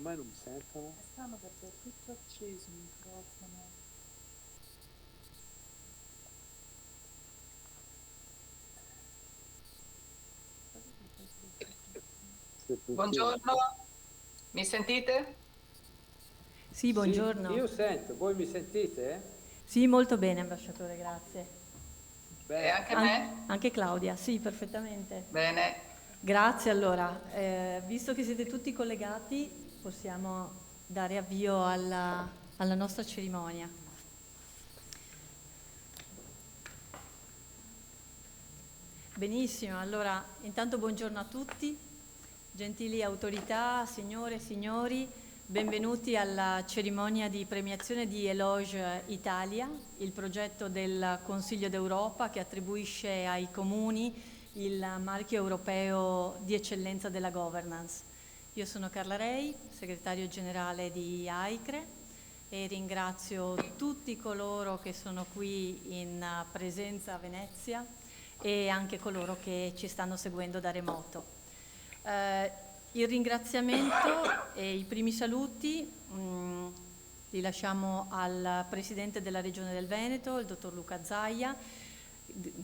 mai non mi sentono? È strano perché è tutto acceso il microfono. Buongiorno, mi sentite? Sì, buongiorno. Sì, io sento, voi mi sentite? Sì, molto bene, ambasciatore, grazie. E Bene. anche me? Anche Claudia, sì, perfettamente. Bene. Grazie, allora. Visto che siete tutti collegati, possiamo dare avvio alla nostra cerimonia. Benissimo, allora intanto buongiorno a tutti, gentili autorità, signore e signori, benvenuti alla cerimonia di premiazione di Eloge Italia, il progetto del Consiglio d'Europa che attribuisce ai comuni il marchio europeo di eccellenza della governance. Io sono Carla Rei, segretario generale di AICRE e ringrazio tutti coloro che sono qui in presenza a Venezia e anche coloro che ci stanno seguendo da remoto. Il ringraziamento e i primi saluti li lasciamo al Presidente della Regione del Veneto, il Dottor Luca Zaia,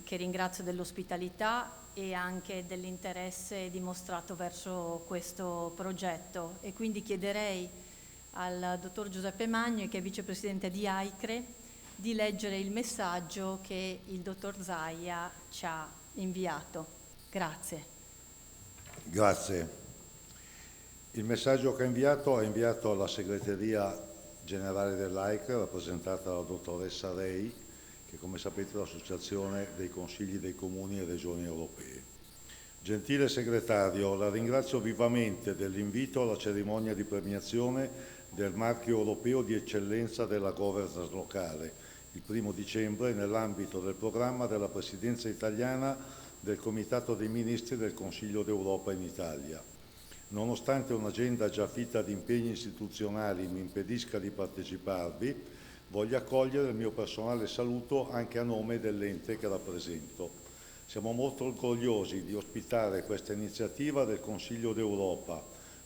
che ringrazio dell'ospitalità e anche dell'interesse dimostrato verso questo progetto. E quindi chiederei al Dottor Giuseppe Magni, che è Vicepresidente di AICRE, di leggere il messaggio che il Dottor Zaia ci ha inviato. Grazie. Grazie. Il messaggio che ha inviato alla segreteria generale dell'AICRE, rappresentata dalla dottoressa Rei, che come sapete è l'associazione dei consigli dei comuni e regioni europee. Gentile segretario, la ringrazio vivamente dell'invito alla cerimonia di premiazione del marchio europeo di eccellenza della governance locale, il 1° dicembre nell'ambito del programma della Presidenza italiana del Comitato dei Ministri del Consiglio d'Europa in Italia. Nonostante un'agenda già fitta di impegni istituzionali mi impedisca di parteciparvi, voglio accogliere il mio personale saluto anche a nome dell'ente che rappresento. Siamo molto orgogliosi di ospitare questa iniziativa del Consiglio d'Europa,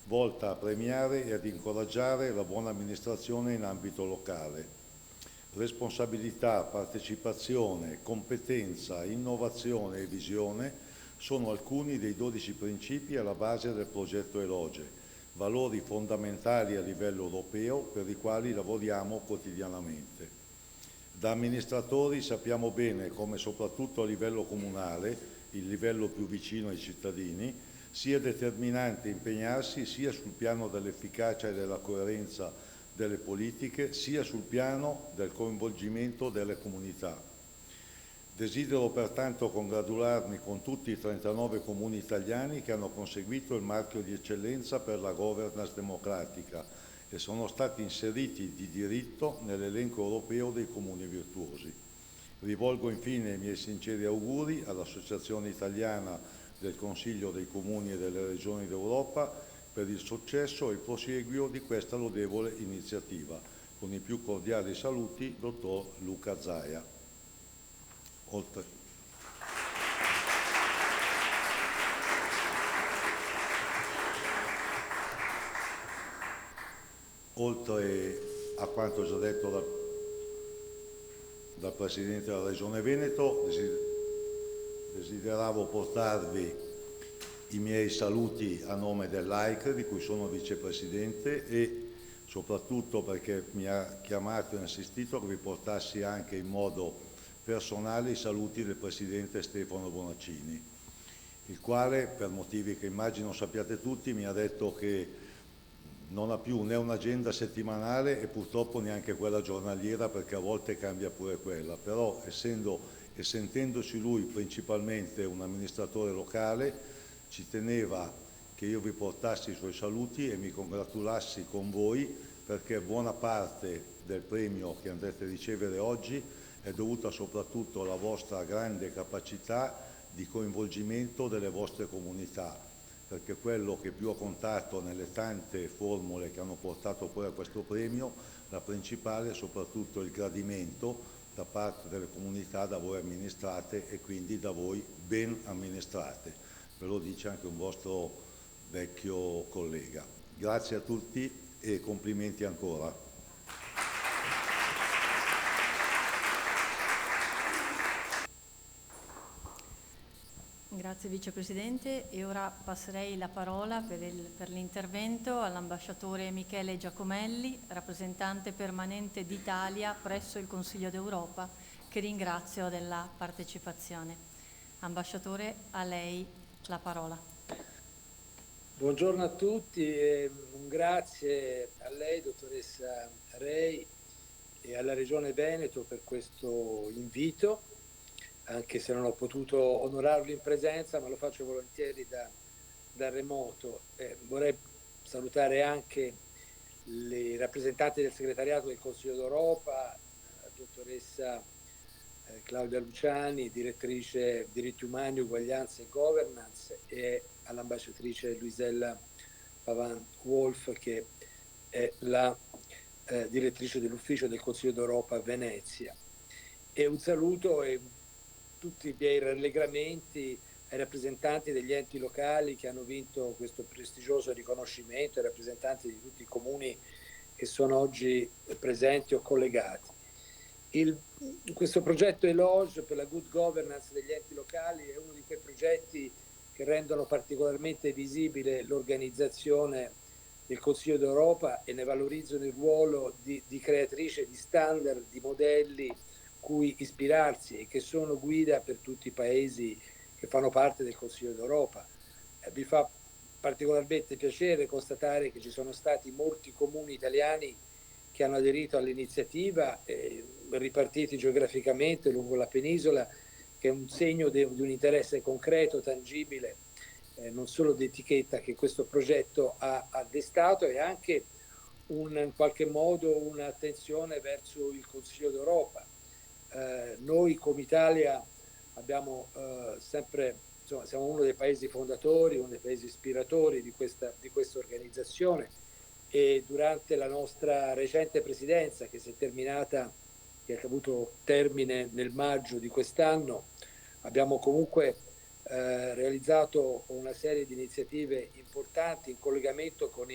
volta a premiare e ad incoraggiare la buona amministrazione in ambito locale. Responsabilità, partecipazione, competenza, innovazione e visione sono alcuni dei 12 principi alla base del progetto Eloge, valori fondamentali a livello europeo per i quali lavoriamo quotidianamente. Da amministratori sappiamo bene come soprattutto a livello comunale, il livello più vicino ai cittadini, sia determinante impegnarsi sia sul piano dell'efficacia e della coerenza delle politiche, sia sul piano del coinvolgimento delle comunità. Desidero pertanto congratularmi con tutti i 39 comuni italiani che hanno conseguito il marchio di eccellenza per la governance democratica e sono stati inseriti di diritto nell'elenco europeo dei comuni virtuosi. Rivolgo infine i miei sinceri auguri all'Associazione Italiana del Consiglio dei Comuni e delle Regioni d'Europa per il successo e il prosieguo di questa lodevole iniziativa. Con i più cordiali saluti, Dottor Luca Zaia. Oltre a quanto già detto dal Presidente della Regione Veneto, desideravo portarvi i miei saluti a nome dell'AICRE, di cui sono vicepresidente, e soprattutto perché mi ha chiamato e insistito che vi portassi anche in modo personale i saluti del Presidente Stefano Bonaccini, il quale, per motivi che immagino sappiate tutti, mi ha detto che non ha più né un'agenda settimanale e purtroppo neanche quella giornaliera, perché a volte cambia pure quella, però essendo e sentendosi lui principalmente un amministratore locale, ci teneva che io vi portassi i suoi saluti e mi congratulassi con voi, perché buona parte del premio che andrete a ricevere oggi è dovuta soprattutto alla vostra grande capacità di coinvolgimento delle vostre comunità, perché quello che più ho contato nelle tante formule che hanno portato poi a questo premio, la principale è soprattutto il gradimento da parte delle comunità da voi amministrate e quindi da voi ben amministrate. Ve lo dice anche un vostro vecchio collega. Grazie a tutti e complimenti ancora. Grazie Vicepresidente e ora passerei la parola per l'intervento all'ambasciatore Michele Giacomelli, rappresentante permanente d'Italia presso il Consiglio d'Europa, che ringrazio della partecipazione. Ambasciatore, a lei la parola. Buongiorno a tutti e un grazie a lei, dottoressa Rei, e alla Regione Veneto per questo invito, anche se non ho potuto onorarlo in presenza, ma lo faccio volentieri da remoto. Vorrei salutare anche i rappresentanti del segretariato del Consiglio d'Europa, la dottoressa Claudia Luciani, direttrice diritti umani, uguaglianza e governance, e all'ambasciatrice Luisella Pavan-Wolf, che è la direttrice dell'ufficio del Consiglio d'Europa a Venezia. E un saluto e tutti i miei rallegramenti ai rappresentanti degli enti locali che hanno vinto questo prestigioso riconoscimento, ai rappresentanti di tutti i comuni che sono oggi presenti o collegati. Questo progetto ELOGE per la good governance degli enti locali è uno di quei progetti che rendono particolarmente visibile l'organizzazione del Consiglio d'Europa e ne valorizzano il ruolo di creatrice di standard, di modelli cui ispirarsi e che sono guida per tutti i paesi che fanno parte del Consiglio d'Europa. Mi fa particolarmente piacere constatare che ci sono stati molti comuni italiani che hanno aderito all'iniziativa, ripartiti geograficamente lungo la penisola, che è un segno di un interesse concreto, tangibile, non solo di etichetta, che questo progetto ha destato, e anche in qualche modo un'attenzione verso il Consiglio d'Europa. Noi come Italia abbiamo sempre, insomma, siamo uno dei paesi fondatori, uno dei paesi ispiratori di questa organizzazione, e durante la nostra recente presidenza, che si è terminata, che ha avuto termine nel maggio di quest'anno, abbiamo comunque realizzato una serie di iniziative importanti in collegamento con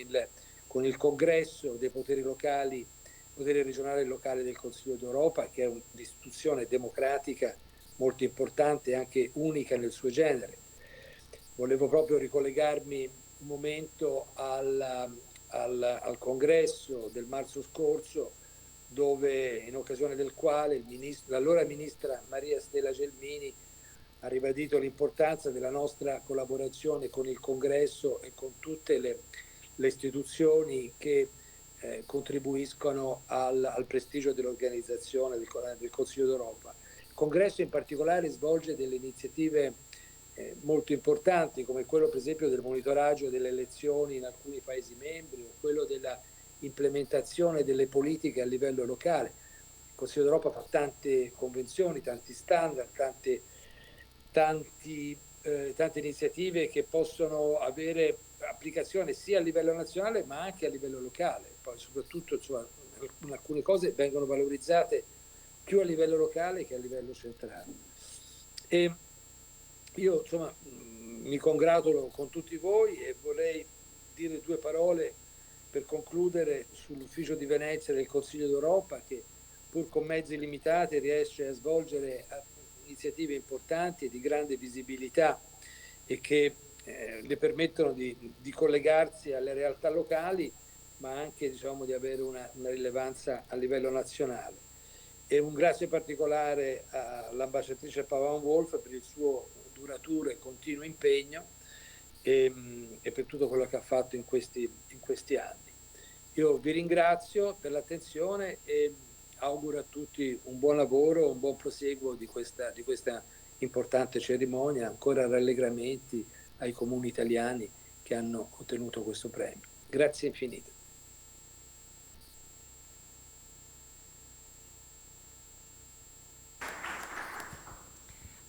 il congresso dei poteri locali, potere regionale e locale del Consiglio d'Europa, che è un'istituzione democratica molto importante e anche unica nel suo genere. Volevo proprio ricollegarmi un momento al congresso del marzo scorso, dove, in occasione del quale l'allora ministra Maria Stella Gelmini ha ribadito l'importanza della nostra collaborazione con il congresso e con tutte le istituzioni che contribuiscono al prestigio dell'organizzazione del Consiglio d'Europa. Il congresso in particolare svolge delle iniziative molto importanti, come quello per esempio del monitoraggio delle elezioni in alcuni Paesi membri, o quello della implementazione delle politiche a livello locale. Il Consiglio d'Europa fa tante convenzioni, tanti standard, tante iniziative che possono avere applicazione sia a livello nazionale ma anche a livello locale. Poi soprattutto, insomma, alcune cose vengono valorizzate più a livello locale che a livello centrale. E io, insomma, mi congratulo con tutti voi e vorrei dire due parole per concludere sull'ufficio di Venezia del Consiglio d'Europa, che pur con mezzi limitati riesce a svolgere iniziative importanti e di grande visibilità e che le permettono di collegarsi alle realtà locali, ma anche, diciamo, di avere una rilevanza a livello nazionale. E un grazie particolare all'ambasciatrice Pavan-Wolf per il suo duraturo e continuo impegno e per tutto quello che ha fatto in questi anni. Io vi ringrazio per l'attenzione e auguro a tutti un buon lavoro, un buon proseguo di questa importante cerimonia. Ancora rallegramenti ai comuni italiani che hanno ottenuto questo premio. Grazie infinite.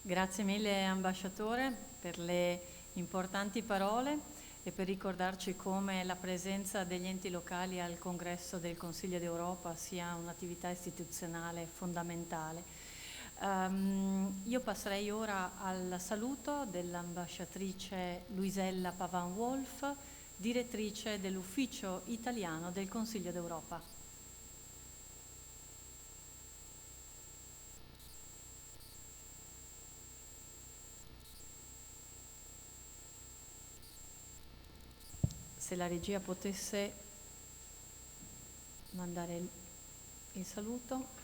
Grazie mille ambasciatore per le importanti parole e per ricordarci come la presenza degli enti locali al congresso del Consiglio d'Europa sia un'attività istituzionale fondamentale. Io passerei ora al saluto dell'ambasciatrice Luisella Pavan-Wolf, direttrice dell'Ufficio Italiano del Consiglio d'Europa. Se la regia potesse mandare il saluto.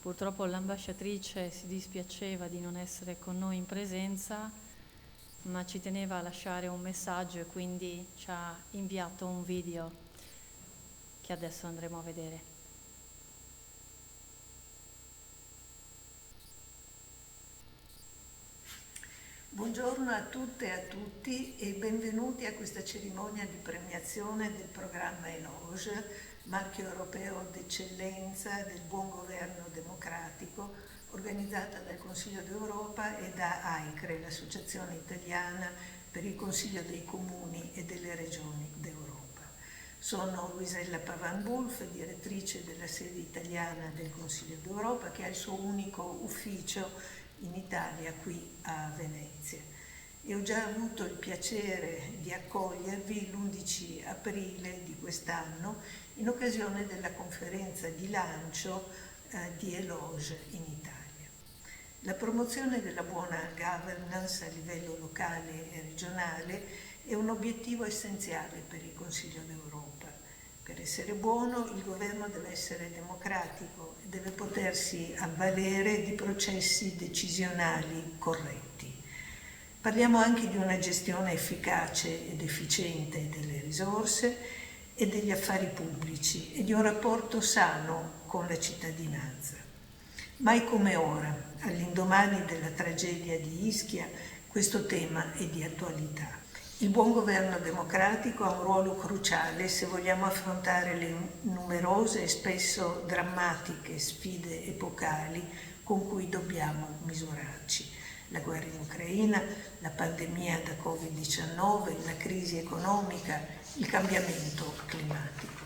Purtroppo l'ambasciatrice si dispiaceva di non essere con noi in presenza, ma ci teneva a lasciare un messaggio e quindi ci ha inviato un video che adesso andremo a vedere. Buongiorno a tutte e a tutti e benvenuti a questa cerimonia di premiazione del programma ELOGE, marchio europeo d'eccellenza del buon governo democratico, organizzata dal Consiglio d'Europa e da AICRE, l'Associazione Italiana per il Consiglio dei Comuni e delle Regioni d'Europa. Sono Luisella Pavan-Bulff, direttrice della sede italiana del Consiglio d'Europa, che ha il suo unico ufficio in Italia, qui a Venezia. E ho già avuto il piacere di accogliervi l'11 aprile di quest'anno in occasione della conferenza di lancio di ELOGE in Italia. La promozione della buona governance a livello locale e regionale è un obiettivo essenziale per il Consiglio d'Europa. Per essere buono, il governo deve essere democratico e deve potersi avvalere di processi decisionali corretti. Parliamo anche di una gestione efficace ed efficiente delle risorse e degli affari pubblici e di un rapporto sano con la cittadinanza. Mai come ora, all'indomani della tragedia di Ischia, questo tema è di attualità. Il buon governo democratico ha un ruolo cruciale se vogliamo affrontare le numerose e spesso drammatiche sfide epocali con cui dobbiamo misurarci. La guerra in Ucraina, la pandemia da Covid-19, la crisi economica, il cambiamento climatico.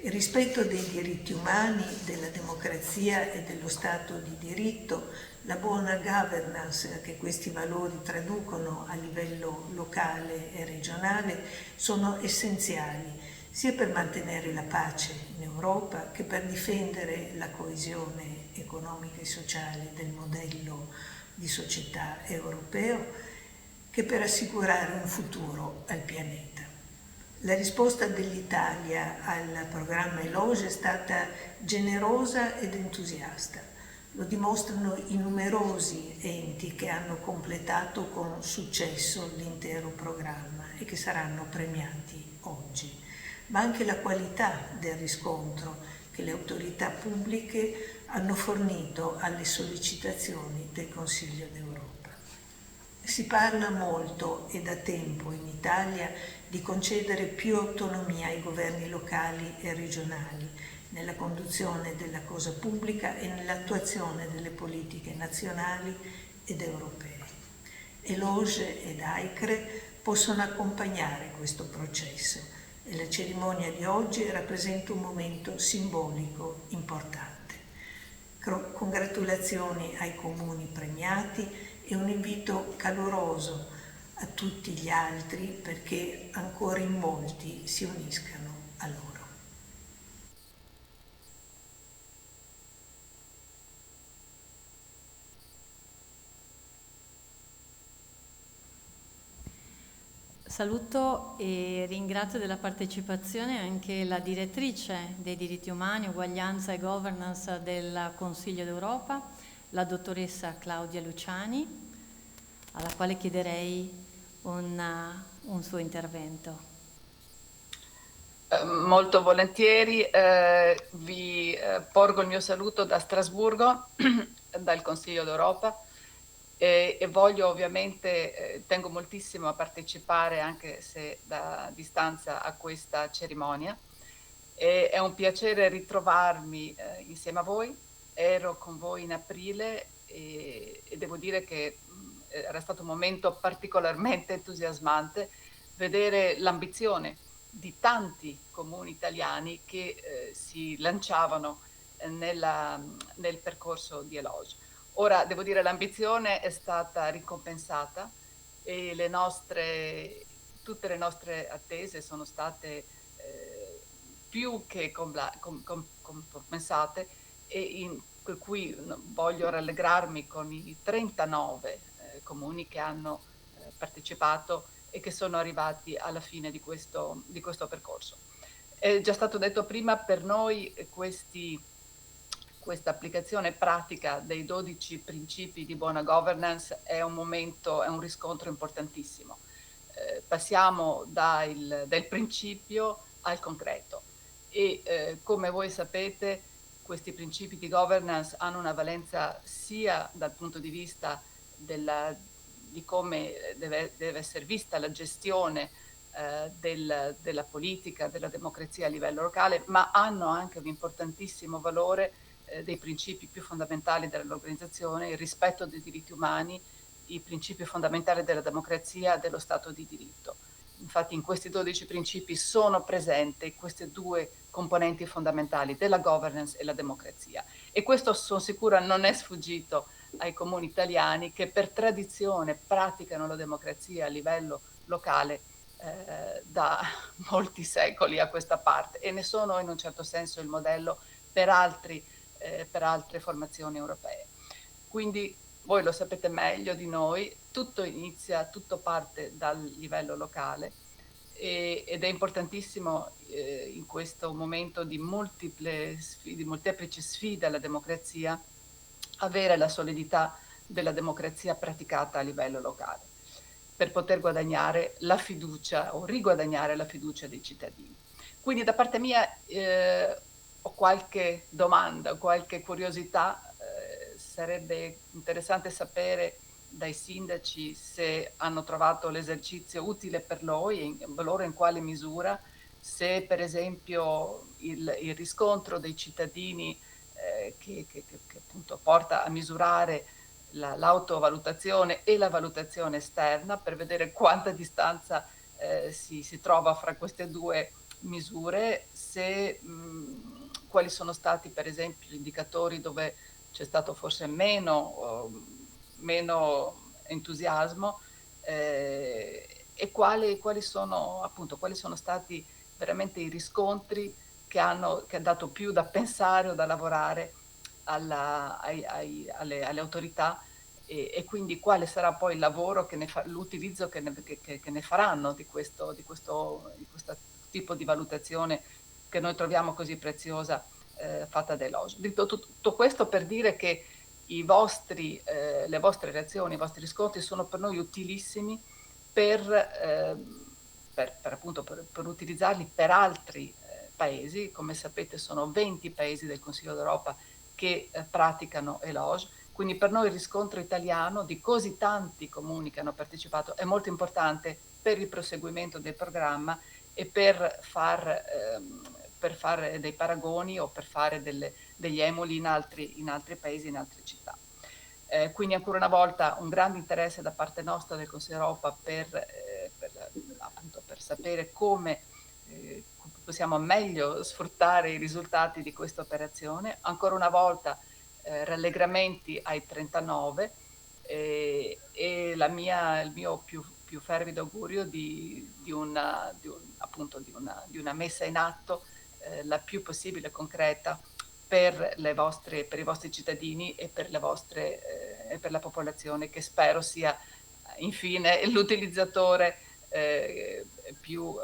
Il rispetto dei diritti umani, della democrazia e dello Stato di diritto, la buona governance che questi valori traducono a livello locale e regionale sono essenziali sia per mantenere la pace in Europa che per difendere la coesione economica e sociale del modello di società europeo, che per assicurare un futuro al pianeta. La risposta dell'Italia al programma ELOGE è stata generosa ed entusiasta. Lo dimostrano i numerosi enti che hanno completato con successo l'intero programma e che saranno premiati oggi, ma anche la qualità del riscontro che le autorità pubbliche hanno fornito alle sollecitazioni del Consiglio d'Europa. Si parla molto e da tempo in Italia di concedere più autonomia ai governi locali e regionali nella conduzione della cosa pubblica e nell'attuazione delle politiche nazionali ed europee. ELOGE ed AICRE possono accompagnare questo processo e la cerimonia di oggi rappresenta un momento simbolico importante. Congratulazioni ai comuni premiati e un invito caloroso a tutti gli altri perché ancora in molti si uniscano a loro. Saluto e ringrazio della partecipazione anche la direttrice dei diritti umani, uguaglianza e governance del Consiglio d'Europa, la dottoressa Claudia Luciani, alla quale chiederei un suo intervento. Molto volentieri, vi porgo il mio saluto da Strasburgo, dal Consiglio d'Europa. E voglio ovviamente, tengo moltissimo a partecipare anche se da distanza a questa cerimonia. È un piacere ritrovarmi insieme a voi. Ero con voi in aprile e devo dire che era stato un momento particolarmente entusiasmante vedere l'ambizione di tanti comuni italiani che si lanciavano nel percorso di Eloge. Ora, devo dire, l'ambizione è stata ricompensata e tutte le nostre attese sono state più che compensate, per cui voglio rallegrarmi con i 39 comuni che hanno partecipato e che sono arrivati alla fine di questo percorso. È già stato detto prima, per noi questa applicazione pratica dei 12 principi di buona governance è un riscontro importantissimo. Passiamo dal principio al concreto e come voi sapete questi principi di governance hanno una valenza sia dal punto di vista di come deve essere vista la gestione della politica, della democrazia a livello locale, ma hanno anche un importantissimo valore dei principi più fondamentali dell'organizzazione, il rispetto dei diritti umani, i principi fondamentali della democrazia e dello Stato di diritto. Infatti in questi 12 principi sono presenti queste due componenti fondamentali della governance e la democrazia. E questo, sono sicura, non è sfuggito ai comuni italiani che per tradizione praticano la democrazia a livello locale da molti secoli a questa parte e ne sono in un certo senso il modello per altre formazioni europee. Quindi voi lo sapete meglio di noi, tutto parte dal livello locale ed è importantissimo in questo momento di molteplici sfide alla democrazia avere la solidità della democrazia praticata a livello locale per poter guadagnare la fiducia o riguadagnare la fiducia dei cittadini. Quindi da parte mia ho qualche domanda, qualche curiosità, sarebbe interessante sapere dai sindaci se hanno trovato l'esercizio utile per loro e in quale misura, se per esempio il riscontro dei cittadini che appunto porta a misurare l'autovalutazione e la valutazione esterna per vedere quanta distanza si trova fra queste due misure, quali sono stati per esempio gli indicatori dove c'è stato forse meno entusiasmo e quali sono stati veramente i riscontri che hanno dato più da pensare o da lavorare alle autorità e quindi quale sarà poi il lavoro l'utilizzo che ne faranno di questo tipo di valutazione che noi troviamo così preziosa fatta da Eloge. Detto tutto questo per dire che le vostre reazioni, i vostri riscontri sono per noi utilissimi per utilizzarli per altri paesi. Come sapete sono 20 paesi del Consiglio d'Europa che praticano Eloge, quindi per noi il riscontro italiano di così tanti comuni che hanno partecipato è molto importante per il proseguimento del programma e per fare dei paragoni o per fare degli emuli in altri paesi, in altre città. Quindi ancora una volta un grande interesse da parte nostra del Consiglio d'Europa per sapere come possiamo meglio sfruttare i risultati di questa operazione. Ancora una volta rallegramenti ai 39 e il mio più fervido augurio di una messa in atto la più possibile concreta per i vostri cittadini e per la popolazione, che spero sia infine l'utilizzatore più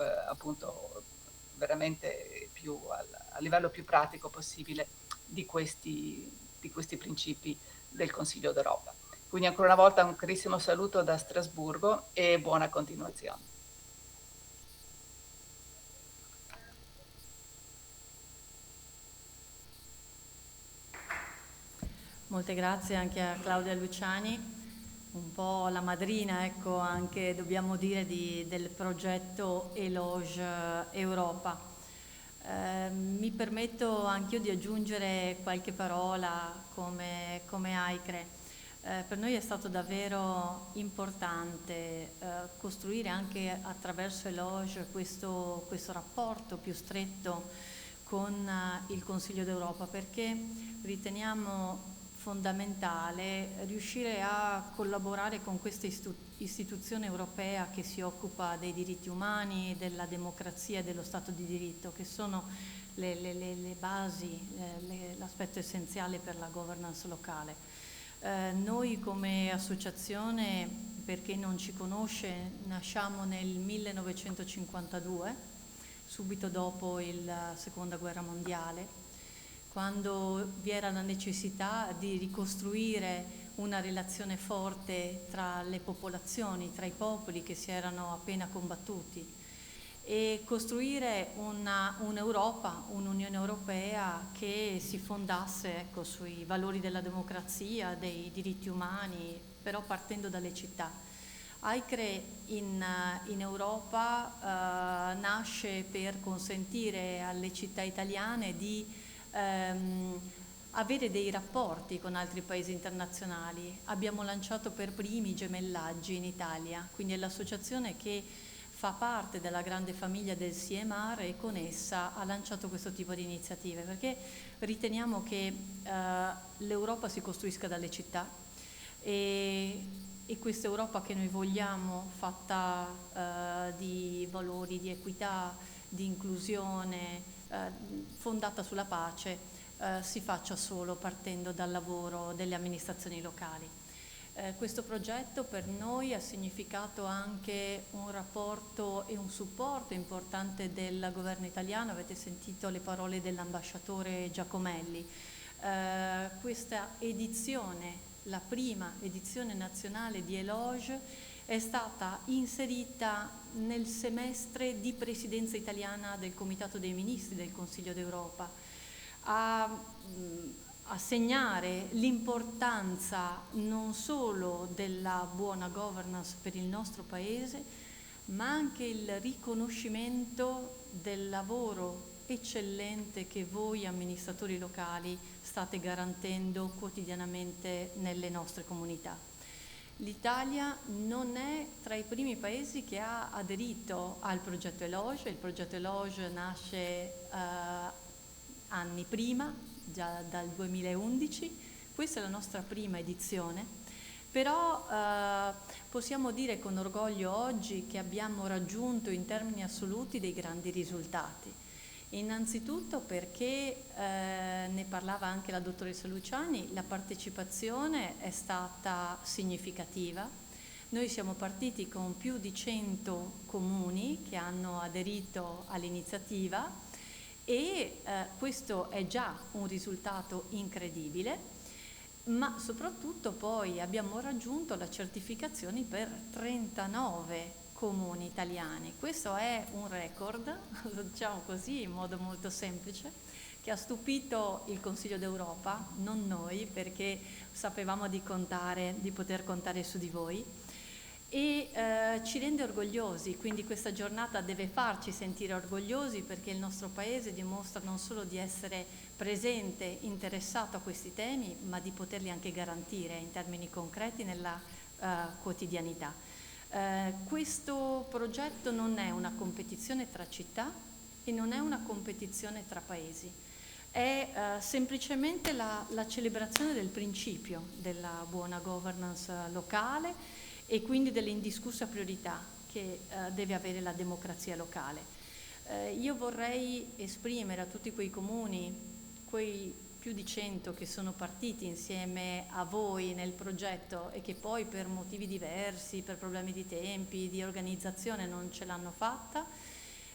veramente più a livello più pratico possibile di questi principi del Consiglio d'Europa. Quindi ancora una volta un carissimo saluto da Strasburgo e buona continuazione. Molte grazie anche a Claudia Luciani, un po' la madrina, ecco, anche dobbiamo dire del progetto Eloge Europa. Mi permetto anch'io di aggiungere qualche parola come AICRE. Per noi è stato davvero importante costruire anche attraverso Eloge questo rapporto più stretto con il Consiglio d'Europa, perché riteniamo fondamentale riuscire a collaborare con questa istituzione europea che si occupa dei diritti umani, della democrazia e dello Stato di diritto, che sono le basi, l'aspetto essenziale per la governance locale. Noi come associazione, per chi non ci conosce, nasciamo nel 1952, subito dopo la Seconda Guerra Mondiale, quando vi era la necessità di ricostruire una relazione forte tra le popolazioni, tra i popoli che si erano appena combattuti, e costruire un'Europa, un'Unione Europea che si fondasse, ecco, sui valori della democrazia, dei diritti umani, però partendo dalle città. AICRE in Europa nasce per consentire alle città italiane di avere dei rapporti con altri paesi internazionali. Abbiamo lanciato per primi i gemellaggi in Italia, quindi è l'associazione che fa parte della grande famiglia del CMR e con essa ha lanciato questo tipo di iniziative, perché riteniamo che l'Europa si costruisca dalle città e questa Europa che noi vogliamo, fatta di valori di equità, di inclusione, fondata sulla pace, si faccia solo partendo dal lavoro delle amministrazioni locali. Questo progetto per noi ha significato anche un rapporto e un supporto importante del governo italiano. Avete sentito le parole dell'ambasciatore Giacomelli. Questa edizione, la prima edizione nazionale di Eloge, è stata inserita nel semestre di presidenza italiana del Comitato dei Ministri del Consiglio d'Europa, a segnare l'importanza non solo della buona governance per il nostro Paese, ma anche il riconoscimento del lavoro eccellente che voi amministratori locali state garantendo quotidianamente nelle nostre comunità. L'Italia non è tra i primi paesi che ha aderito al progetto Eloge. Il progetto Eloge nasce anni prima, già dal 2011, questa è la nostra prima edizione, però possiamo dire con orgoglio oggi che abbiamo raggiunto in termini assoluti dei grandi risultati. Innanzitutto perché, ne parlava anche la dottoressa Luciani, la partecipazione è stata significativa. Noi siamo partiti con più di 100 comuni che hanno aderito all'iniziativa, e questo è già un risultato incredibile, ma soprattutto poi abbiamo raggiunto la certificazione per 39 comuni italiani. Questo è un record, lo diciamo così in modo molto semplice, che ha stupito il Consiglio d'Europa, non noi, perché sapevamo di poter contare su di voi, e ci rende orgogliosi. Quindi questa giornata deve farci sentire orgogliosi, perché il nostro Paese dimostra non solo di essere presente, interessato a questi temi, ma di poterli anche garantire in termini concreti nella quotidianità. Questo progetto non è una competizione tra città e non è una competizione tra paesi, è semplicemente la celebrazione del principio della buona governance locale e quindi dell'indiscussa priorità che deve avere la democrazia locale. Io vorrei esprimere a tutti quei comuni, quei più di 100 che sono partiti insieme a voi nel progetto e che poi per motivi diversi, per problemi di tempi, di organizzazione non ce l'hanno fatta,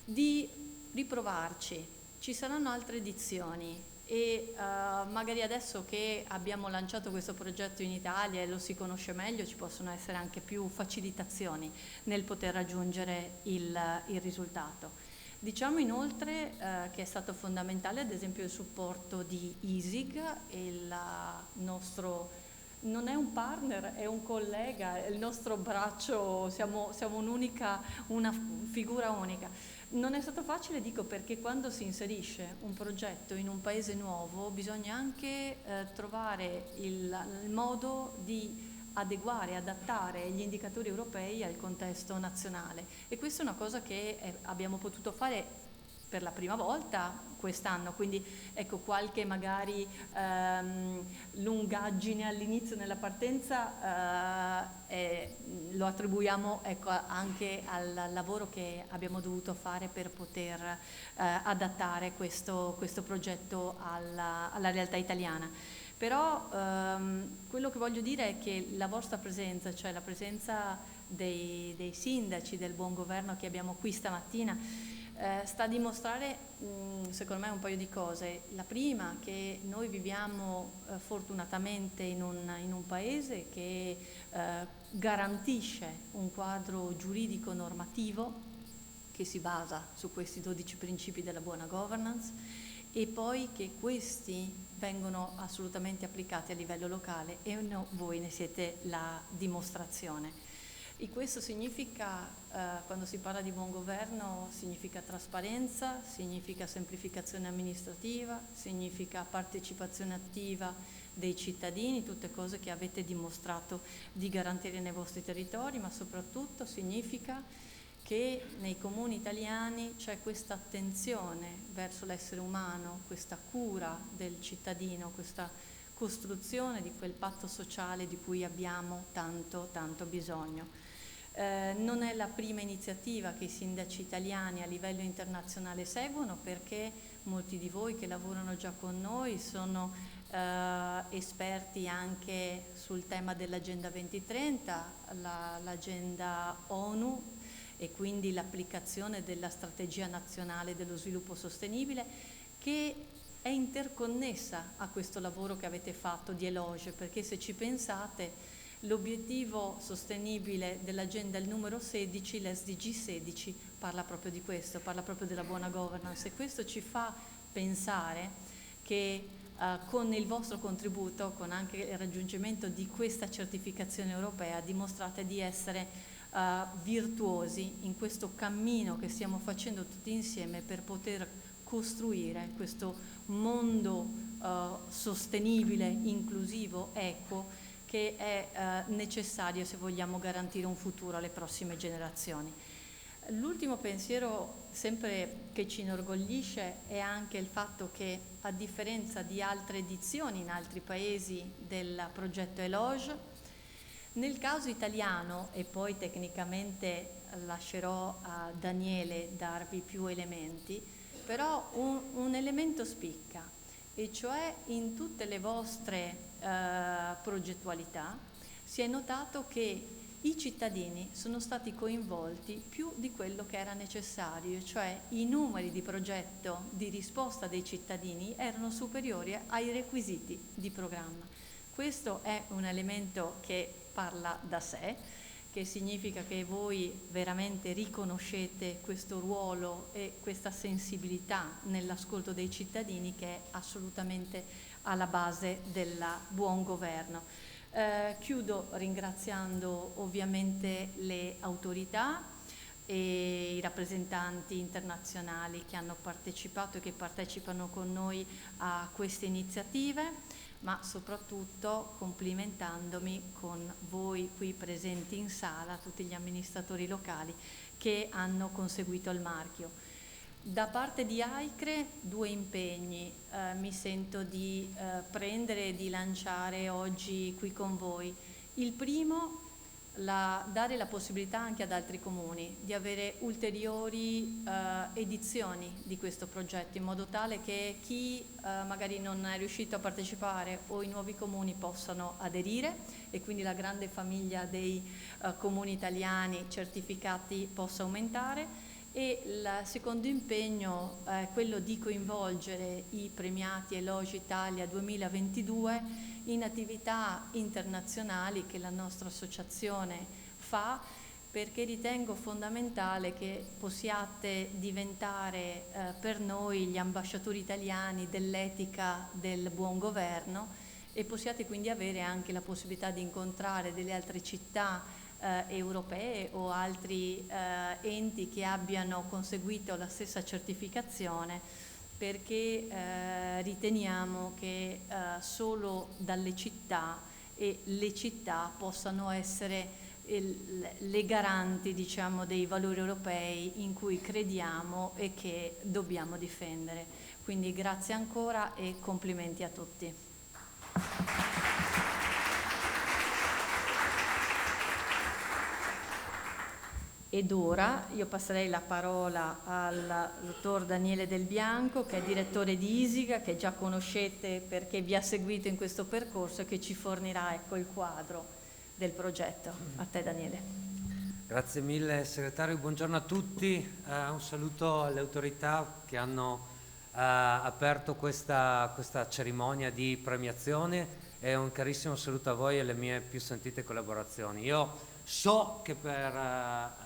di riprovarci. Ci saranno altre edizioni e magari adesso che abbiamo lanciato questo progetto in Italia e lo si conosce meglio, ci possono essere anche più facilitazioni nel poter raggiungere il risultato. Diciamo inoltre che è stato fondamentale ad esempio il supporto di ISIG, il nostro non è un partner, è un collega, è il nostro braccio, siamo una figura unica. Non è stato facile, dico, perché quando si inserisce un progetto in un paese nuovo bisogna anche trovare il modo di adeguare, adattare gli indicatori europei al contesto nazionale, e questa è una cosa che abbiamo potuto fare per la prima volta quest'anno, quindi ecco, qualche magari lungaggine all'inizio nella partenza lo attribuiamo, ecco, anche al lavoro che abbiamo dovuto fare per poter adattare questo progetto alla realtà italiana. Però quello che voglio dire è che la vostra presenza, cioè la presenza dei sindaci, del buon governo che abbiamo qui stamattina, sta a dimostrare secondo me un paio di cose. La prima, che noi viviamo fortunatamente in un paese che garantisce un quadro giuridico normativo che si basa su questi 12 principi della buona governance, e poi che questi vengono assolutamente applicati a livello locale, e voi ne siete la dimostrazione. E questo significa, quando si parla di buon governo, significa trasparenza, significa semplificazione amministrativa, significa partecipazione attiva dei cittadini, tutte cose che avete dimostrato di garantire nei vostri territori, ma soprattutto significa che nei comuni italiani c'è questa attenzione verso l'essere umano, questa cura del cittadino, questa costruzione di quel patto sociale di cui abbiamo tanto bisogno. Non è la prima iniziativa che i sindaci italiani a livello internazionale seguono, perché molti di voi che lavorano già con noi sono esperti anche sul tema dell'Agenda 2030, l'agenda ONU, e quindi l'applicazione della strategia nazionale dello sviluppo sostenibile, che è interconnessa a questo lavoro che avete fatto di Eloge, perché se ci pensate, l'obiettivo sostenibile dell'agenda, il numero 16, l'SDG 16, parla proprio di questo, parla proprio della buona governance, e questo ci fa pensare che con il vostro contributo, con anche il raggiungimento di questa certificazione europea, dimostrate di essere virtuosi in questo cammino che stiamo facendo tutti insieme per poter costruire questo mondo sostenibile, inclusivo, equo, che è necessario se vogliamo garantire un futuro alle prossime generazioni. L'ultimo pensiero, sempre che ci inorgoglisce, è anche il fatto che, a differenza di altre edizioni in altri paesi del progetto Eloge, nel caso italiano, e poi tecnicamente lascerò a Daniele darvi più elementi, però un elemento spicca, e cioè in tutte le vostre progettualità si è notato che i cittadini sono stati coinvolti più di quello che era necessario, cioè i numeri di progetto di risposta dei cittadini erano superiori ai requisiti di programma. Questo è un elemento che parla da sé, che significa che voi veramente riconoscete questo ruolo e questa sensibilità nell'ascolto dei cittadini, che è assolutamente alla base del buon governo. Chiudo ringraziando ovviamente le autorità e i rappresentanti internazionali che hanno partecipato e che partecipano con noi a queste iniziative, ma soprattutto complimentandomi con voi qui presenti in sala, tutti gli amministratori locali che hanno conseguito il marchio. Da parte di AICRE 2 impegni mi sento di prendere e di lanciare oggi qui con voi. Il primo, dare la possibilità anche ad altri comuni di avere ulteriori edizioni di questo progetto, in modo tale che chi magari non è riuscito a partecipare o i nuovi comuni possano aderire, e quindi la grande famiglia dei comuni italiani certificati possa aumentare. E il secondo impegno è quello di coinvolgere i premiati Eloge Italia 2022 in attività internazionali che la nostra associazione fa, perché ritengo fondamentale che possiate diventare per noi gli ambasciatori italiani dell'etica del buon governo, e possiate quindi avere anche la possibilità di incontrare delle altre città europee o altri enti che abbiano conseguito la stessa certificazione, perché riteniamo che solo dalle città e le città possano essere le garanti, diciamo, dei valori europei in cui crediamo e che dobbiamo difendere. Quindi grazie ancora e complimenti a tutti. Ed ora io passerei la parola al dottor Daniele Del Bianco, che è direttore di ISIGA, che già conoscete perché vi ha seguito in questo percorso e che ci fornirà, ecco, il quadro del progetto. A te, Daniele. Grazie mille segretario, buongiorno a tutti, un saluto alle autorità che hanno aperto questa cerimonia di premiazione e un carissimo saluto a voi e alle mie più sentite collaborazioni. Io so che per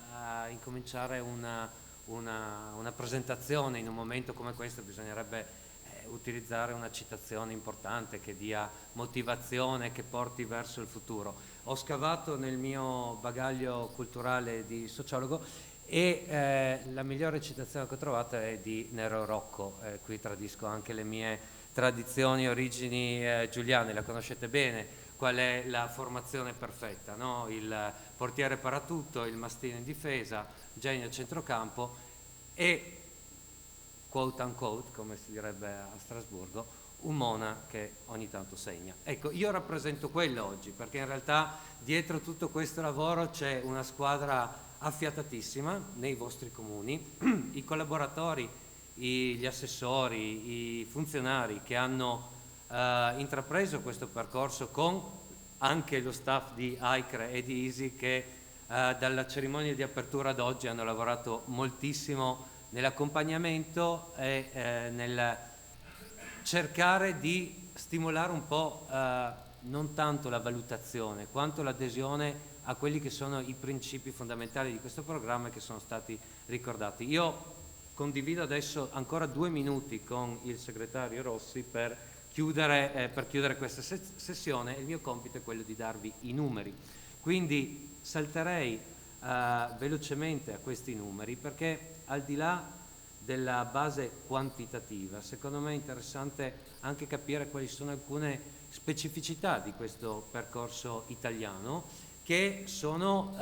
incominciare una presentazione in un momento come questo bisognerebbe utilizzare una citazione importante che dia motivazione, che porti verso il futuro. Ho scavato nel mio bagaglio culturale di sociologo e la migliore citazione che ho trovato è di Nero Rocco. Qui tradisco anche le mie tradizioni e origini giuliane, la conoscete bene. Qual è la formazione perfetta, no? Il portiere paratutto, il mastino in difesa, genio a centrocampo e, quote unquote, come si direbbe a Strasburgo, un Mona che ogni tanto segna. Ecco, io rappresento quello oggi, perché in realtà dietro tutto questo lavoro c'è una squadra affiatatissima nei vostri comuni, i collaboratori, gli assessori, i funzionari che hanno intrapreso questo percorso con anche lo staff di AICRE e di ISI che dalla cerimonia di apertura ad oggi hanno lavorato moltissimo nell'accompagnamento e nel cercare di stimolare un po' non tanto la valutazione quanto l'adesione a quelli che sono i principi fondamentali di questo programma che sono stati ricordati. Io condivido adesso ancora 2 minuti con il segretario Rossi per chiudere questa sessione. Il mio compito è quello di darvi i numeri, quindi salterei velocemente a questi numeri perché al di là della base quantitativa secondo me è interessante anche capire quali sono alcune specificità di questo percorso italiano che sono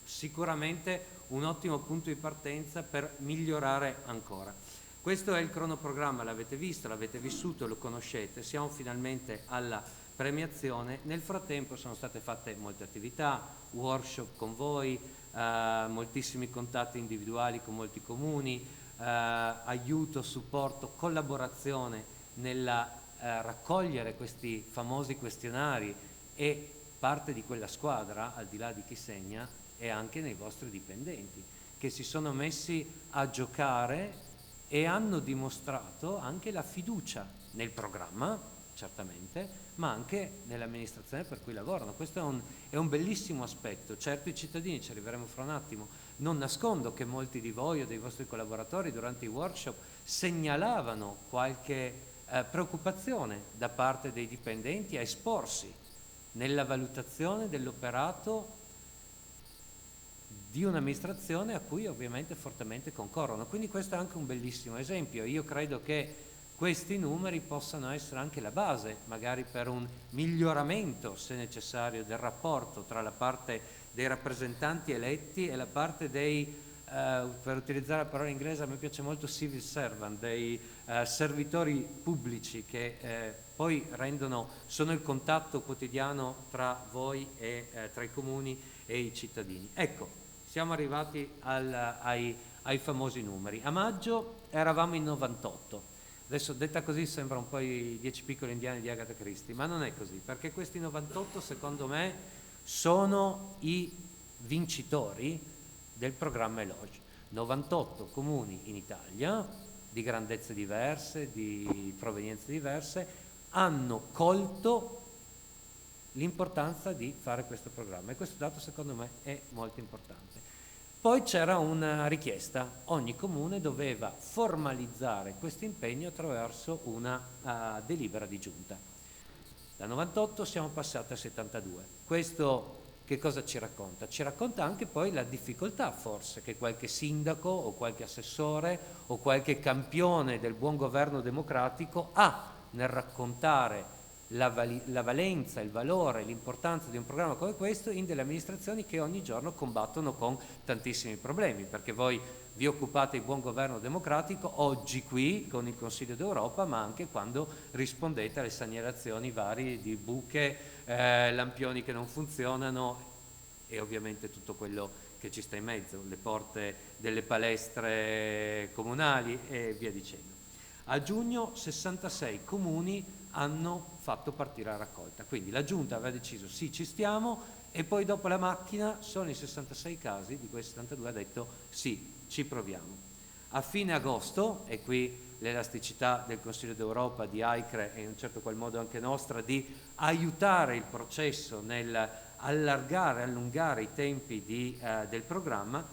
sicuramente un ottimo punto di partenza per migliorare ancora. Questo è il cronoprogramma, l'avete visto, l'avete vissuto, lo conoscete, siamo finalmente alla premiazione. Nel frattempo sono state fatte molte attività, workshop con voi, moltissimi contatti individuali con molti comuni, aiuto, supporto, collaborazione nella raccogliere questi famosi questionari e parte di quella squadra, al di là di chi segna, è anche nei vostri dipendenti che si sono messi a giocare e hanno dimostrato anche la fiducia nel programma, certamente, ma anche nell'amministrazione per cui lavorano. Questo è un bellissimo aspetto. Certo i cittadini, ci arriveremo fra un attimo, non nascondo che molti di voi o dei vostri collaboratori durante i workshop segnalavano qualche preoccupazione da parte dei dipendenti a esporsi nella valutazione dell'operato di un'amministrazione a cui ovviamente fortemente concorrono. Quindi questo è anche un bellissimo esempio. Io credo che questi numeri possano essere anche la base, magari per un miglioramento, se necessario, del rapporto tra la parte dei rappresentanti eletti e la parte dei, per utilizzare la parola inglese, a me piace molto civil servant, dei servitori pubblici che poi sono il contatto quotidiano tra voi e tra i comuni e i cittadini. Ecco, siamo arrivati ai famosi numeri. A maggio eravamo in 98. Adesso detta così sembra un po' i 10 piccoli indiani di Agatha Christie, ma non è così, perché questi 98 secondo me sono i vincitori del programma ELOGE. 98 comuni in Italia, di grandezze diverse, di provenienze diverse, hanno colto l'importanza di fare questo programma e questo dato secondo me è molto importante. Poi c'era una richiesta, ogni comune doveva formalizzare questo impegno attraverso una delibera di giunta. Da 98 siamo passati a 72. Questo che cosa ci racconta? Ci racconta anche poi la difficoltà forse che qualche sindaco o qualche assessore o qualche campione del buon governo democratico ha nel raccontare la valenza, il valore, l'importanza di un programma come questo in delle amministrazioni che ogni giorno combattono con tantissimi problemi, perché voi vi occupate di buon governo democratico oggi qui con il Consiglio d'Europa, ma anche quando rispondete alle segnalazioni varie di buche, lampioni che non funzionano e ovviamente tutto quello che ci sta in mezzo, le porte delle palestre comunali e via dicendo. A giugno 66 comuni hanno fatto partire la raccolta, quindi la Giunta aveva deciso sì, ci stiamo, e poi dopo la macchina solo in 66 casi di quei 72 ha detto sì, ci proviamo. A fine agosto, e qui l'elasticità del Consiglio d'Europa, di AICRE e in un certo qual modo anche nostra, di aiutare il processo nel allungare i tempi del programma,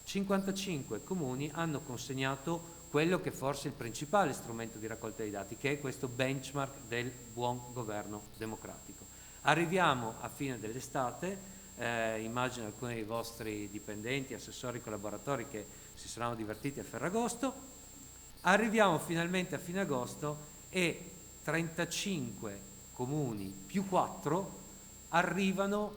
55 comuni hanno consegnato quello che forse è il principale strumento di raccolta dei dati, che è questo benchmark del buon governo democratico. Arriviamo a fine dell'estate, immagino alcuni dei vostri dipendenti, assessori, collaboratori che si saranno divertiti a Ferragosto, arriviamo finalmente a fine agosto e 35 comuni più 4 arrivano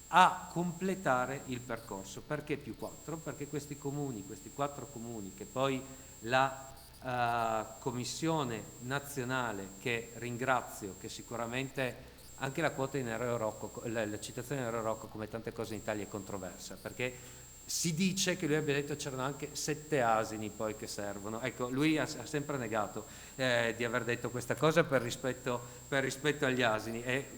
a completare il percorso. Perché più 4? Perché questi 4 comuni, che poi la Commissione nazionale, che ringrazio, che sicuramente anche la quota in Enero Rocco, la citazione in Enero Rocco, come tante cose in Italia, è controversa, perché si dice che lui abbia detto c'erano anche 7 asini poi che servono. Ecco, lui ha sempre negato di aver detto questa cosa per rispetto agli asini, e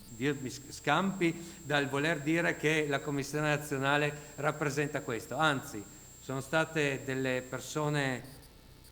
Dio mi scampi dal voler dire che la Commissione nazionale rappresenta questo, anzi sono state delle persone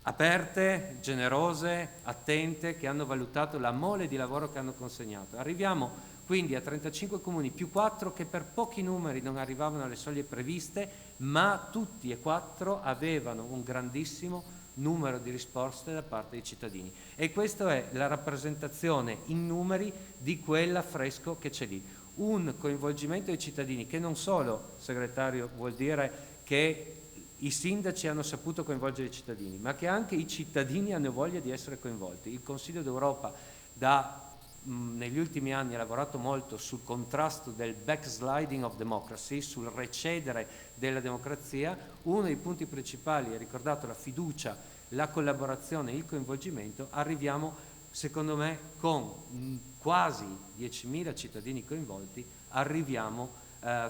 aperte, generose, attente, che hanno valutato la mole di lavoro che hanno consegnato. Arriviamo quindi a 35 comuni più 4 che per pochi numeri non arrivavano alle soglie previste, ma tutti e 4 avevano un grandissimo numero di risposte da parte dei cittadini, e questa è la rappresentazione in numeri di quell'affresco che c'è lì. Un coinvolgimento dei cittadini che non solo, segretario, vuol dire che i sindaci hanno saputo coinvolgere i cittadini, ma che anche i cittadini hanno voglia di essere coinvolti. Il Consiglio d'Europa negli ultimi anni ha lavorato molto sul contrasto del backsliding of democracy, sul recedere della democrazia. Uno dei punti principali è ricordato la fiducia, la collaborazione, il coinvolgimento. Arriviamo, secondo me, con quasi 10.000 cittadini coinvolti, arriviamo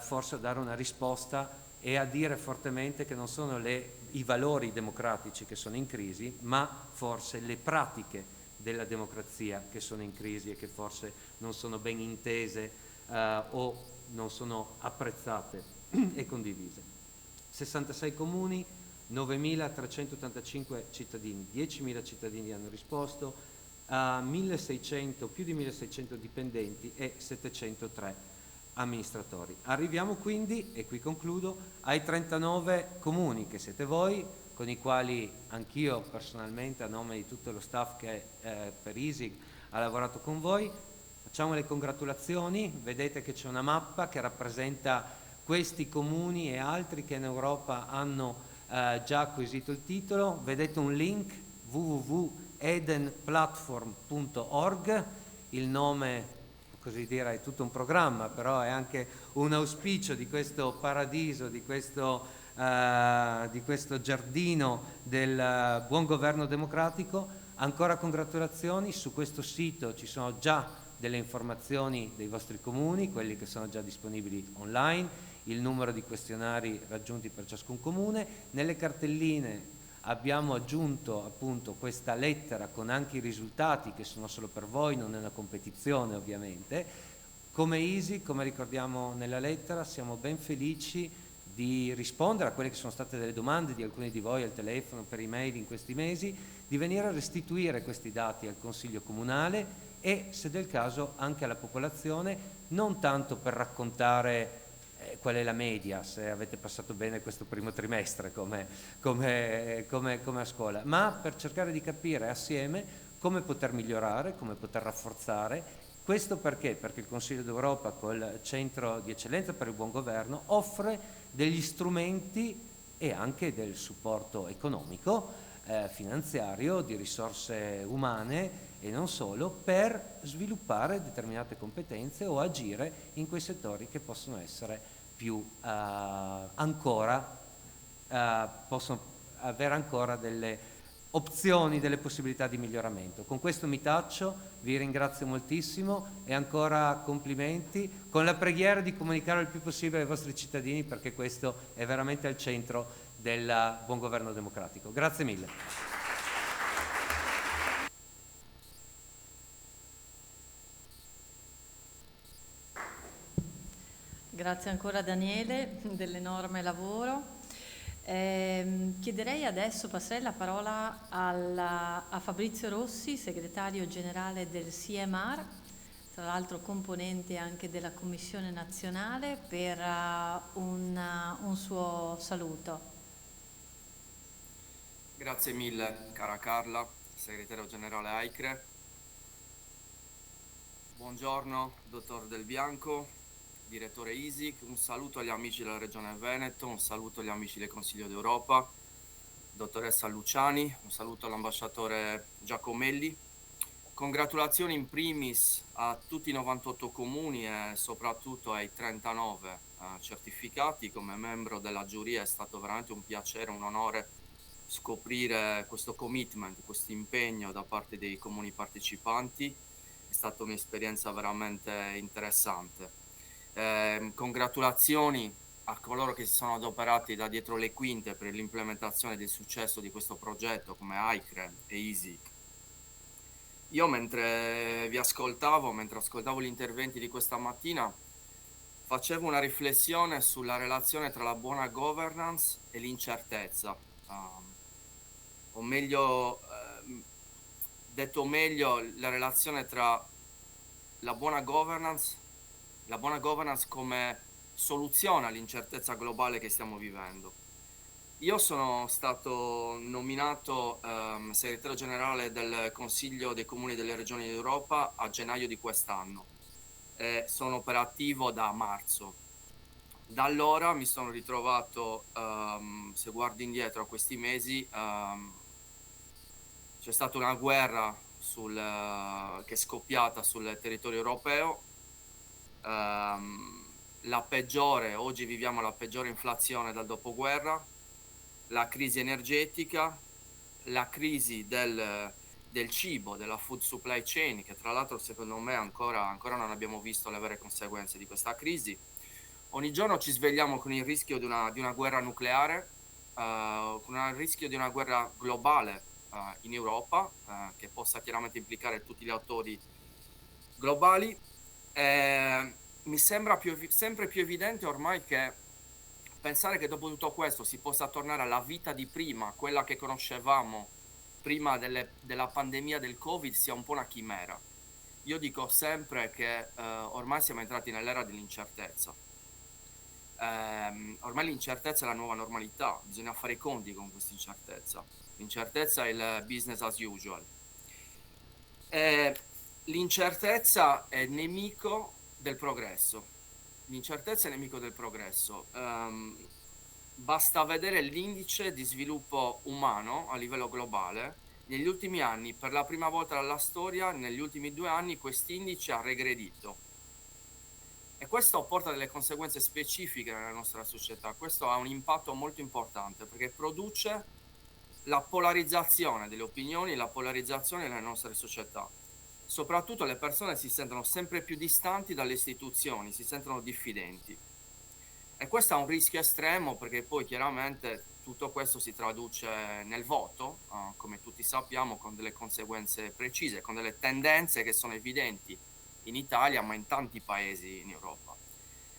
forse a dare una risposta e a dire fortemente che non sono i valori democratici che sono in crisi, ma forse le pratiche della democrazia che sono in crisi e che forse non sono ben intese o non sono apprezzate e condivise. 66 comuni, 9.385 cittadini, 10.000 cittadini hanno risposto, a 1.600, più di 1.600 dipendenti e 703 amministratori. Arriviamo quindi, e qui concludo, ai 39 comuni che siete voi, con i quali anch'io personalmente, a nome di tutto lo staff che per ISIG ha lavorato con voi, facciamo le congratulazioni. Vedete che c'è una mappa che rappresenta questi comuni e altri che in Europa hanno già acquisito il titolo. Vedete un link www.edenplatform.org, il nome, così dire, è tutto un programma, però è anche un auspicio di questo paradiso, di questo giardino del buon governo democratico. Ancora congratulazioni, su questo sito ci sono già delle informazioni dei vostri comuni, quelli che sono già disponibili online, il numero di questionari raggiunti per ciascun comune. Nelle cartelline abbiamo aggiunto appunto questa lettera con anche i risultati che sono solo per voi, non è una competizione ovviamente. Come ISIG, come ricordiamo nella lettera, siamo ben felici di rispondere a quelle che sono state delle domande di alcuni di voi al telefono, per email in questi mesi, di venire a restituire questi dati al Consiglio Comunale e, se del caso, anche alla popolazione, non tanto per raccontare qual è la media, se avete passato bene questo primo trimestre come a scuola, ma per cercare di capire assieme come poter migliorare, come poter rafforzare. Questo perché? Perché il Consiglio d'Europa, col Centro di Eccellenza per il Buon Governo, offre degli strumenti e anche del supporto economico, finanziario, di risorse umane e non solo, per sviluppare determinate competenze o agire in quei settori che possono essere più possono avere ancora delle opzioni, delle possibilità di miglioramento. Con questo mi taccio, vi ringrazio moltissimo e ancora complimenti, con la preghiera di comunicare il più possibile ai vostri cittadini, perché questo è veramente al centro del buon governo democratico. Grazie mille. Grazie ancora Daniele dell'enorme lavoro. Chiederei adesso, passerei la parola a Fabrizio Rossi, segretario generale del CMR, tra l'altro componente anche della Commissione nazionale, per un suo saluto. Grazie mille cara Carla, segretario generale AICRE. Buongiorno dottor Del Bianco, direttore ISIC, un saluto agli amici della Regione Veneto, un saluto agli amici del Consiglio d'Europa, dottoressa Luciani, un saluto all'ambasciatore Giacomelli. Congratulazioni in primis a tutti i 98 comuni e soprattutto ai 39 certificati. Come membro della giuria è stato veramente un piacere, un onore scoprire questo commitment, questo impegno da parte dei comuni partecipanti. È stata un'esperienza veramente interessante. Congratulazioni a coloro che si sono adoperati da dietro le quinte per l'implementazione del successo di questo progetto come AICRE e ISIC. Io mentre ascoltavo gli interventi di questa mattina, facevo una riflessione sulla relazione tra la buona governance e l'incertezza, o meglio, la relazione tra la buona governance come soluzione all'incertezza globale che stiamo vivendo. Io sono stato nominato segretario generale del Consiglio dei Comuni delle Regioni d'Europa a gennaio di quest'anno e sono operativo da marzo. Da allora mi sono ritrovato, se guardo indietro a questi mesi, c'è stata una guerra che è scoppiata sul territorio europeo. Oggi viviamo la peggiore inflazione dal dopoguerra, la crisi energetica, la crisi del cibo, della food supply chain, che tra l'altro secondo me ancora non abbiamo visto le vere conseguenze di questa crisi. Ogni giorno ci svegliamo con il rischio di una guerra nucleare, con il rischio di una guerra globale in Europa, che possa chiaramente implicare tutti gli attori globali. Mi sembra sempre più evidente ormai che pensare che dopo tutto questo si possa tornare alla vita di prima, quella che conoscevamo prima della pandemia del Covid, sia un po' una chimera. Io dico sempre che ormai siamo entrati nell'era dell'incertezza. Ormai l'incertezza è la nuova normalità, bisogna fare i conti con questa incertezza. L'incertezza è il business as usual. L'incertezza è nemico del progresso. L'incertezza è nemico del progresso. Basta vedere l'indice di sviluppo umano a livello globale. Negli ultimi anni, per la prima volta nella storia, negli ultimi 2 anni, quest'indice ha regredito. E questo porta delle conseguenze specifiche nella nostra società. Questo ha un impatto molto importante perché produce la polarizzazione delle opinioni, la polarizzazione nelle nostre società. Soprattutto le persone si sentono sempre più distanti dalle istituzioni, si sentono diffidenti. E questo è un rischio estremo perché poi chiaramente tutto questo si traduce nel voto, come tutti sappiamo, con delle conseguenze precise, con delle tendenze che sono evidenti in Italia ma in tanti paesi in Europa.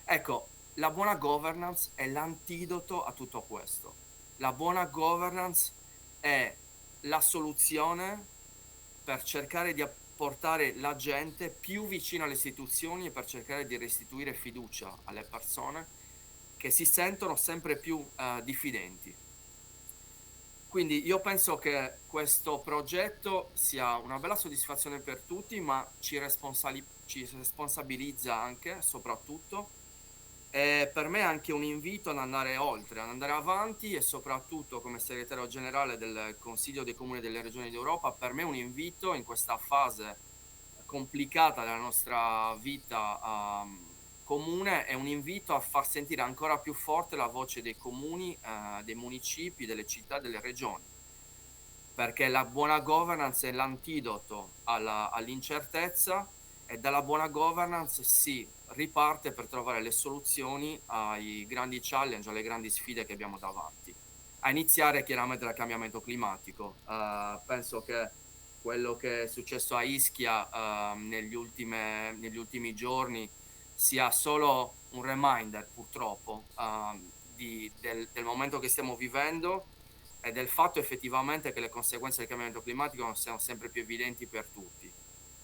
Ecco, la buona governance è l'antidoto a tutto questo. La buona governance è la soluzione per cercare di portare la gente più vicino alle istituzioni e per cercare di restituire fiducia alle persone che si sentono sempre più diffidenti. Quindi io penso che questo progetto sia una bella soddisfazione per tutti, ma ci responsabilizza anche, soprattutto, e per me è anche un invito ad andare oltre, ad andare avanti, e soprattutto come segretario generale del Consiglio dei Comuni delle Regioni d'Europa, per me è un invito in questa fase complicata della nostra vita comune, è un invito a far sentire ancora più forte la voce dei comuni, dei municipi, delle città, delle regioni, perché la buona governance è l'antidoto all'incertezza, e dalla buona governance si riparte per trovare le soluzioni ai grandi challenge, alle grandi sfide che abbiamo davanti. A iniziare chiaramente dal cambiamento climatico. Penso che quello che è successo a Ischia negli ultimi giorni sia solo un reminder, purtroppo, del momento che stiamo vivendo, e del fatto effettivamente che le conseguenze del cambiamento climatico siano sempre più evidenti per tutti.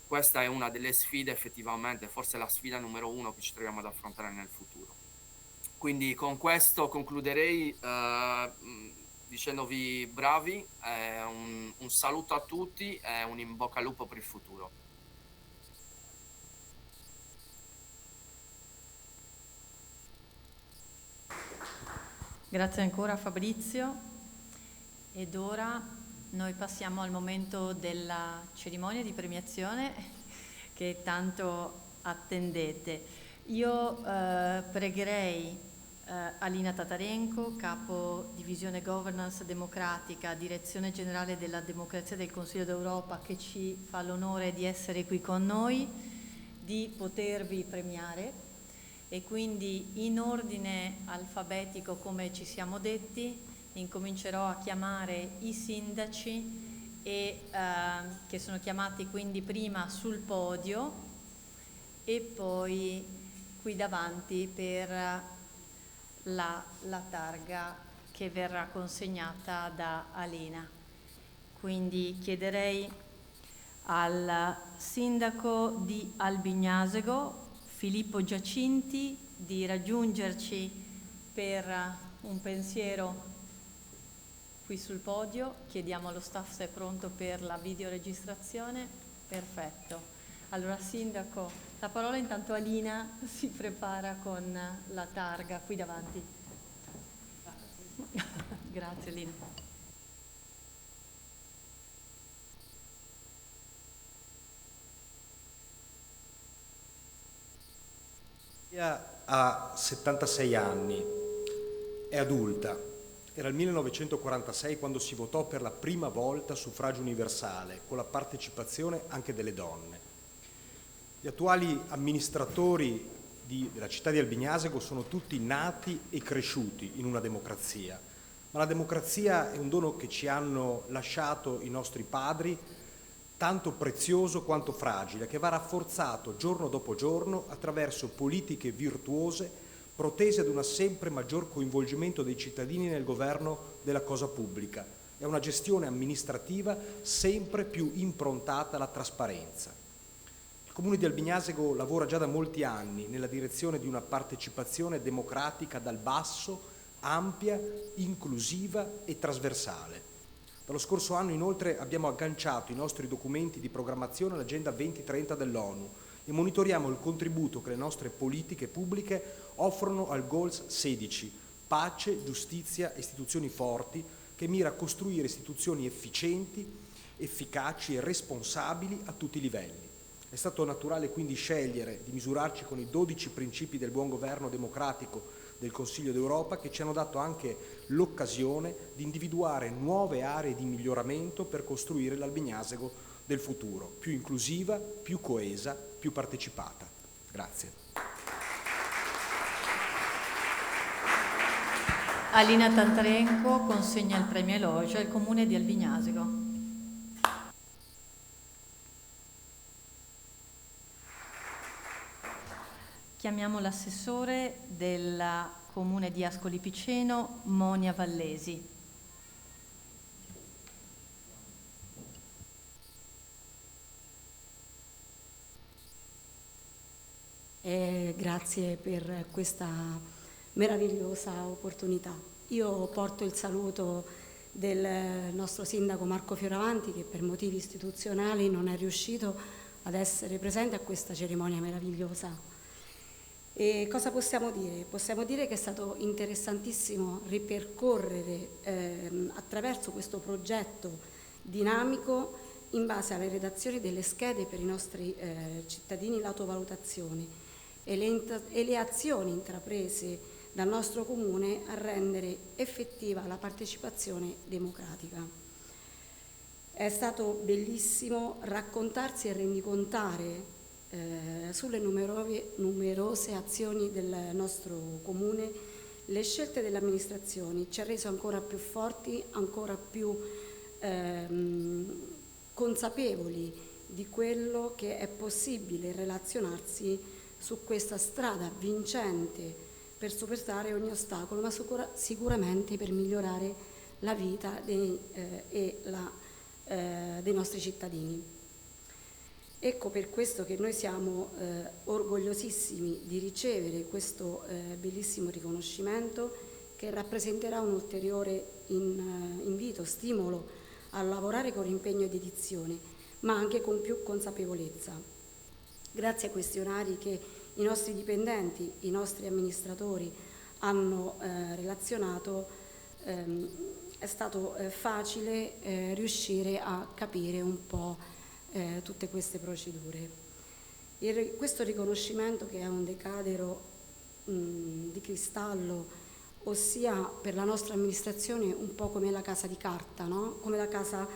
Questa è una delle sfide, effettivamente, forse la sfida numero 1 che ci troviamo ad affrontare nel futuro. Quindi con questo concluderei dicendovi bravi, un saluto a tutti e un in bocca al lupo per il futuro. Grazie ancora Fabrizio. Ed ora noi passiamo al momento della cerimonia di premiazione che tanto attendete. Io pregherei Alina Tatarenko, capo divisione governance democratica, direzione generale della democrazia del Consiglio d'Europa, che ci fa l'onore di essere qui con noi, di potervi premiare, e quindi in ordine alfabetico, come ci siamo detti, incomincerò a chiamare i sindaci che sono chiamati quindi prima sul podio e poi qui davanti per la targa che verrà consegnata da Alina. Quindi chiederei al sindaco di Albignasego, Filippo Giacinti, di raggiungerci per un pensiero qui sul podio. Chiediamo allo staff se è pronto per la videoregistrazione. Perfetto. Allora sindaco, la parola intanto a Alina si prepara con la targa qui davanti. Grazie Alina. Ha 76 anni, è adulta. Era il 1946 quando si votò per la prima volta suffragio universale, con la partecipazione anche delle donne. Gli attuali amministratori della città di Albignasego sono tutti nati e cresciuti in una democrazia, ma la democrazia è un dono che ci hanno lasciato i nostri padri, tanto prezioso quanto fragile, che va rafforzato giorno dopo giorno attraverso politiche virtuose protese ad un sempre maggior coinvolgimento dei cittadini nel governo della cosa pubblica e a una gestione amministrativa sempre più improntata alla trasparenza. Il Comune di Albignasego lavora già da molti anni nella direzione di una partecipazione democratica dal basso, ampia, inclusiva e trasversale. Dallo scorso anno inoltre abbiamo agganciato i nostri documenti di programmazione all'Agenda 2030 dell'ONU e monitoriamo il contributo che le nostre politiche pubbliche offrono al Goals 16, pace, giustizia e istituzioni forti, che mira a costruire istituzioni efficienti, efficaci e responsabili a tutti i livelli. È stato naturale quindi scegliere di misurarci con i 12 principi del buon governo democratico del Consiglio d'Europa, che ci hanno dato anche l'occasione di individuare nuove aree di miglioramento per costruire l'Albignasego del futuro, più inclusiva, più coesa, più partecipata. Grazie. Alina Tatarenko consegna il premio Elogio al Comune di Albignasego. Chiamiamo l'assessore del Comune di Ascoli Piceno, Monia Vallesi. Grazie per questa meravigliosa opportunità. Io porto il saluto del nostro sindaco Marco Fioravanti, che per motivi istituzionali non è riuscito ad essere presente a questa cerimonia meravigliosa. E cosa possiamo dire? Possiamo dire che è stato interessantissimo ripercorrere attraverso questo progetto dinamico, in base alle redazioni delle schede per i nostri cittadini, l'autovalutazione e le azioni intraprese dal nostro Comune a rendere effettiva la partecipazione democratica. È stato bellissimo raccontarsi e rendicontare sulle numerose azioni del nostro Comune. Le scelte delle amministrazioni ci ha reso ancora più forti, ancora più consapevoli di quello che è possibile relazionarsi su questa strada vincente per superare ogni ostacolo, ma sicuramente per migliorare la vita dei nostri cittadini. Ecco per questo che noi siamo orgogliosissimi di ricevere questo bellissimo riconoscimento, che rappresenterà un ulteriore invito, stimolo a lavorare con impegno e dedizione, ma anche con più consapevolezza. Grazie ai questionari che i nostri dipendenti, i nostri amministratori hanno relazionato, è stato facile riuscire a capire un po' tutte queste procedure. Questo riconoscimento, che è un decadero di cristallo, ossia per la nostra amministrazione un po' come la casa di carta, no? Come la casa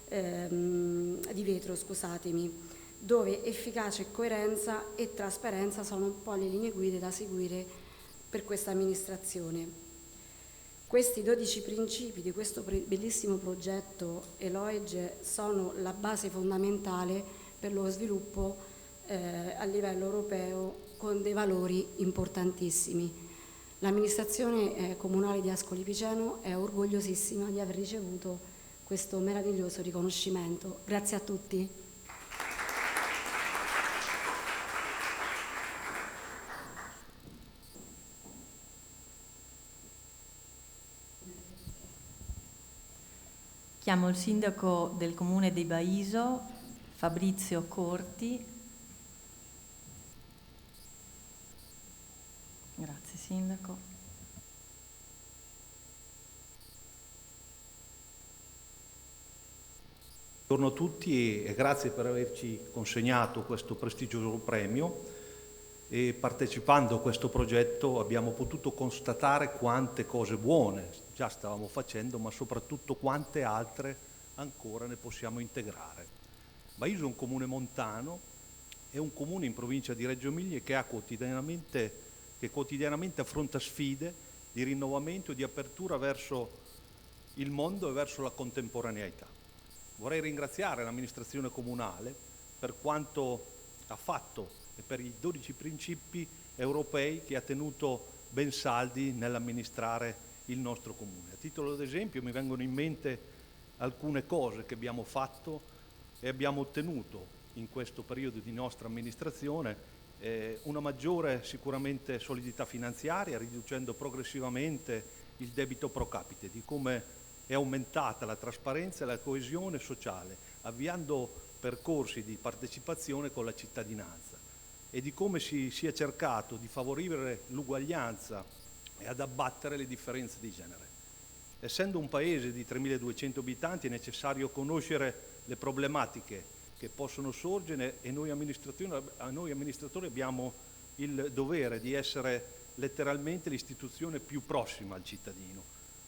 di vetro, scusatemi, dove efficacia e coerenza e trasparenza sono un po' le linee guida da seguire per questa amministrazione. Questi 12 principi di questo bellissimo progetto ELOEGE sono la base fondamentale per lo sviluppo a livello europeo, con dei valori importantissimi. L'amministrazione comunale di Ascoli Piceno è orgogliosissima di aver ricevuto questo meraviglioso riconoscimento. Grazie a tutti. Chiamo il sindaco del comune di Baiso, Fabrizio Corti. Grazie sindaco. Buongiorno a tutti e grazie per averci consegnato questo prestigioso premio. E partecipando a questo progetto abbiamo potuto constatare quante cose buone già stavamo facendo, ma soprattutto quante altre ancora ne possiamo integrare. Baiso è un comune montano, è un comune in provincia di Reggio Emilia che quotidianamente affronta sfide di rinnovamento e di apertura verso il mondo e verso la contemporaneità. Vorrei ringraziare l'amministrazione comunale per quanto ha fatto e per i 12 principi europei che ha tenuto ben saldi nell'amministrare il nostro comune. A titolo d'esempio mi vengono in mente alcune cose che abbiamo fatto e abbiamo ottenuto in questo periodo di nostra amministrazione, una maggiore sicuramente solidità finanziaria, riducendo progressivamente il debito pro capite, di come è aumentata la trasparenza e la coesione sociale, avviando percorsi di partecipazione con la cittadinanza, e di come si sia cercato di favorire l'uguaglianza e ad abbattere le differenze di genere. Essendo un paese di 3.200 abitanti è necessario conoscere le problematiche che possono sorgere e noi amministratori abbiamo il dovere di essere letteralmente l'istituzione più prossima al cittadino.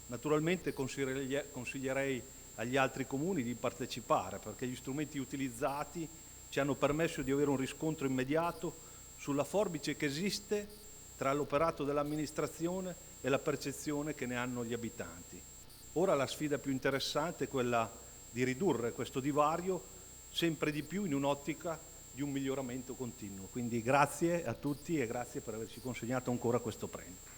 Naturalmente consiglierei agli altri comuni di partecipare, perché gli strumenti utilizzati ci hanno permesso di avere un riscontro immediato sulla forbice che esiste tra l'operato dell'amministrazione e la percezione che ne hanno gli abitanti. Ora la sfida più interessante è quella di ridurre questo divario sempre di più in un'ottica di un miglioramento continuo. Quindi grazie a tutti e grazie per averci consegnato ancora questo premio.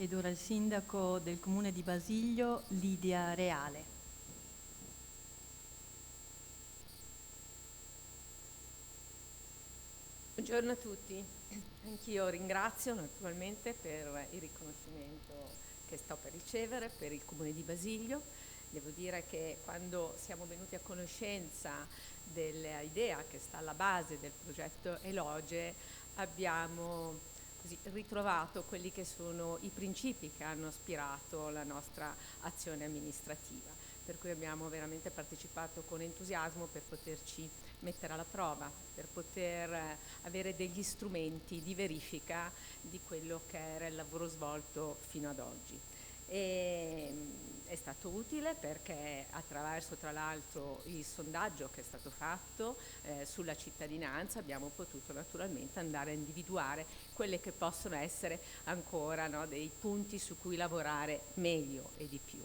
ed ora il sindaco del comune di Basilio, Lidia Reale. Buongiorno a tutti, anch'io ringrazio naturalmente per il riconoscimento che sto per ricevere per il comune di Basilio. Devo dire che quando siamo venuti a conoscenza dell'idea che sta alla base del progetto Eloge abbiamo così ritrovato quelli che sono i principi che hanno ispirato la nostra azione amministrativa, per cui abbiamo veramente partecipato con entusiasmo per poterci mettere alla prova, per poter avere degli strumenti di verifica di quello che era il lavoro svolto fino ad oggi. E è stato utile perché attraverso tra l'altro il sondaggio che è stato fatto sulla cittadinanza abbiamo potuto naturalmente andare a individuare quelle che possono essere ancora, no, dei punti su cui lavorare meglio e di più.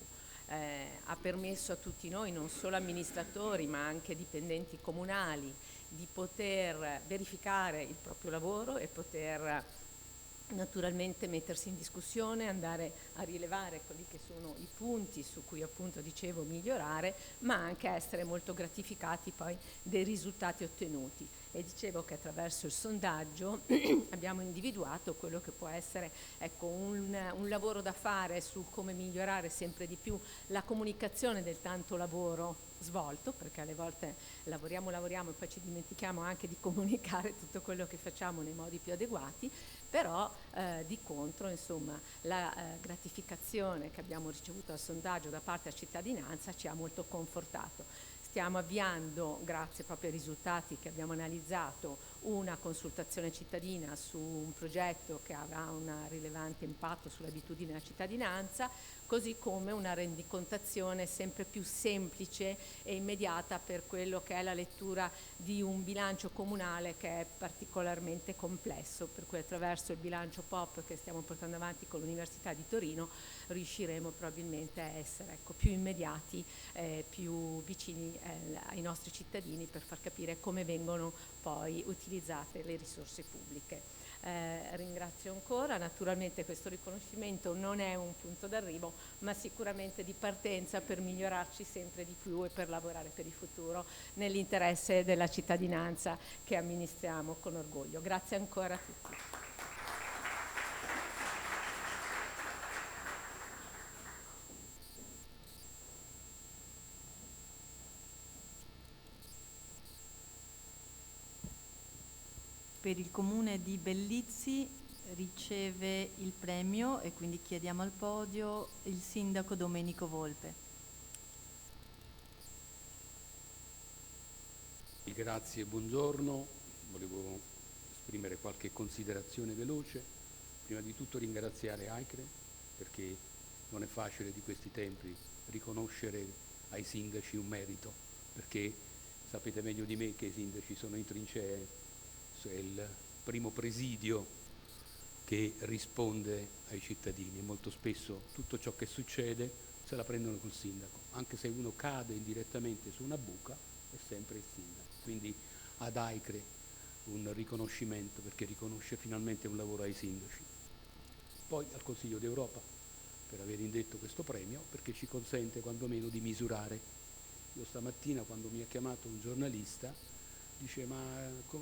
Ha permesso a tutti noi, non solo amministratori ma anche dipendenti comunali, di poter verificare il proprio lavoro e poter naturalmente mettersi in discussione, andare a rilevare quelli che sono i punti su cui appunto dicevo migliorare, ma anche essere molto gratificati poi dei risultati ottenuti. E dicevo che attraverso il sondaggio abbiamo individuato quello che può essere, ecco, un lavoro da fare su come migliorare sempre di più la comunicazione del tanto lavoro svolto, perché alle volte lavoriamo e poi ci dimentichiamo anche di comunicare tutto quello che facciamo nei modi più adeguati, però di contro insomma la gratificazione che abbiamo ricevuto al sondaggio da parte della cittadinanza ci ha molto confortato. Stiamo avviando, grazie proprio ai risultati che abbiamo analizzato, una consultazione cittadina su un progetto che avrà un rilevante impatto sull'abitudine della cittadinanza, così come una rendicontazione sempre più semplice e immediata per quello che è la lettura di un bilancio comunale che è particolarmente complesso, per cui attraverso il bilancio POP che stiamo portando avanti con l'Università di Torino riusciremo probabilmente a essere, ecco, più immediati, più vicini ai nostri cittadini per far capire come vengono poi utilizzate le risorse pubbliche. Ringrazio ancora, naturalmente questo riconoscimento non è un punto d'arrivo ma sicuramente di partenza per migliorarci sempre di più e per lavorare per il futuro nell'interesse della cittadinanza che amministriamo con orgoglio. Grazie ancora a tutti. Per il comune di Bellizzi riceve il premio e quindi chiediamo al podio il sindaco Domenico Volpe. Grazie, buongiorno. Volevo esprimere qualche considerazione veloce. Prima di tutto ringraziare AICRE perché non è facile di questi tempi riconoscere ai sindaci un merito, perché sapete meglio di me che i sindaci sono in trincee, è il primo presidio che risponde ai cittadini e molto spesso tutto ciò che succede se la prendono col sindaco, anche se uno cade indirettamente su una buca è sempre il sindaco. Quindi ad AICRE un riconoscimento perché riconosce finalmente un lavoro ai sindaci. Poi al Consiglio d'Europa per aver indetto questo premio perché ci consente quantomeno di misurare. Io stamattina quando mi ha chiamato un giornalista dice ma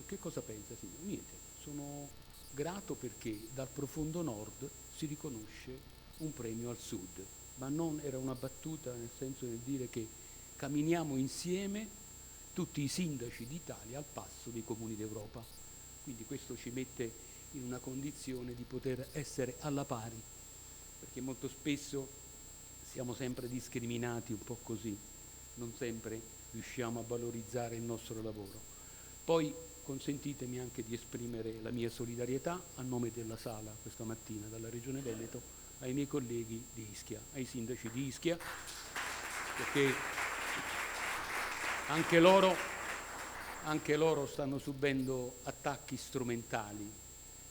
che cosa pensa? Niente, sono grato perché dal profondo nord si riconosce un premio al sud, ma non era una battuta nel senso di dire che camminiamo insieme tutti i sindaci d'Italia al passo dei comuni d'Europa, quindi questo ci mette in una condizione di poter essere alla pari, perché molto spesso siamo sempre discriminati un po' così, non sempre riusciamo a valorizzare il nostro lavoro. Poi consentitemi anche di esprimere la mia solidarietà a nome della Sala questa mattina dalla Regione Veneto ai miei colleghi di Ischia, ai sindaci di Ischia, perché anche loro stanno subendo attacchi strumentali,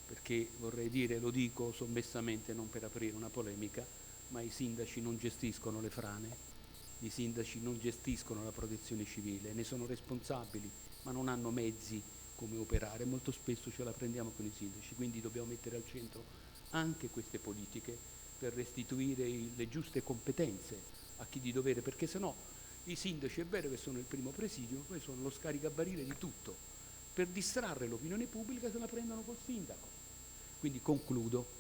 perché vorrei dire, lo dico sommessamente non per aprire una polemica, ma i sindaci non gestiscono le frane, i sindaci non gestiscono la protezione civile, ne sono responsabili ma non hanno mezzi come operare, molto spesso ce la prendiamo con i sindaci, quindi dobbiamo mettere al centro anche queste politiche per restituire le giuste competenze a chi di dovere, perché sennò i sindaci è vero che sono il primo presidio, ma poi sono lo scaricabarile di tutto. Per distrarre l'opinione pubblica se la prendono col sindaco. Quindi concludo.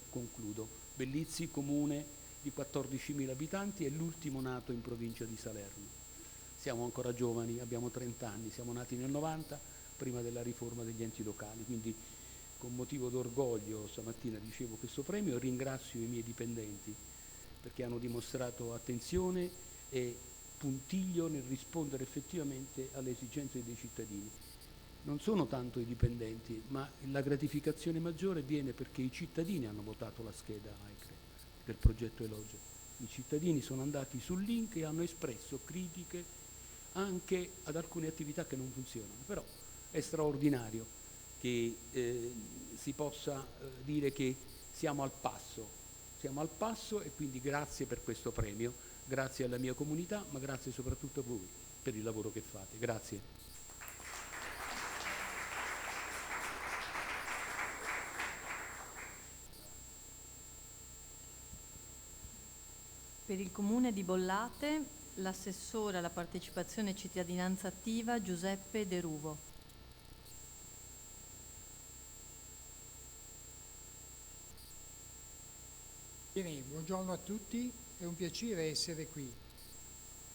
Bellizzi, comune di 14.000 abitanti, è l'ultimo nato in provincia di Salerno. Siamo ancora giovani, abbiamo 30 anni, siamo nati nel 90, prima della riforma degli enti locali, quindi con motivo d'orgoglio stamattina ricevo questo premio e ringrazio i miei dipendenti perché hanno dimostrato attenzione e puntiglio nel rispondere effettivamente alle esigenze dei cittadini. Non sono tanto i dipendenti, ma la gratificazione maggiore viene perché i cittadini hanno votato la scheda AICRE del progetto Eloge. I cittadini sono andati sul link e hanno espresso critiche anche ad alcune attività che non funzionano, però è straordinario che si possa dire che siamo al passo e quindi grazie per questo premio, grazie alla mia comunità, ma grazie soprattutto a voi per il lavoro che fate. Grazie. Per il Comune di Bollate, l'assessore alla partecipazione e cittadinanza attiva Giuseppe De Ruvo. Bene, buongiorno a tutti, è un piacere essere qui.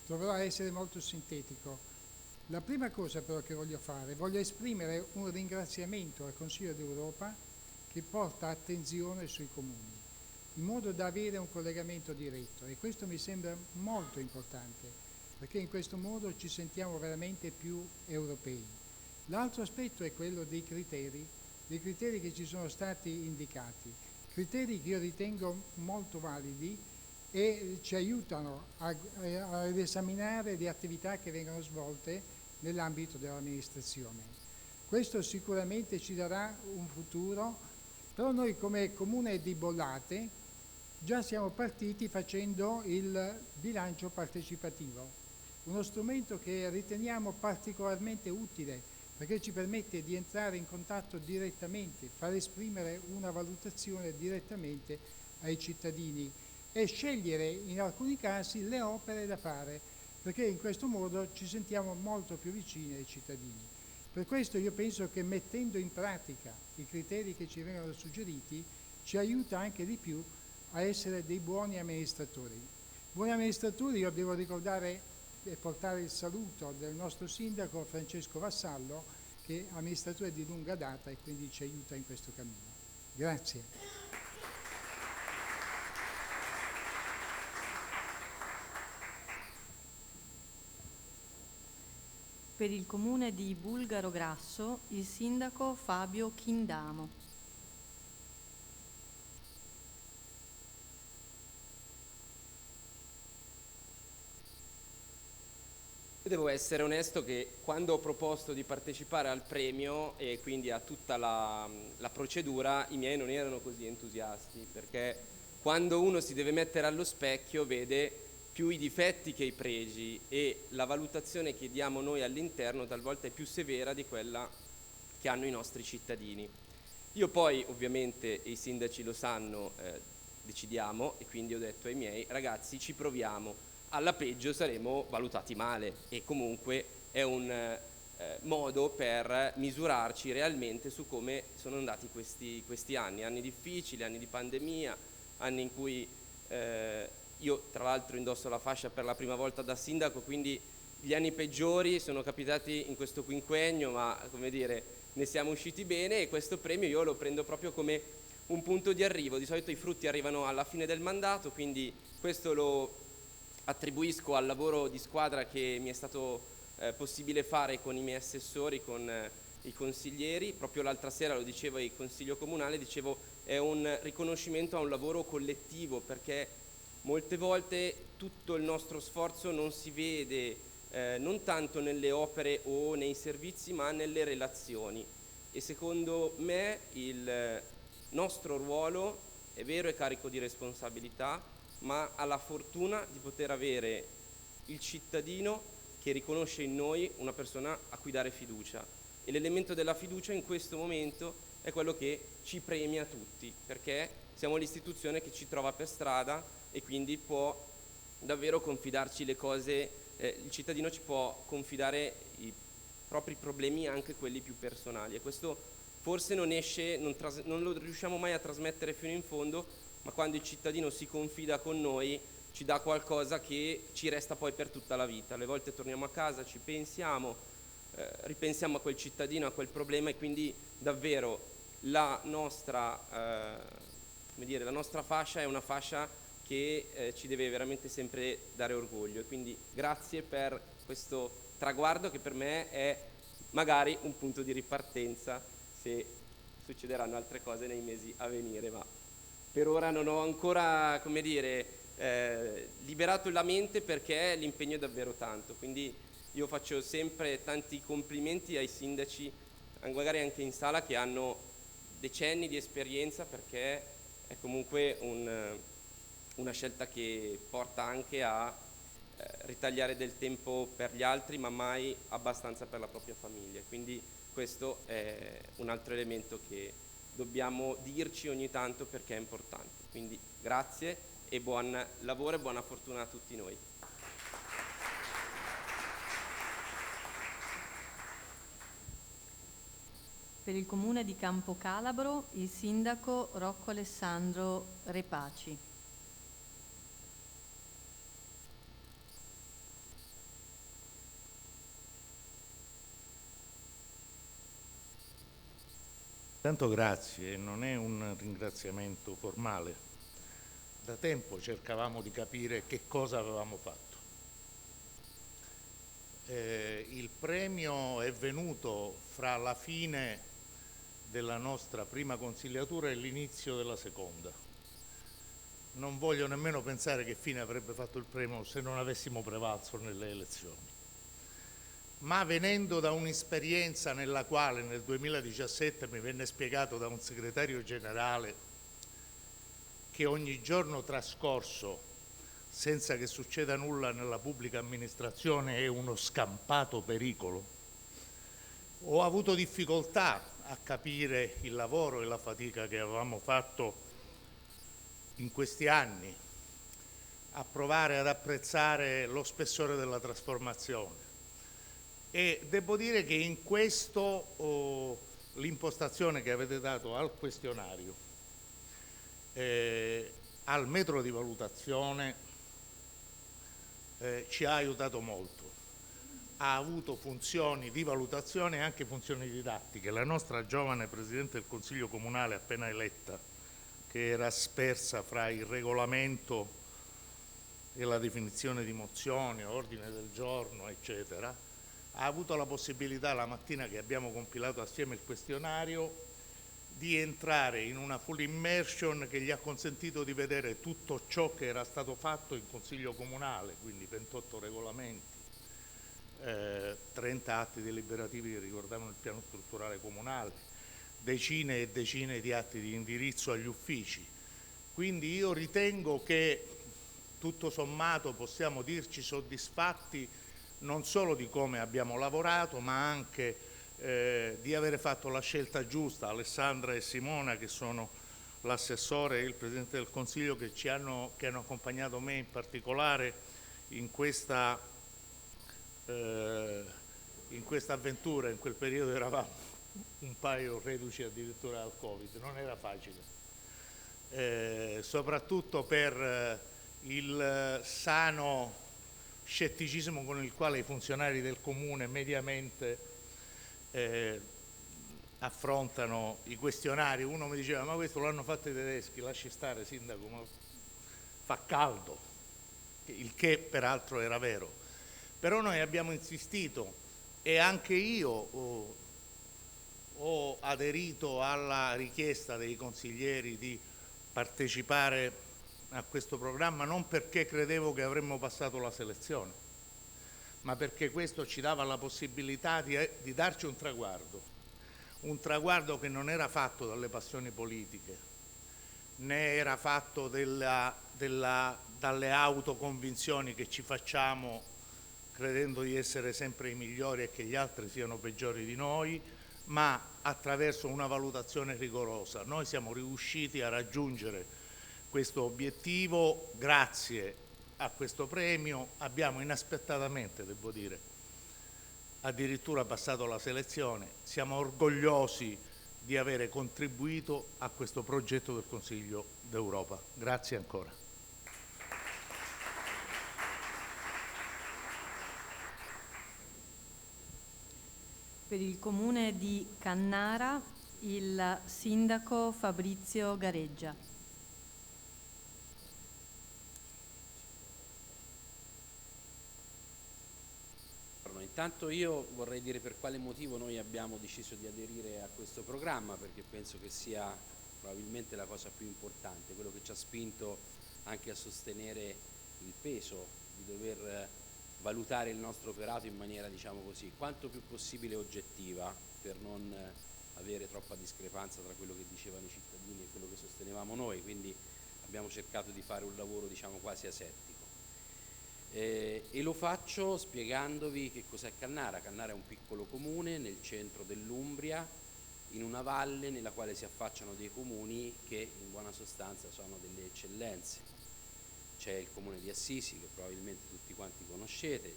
Proverò a essere molto sintetico. La prima cosa però che voglio esprimere un ringraziamento al Consiglio d'Europa che porta attenzione sui comuni, in modo da avere un collegamento diretto, e questo mi sembra molto importante, perché in questo modo ci sentiamo veramente più europei. L'altro aspetto è quello dei criteri che ci sono stati indicati, criteri che io ritengo molto validi e ci aiutano ad esaminare le attività che vengono svolte nell'ambito dell'amministrazione. Questo sicuramente ci darà un futuro, però noi come Comune di Bollate già siamo partiti facendo il bilancio partecipativo, uno strumento che riteniamo particolarmente utile perché ci permette di entrare in contatto direttamente, far esprimere una valutazione direttamente ai cittadini e scegliere in alcuni casi le opere da fare, perché in questo modo ci sentiamo molto più vicini ai cittadini. Per questo io penso che mettendo in pratica i criteri che ci vengono suggeriti ci aiuta anche di più a essere dei buoni amministratori. Buoni amministratori, io devo ricordare e portare il saluto del nostro sindaco Francesco Vassallo, che è amministratore di lunga data e quindi ci aiuta in questo cammino. Grazie. Per il Comune di Bulgaro Grasso, il sindaco Fabio Chindamo. Devo essere onesto che quando ho proposto di partecipare al premio e quindi a tutta la procedura, i miei non erano così entusiasti, perché quando uno si deve mettere allo specchio vede più i difetti che i pregi e la valutazione che diamo noi all'interno talvolta è più severa di quella che hanno i nostri cittadini. Io poi, ovviamente, e i sindaci lo sanno, decidiamo, e quindi ho detto ai miei: ragazzi, ci proviamo. Alla peggio saremo valutati male e comunque è un modo per misurarci realmente su come sono andati questi anni difficili, anni di pandemia, anni in cui io tra l'altro indosso la fascia per la prima volta da sindaco, quindi gli anni peggiori sono capitati in questo quinquennio, ma come dire, ne siamo usciti bene, e questo premio io lo prendo proprio come un punto di arrivo. Di solito i frutti arrivano alla fine del mandato, quindi questo lo attribuisco al lavoro di squadra che mi è stato possibile fare con i miei assessori, con i consiglieri. Proprio l'altra sera lo dicevo ai consiglio comunale, dicevo è un riconoscimento a un lavoro collettivo, perché molte volte tutto il nostro sforzo non si vede non tanto nelle opere o nei servizi, ma nelle relazioni, e secondo me il nostro ruolo è vero, è carico di responsabilità, ma ha la fortuna di poter avere il cittadino che riconosce in noi una persona a cui dare fiducia, e l'elemento della fiducia in questo momento è quello che ci premia tutti, perché siamo l'istituzione che ci trova per strada e quindi può davvero confidarci le cose, il cittadino ci può confidare i propri problemi, anche quelli più personali, e questo forse non lo riusciamo mai a trasmettere fino in fondo, ma quando il cittadino si confida con noi ci dà qualcosa che ci resta poi per tutta la vita. Alle volte torniamo a casa, ci pensiamo, ripensiamo a quel cittadino, a quel problema, e quindi davvero la nostra fascia è una fascia che ci deve veramente sempre dare orgoglio, e quindi grazie per questo traguardo che per me è magari un punto di ripartenza se succederanno altre cose nei mesi a venire, ma per ora non ho ancora, liberato la mente, perché l'impegno è davvero tanto. Quindi io faccio sempre tanti complimenti ai sindaci, magari anche in sala, che hanno decenni di esperienza, perché è comunque una scelta che porta anche a ritagliare del tempo per gli altri, ma mai abbastanza per la propria famiglia. Quindi questo è un altro elemento che dobbiamo dirci ogni tanto, perché è importante. Quindi grazie e buon lavoro e buona fortuna a tutti noi. Per il comune di Campocalabro, il sindaco Rocco Alessandro Repaci. Tanto grazie, non è un ringraziamento formale. Da tempo cercavamo di capire che cosa avevamo fatto. Il premio è venuto fra la fine della nostra prima consigliatura e l'inizio della seconda. Non voglio nemmeno pensare che fine avrebbe fatto il premio se non avessimo prevalso nelle elezioni. Ma venendo da un'esperienza nella quale nel 2017 mi venne spiegato da un segretario generale che ogni giorno trascorso senza che succeda nulla nella pubblica amministrazione è uno scampato pericolo, ho avuto difficoltà a capire il lavoro e la fatica che avevamo fatto in questi anni, a provare ad apprezzare lo spessore della trasformazione. E devo dire che in questo l'impostazione che avete dato al questionario, al metro di valutazione, ci ha aiutato molto. Ha avuto funzioni di valutazione e anche funzioni didattiche. La nostra giovane Presidente del Consiglio Comunale appena eletta, che era spersa fra il regolamento e la definizione di mozioni, ordine del giorno, eccetera, ha avuto la possibilità, la mattina che abbiamo compilato assieme il questionario, di entrare in una full immersion che gli ha consentito di vedere tutto ciò che era stato fatto in Consiglio Comunale, quindi 28 regolamenti, 30 atti deliberativi che riguardavano il piano strutturale comunale, decine e decine di atti di indirizzo agli uffici. Quindi io ritengo che tutto sommato possiamo dirci soddisfatti non solo di come abbiamo lavorato, ma anche di avere fatto la scelta giusta. Alessandra e Simona, che sono l'assessore e il Presidente del Consiglio, che hanno accompagnato me in particolare in questa avventura. In quel periodo eravamo un paio reduci addirittura dal Covid, non era facile, soprattutto per il sano scetticismo con il quale i funzionari del Comune mediamente affrontano i questionari. Uno mi diceva: ma questo l'hanno fatto i tedeschi, lasci stare sindaco, ma fa caldo, il che peraltro era vero. Però noi abbiamo insistito e anche io ho aderito alla richiesta dei consiglieri di partecipare a questo programma, non perché credevo che avremmo passato la selezione, ma perché questo ci dava la possibilità di darci un traguardo che non era fatto dalle passioni politiche, né era fatto dalle autoconvinzioni che ci facciamo credendo di essere sempre i migliori e che gli altri siano peggiori di noi, ma attraverso una valutazione rigorosa. Noi siamo riusciti a raggiungere questo obiettivo grazie a questo premio, abbiamo inaspettatamente, devo dire, addirittura passato la selezione, siamo orgogliosi di avere contribuito a questo progetto del Consiglio d'Europa. Grazie ancora. Per il comune di Cannara, il sindaco Fabrizio Gareggia. Intanto io vorrei dire per quale motivo noi abbiamo deciso di aderire a questo programma, perché penso che sia probabilmente la cosa più importante, quello che ci ha spinto anche a sostenere il peso di dover valutare il nostro operato in maniera, diciamo così, quanto più possibile oggettiva, per non avere troppa discrepanza tra quello che dicevano i cittadini e quello che sostenevamo noi, quindi abbiamo cercato di fare un lavoro, diciamo, quasi asettico. E lo faccio spiegandovi che cos'è Cannara. Cannara è un piccolo comune nel centro dell'Umbria, in una valle nella quale si affacciano dei comuni che in buona sostanza sono delle eccellenze. C'è il comune di Assisi, che probabilmente tutti quanti conoscete,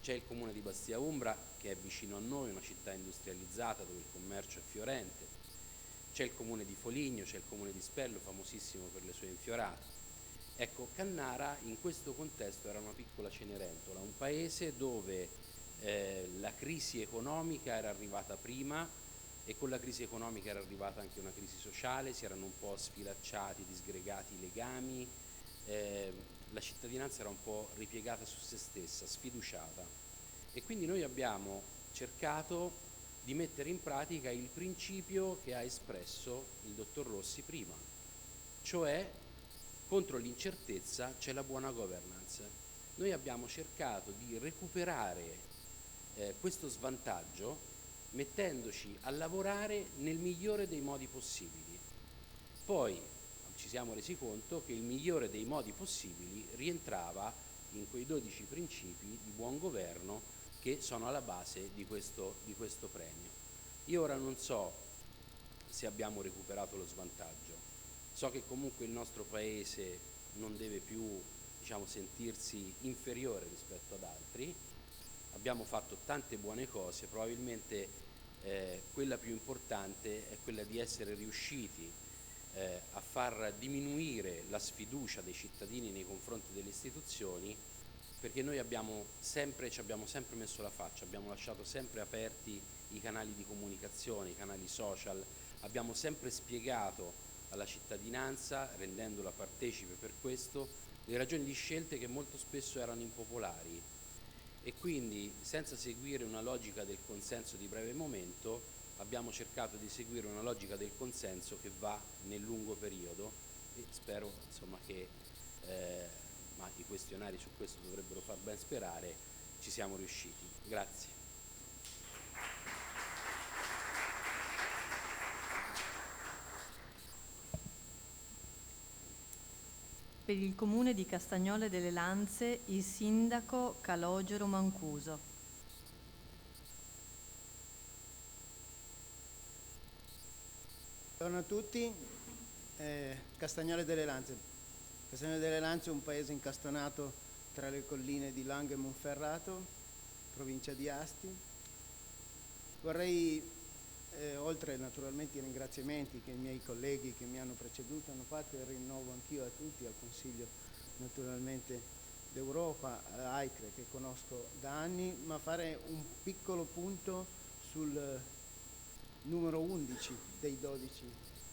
c'è il comune di Bastia Umbra, che è vicino a noi, una città industrializzata dove il commercio è fiorente, c'è il comune di Foligno, c'è il comune di Spello, famosissimo per le sue infiorate. Ecco, Cannara in questo contesto era una piccola Cenerentola, un paese dove la crisi economica era arrivata prima e con la crisi economica era arrivata anche una crisi sociale, si erano un po' sfilacciati, disgregati i legami, la cittadinanza era un po' ripiegata su se stessa, sfiduciata, e quindi noi abbiamo cercato di mettere in pratica il principio che ha espresso il dottor Rossi prima, cioè contro l'incertezza c'è la buona governance. Noi abbiamo cercato di recuperare questo svantaggio mettendoci a lavorare nel migliore dei modi possibili. Poi ci siamo resi conto che il migliore dei modi possibili rientrava in quei 12 principi di buon governo che sono alla base di questo premio. Io ora non so se abbiamo recuperato lo svantaggio. So che comunque il nostro Paese non deve più, diciamo, sentirsi inferiore rispetto ad altri, abbiamo fatto tante buone cose, probabilmente quella più importante è quella di essere riusciti a far diminuire la sfiducia dei cittadini nei confronti delle istituzioni, perché noi ci abbiamo sempre messo la faccia, abbiamo lasciato sempre aperti i canali di comunicazione, i canali social, abbiamo sempre spiegato alla cittadinanza, rendendola partecipe per questo, le ragioni di scelte che molto spesso erano impopolari, e quindi senza seguire una logica del consenso di breve momento abbiamo cercato di seguire una logica del consenso che va nel lungo periodo, e spero, insomma, che ma i questionari su questo dovrebbero far ben sperare, ci siamo riusciti. Grazie. Per il comune di Castagnole delle Lanze, il sindaco Calogero Mancuso. Buongiorno a tutti, Castagnole delle Lanze. Castagnole delle Lanze è un paese incastonato tra le colline di Langhe e Monferrato, provincia di Asti. Vorrei, oltre naturalmente i ringraziamenti che i miei colleghi che mi hanno preceduto hanno fatto, e rinnovo anch'io a tutti, al Consiglio naturalmente d'Europa, all'AICRE che conosco da anni, ma fare un piccolo punto sul numero 11 dei 12,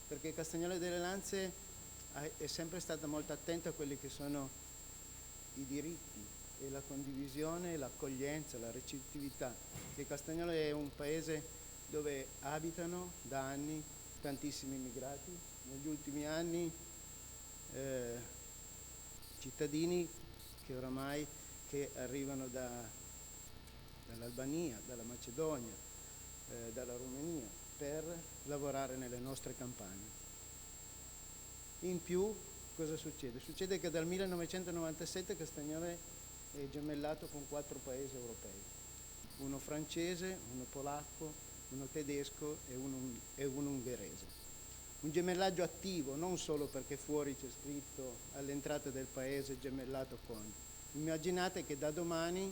perché Castagnole delle Lanze è sempre stata molto attenta a quelli che sono i diritti e la condivisione, l'accoglienza, la recettività. Che Castagnole è un paese dove abitano da anni tantissimi immigrati, negli ultimi anni cittadini che oramai arrivano dall'Albania, dalla Macedonia, dalla Romania, per lavorare nelle nostre campagne. In più cosa succede? Succede che dal 1997 Castagnole è gemellato con 4 paesi europei, uno francese, uno polacco, uno tedesco e uno ungherese. Un gemellaggio attivo, non solo perché fuori c'è scritto all'entrata del paese gemellato con. Immaginate che da domani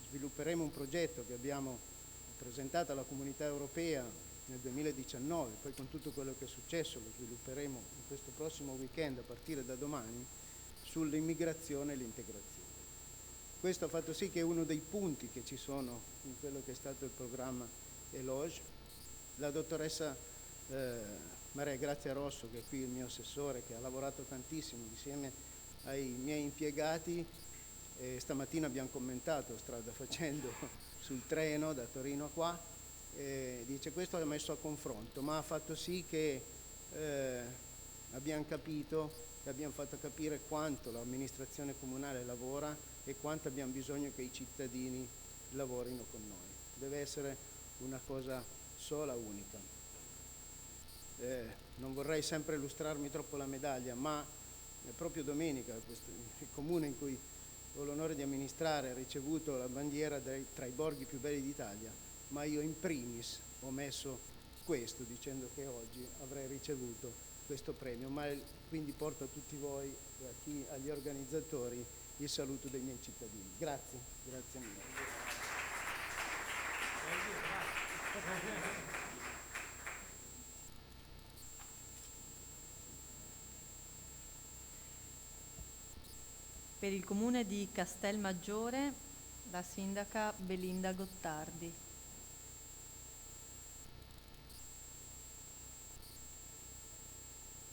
svilupperemo un progetto che abbiamo presentato alla Comunità Europea nel 2019, poi con tutto quello che è successo lo svilupperemo in questo prossimo weekend a partire da domani, sull'immigrazione e l'integrazione. Questo ha fatto sì che uno dei punti che ci sono in quello che è stato il programma Eloge, la dottoressa Maria Grazia Rosso, che è qui il mio assessore, che ha lavorato tantissimo insieme ai miei impiegati, stamattina abbiamo commentato strada facendo sul treno da Torino a qua, dice questo l'ha messo a confronto, ma ha fatto sì che abbiamo capito e abbiamo fatto capire quanto l'amministrazione comunale lavora e quanto abbiamo bisogno che i cittadini lavorino con noi. Deve essere una cosa sola, unica. Non vorrei sempre illustrarmi troppo la medaglia, ma proprio domenica il comune in cui ho l'onore di amministrare ha ricevuto la bandiera tra i borghi più belli d'Italia, ma io in primis ho messo questo dicendo che oggi avrei ricevuto questo premio, quindi porto a tutti voi e agli organizzatori il saluto dei miei cittadini. Grazie, grazie mille. Per il comune di Castelmaggiore, la sindaca Belinda Gottardi.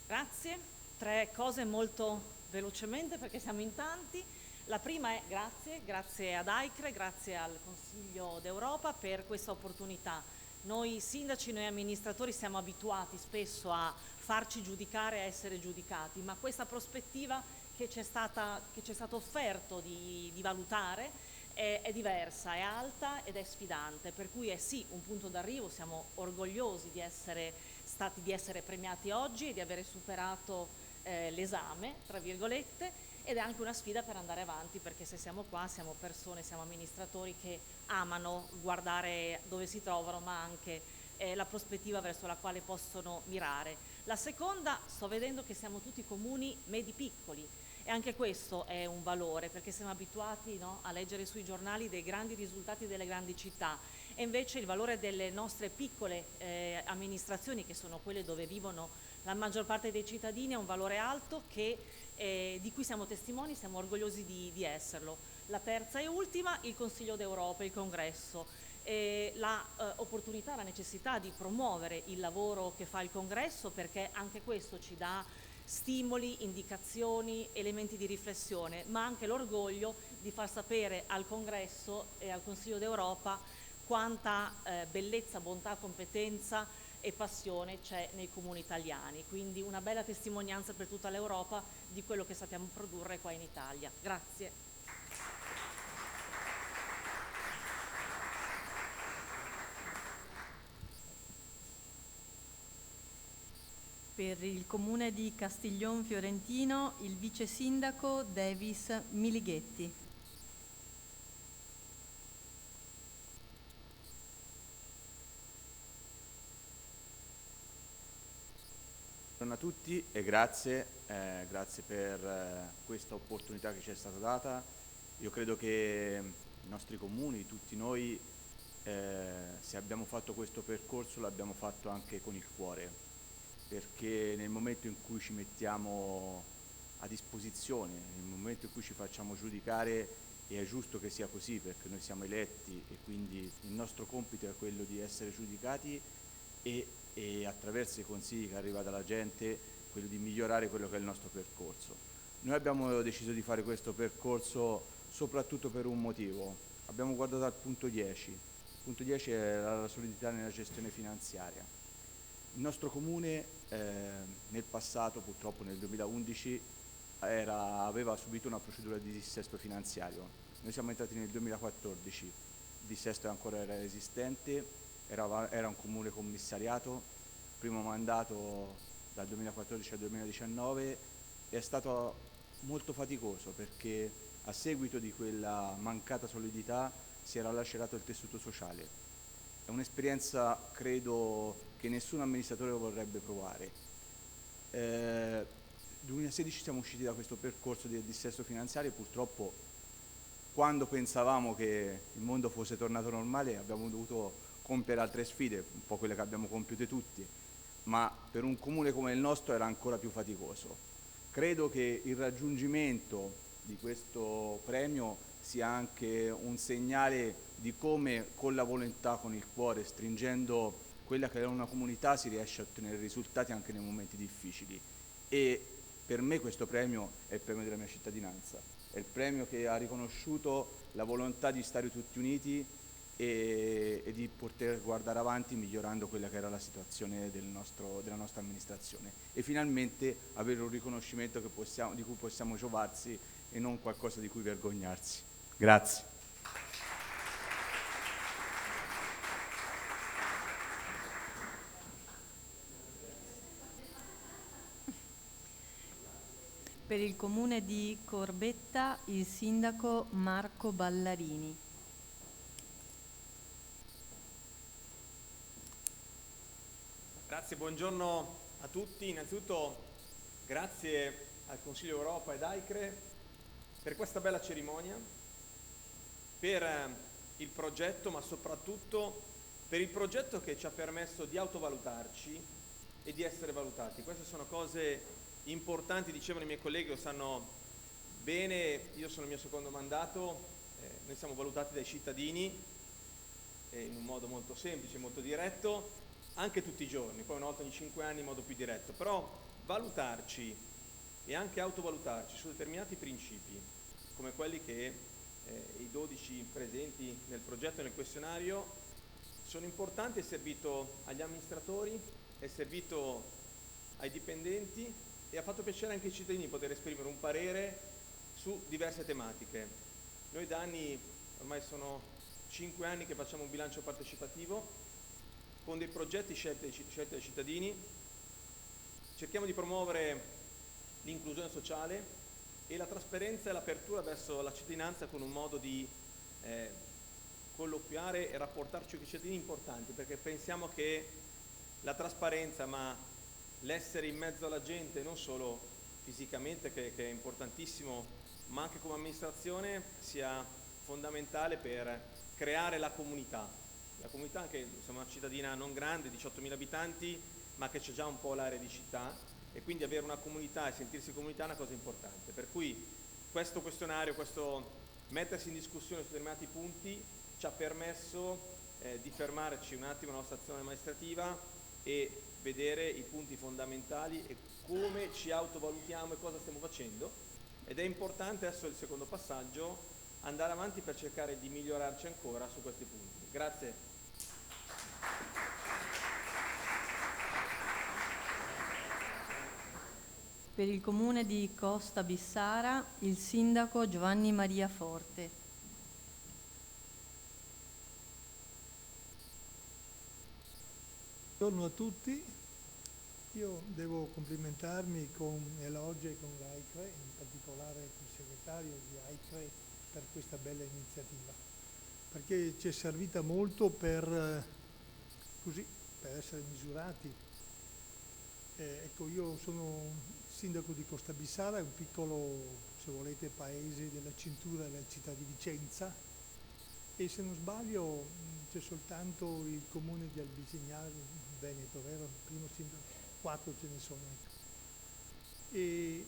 Grazie. 3 cose molto velocemente perché siamo in tanti. La prima è grazie ad AICRE, grazie al Consiglio d'Europa per questa opportunità. Noi sindaci, noi amministratori siamo abituati spesso a farci giudicare, a essere giudicati, ma questa prospettiva che ci è stato offerto di valutare è diversa, è alta ed è sfidante, per cui è sì un punto d'arrivo, siamo orgogliosi di essere premiati oggi e di avere superato l'esame, tra virgolette, ed è anche una sfida per andare avanti, perché se siamo qua siamo persone, siamo amministratori che amano guardare dove si trovano, ma anche la prospettiva verso la quale possono mirare. La seconda, sto vedendo che siamo tutti comuni medi-piccoli, e anche questo è un valore, perché siamo abituati, no, a leggere sui giornali dei grandi risultati delle grandi città, e invece il valore delle nostre piccole amministrazioni, che sono quelle dove vivono la maggior parte dei cittadini, è un valore alto di cui siamo testimoni, siamo orgogliosi di esserlo. La terza e ultima, il Consiglio d'Europa, il Congresso, l'opportunità, la necessità di promuovere il lavoro che fa il Congresso, perché anche questo ci dà stimoli, indicazioni, elementi di riflessione, ma anche l'orgoglio di far sapere al Congresso e al Consiglio d'Europa quanta bellezza, bontà, competenza e passione c'è nei comuni italiani. Quindi una bella testimonianza per tutta l'Europa di quello che sappiamo produrre qua in Italia. Grazie. Per il comune di Castiglion Fiorentino, il vice sindaco Davis Milighetti. Buongiorno a tutti e grazie per questa opportunità che ci è stata data. Io credo che i nostri comuni, tutti noi, se abbiamo fatto questo percorso l'abbiamo fatto anche con il cuore, perché nel momento in cui ci mettiamo a disposizione, nel momento in cui ci facciamo giudicare, e è giusto che sia così perché noi siamo eletti e quindi il nostro compito è quello di essere giudicati e attraverso i consigli che arriva dalla gente, quello di migliorare quello che è il nostro percorso. Noi abbiamo deciso di fare questo percorso soprattutto per un motivo. Abbiamo guardato al punto 10. Il punto 10 è la solidità nella gestione finanziaria. Il nostro comune nel passato, purtroppo nel 2011, aveva subito una procedura di dissesto finanziario. Noi siamo entrati nel 2014, il dissesto ancora era esistente, era un comune commissariato, primo mandato dal 2014 al 2019, è stato molto faticoso perché a seguito di quella mancata solidità si era lacerato il tessuto sociale. è un'esperienza, credo, che nessun amministratore vorrebbe provare. Nel 2016 siamo usciti da questo percorso di dissesto finanziario e purtroppo quando pensavamo che il mondo fosse tornato normale abbiamo dovuto compiere altre sfide, un po' quelle che abbiamo compiute tutti, ma per un comune come il nostro era ancora più faticoso. Credo che il raggiungimento di questo premio sia anche un segnale di come con la volontà, con il cuore, stringendo quella che è una comunità, si riesce a ottenere risultati anche nei momenti difficili. E per me questo premio è il premio della mia cittadinanza, è il premio che ha riconosciuto la volontà di stare tutti uniti e di poter guardare avanti migliorando quella che era la situazione della nostra amministrazione e finalmente avere un riconoscimento di cui possiamo giovarsi e non qualcosa di cui vergognarsi. Grazie. Per il comune di Corbetta il sindaco Marco Ballarini. Grazie, buongiorno a tutti. Innanzitutto grazie al Consiglio Europa ed AICRE per questa bella cerimonia, per il progetto, ma soprattutto per il progetto che ci ha permesso di autovalutarci e di essere valutati. Queste sono cose importanti, dicevano i miei colleghi, lo sanno bene, io sono il mio secondo mandato, noi siamo valutati dai cittadini in un modo molto semplice, molto diretto, anche tutti i giorni, poi una volta ogni 5 anni in modo più diretto, però valutarci e anche autovalutarci su determinati principi, come quelli che i 12 presenti nel progetto e nel questionario, sono importanti, è servito agli amministratori, è servito ai dipendenti e ha fatto piacere anche ai cittadini poter esprimere un parere su diverse tematiche. Noi da anni, ormai sono 5 anni che facciamo un bilancio partecipativo, con dei progetti scelti dai cittadini, cerchiamo di promuovere l'inclusione sociale e la trasparenza e l'apertura verso la cittadinanza con un modo di colloquiare e rapportarci con i cittadini importanti, perché pensiamo che la trasparenza, ma l'essere in mezzo alla gente, non solo fisicamente, che è importantissimo, ma anche come amministrazione, sia fondamentale per creare la comunità. La comunità, anche siamo una cittadina non grande, 18.000 abitanti, ma che c'è già un po' l'area di città, e quindi avere una comunità e sentirsi comunità è una cosa importante. Per cui questo questionario, questo mettersi in discussione su determinati punti ci ha permesso di fermarci un attimo alla nostra azione amministrativa e vedere i punti fondamentali e come ci autovalutiamo e cosa stiamo facendo, ed è importante adesso il secondo passaggio, andare avanti per cercare di migliorarci ancora su questi punti. Grazie. Per il comune di Costa Bissara il sindaco Giovanni Maria Forte. Buongiorno a tutti, io devo complimentarmi con elogi e con l'AICRE, in particolare il segretario di AICRE, per questa bella iniziativa, perché ci è servita molto per essere misurati. Ecco, io sono sindaco di Costa Bissara, è un piccolo, se volete, paese della cintura della città di Vicenza, e se non sbaglio c'è soltanto il comune di Albisignano, Veneto, vero? Il primo sindaco, 4 ce ne sono. Ecco. E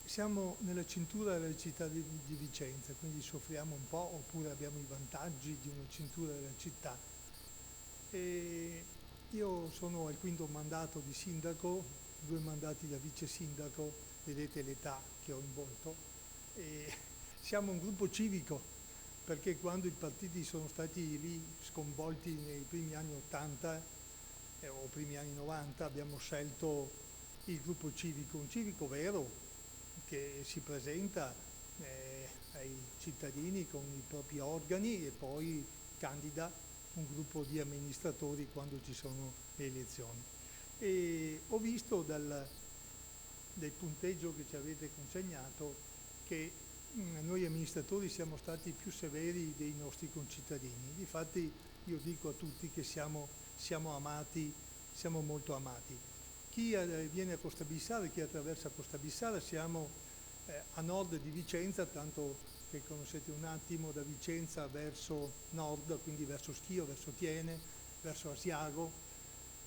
siamo nella cintura della città di Vicenza, quindi soffriamo un po', oppure abbiamo i vantaggi di una cintura della città. E io sono al 5º mandato di sindaco, 2 mandati da vice sindaco, vedete l'età che ho in volto, e siamo un gruppo civico, perché quando i partiti sono stati lì sconvolti nei primi anni 80 o primi anni 90 abbiamo scelto il gruppo civico, un civico vero che si presenta ai cittadini con i propri organi e poi candida un gruppo di amministratori quando ci sono le elezioni. E ho visto del punteggio che ci avete consegnato che noi amministratori siamo stati più severi dei nostri concittadini. Difatti io dico a tutti che siamo amati, siamo molto amati. Chi viene a Costabissara, chi attraversa Costabissara, siamo a nord di Vicenza, tanto che conoscete un attimo, da Vicenza verso nord, quindi verso Schio, verso Thiene, verso Asiago,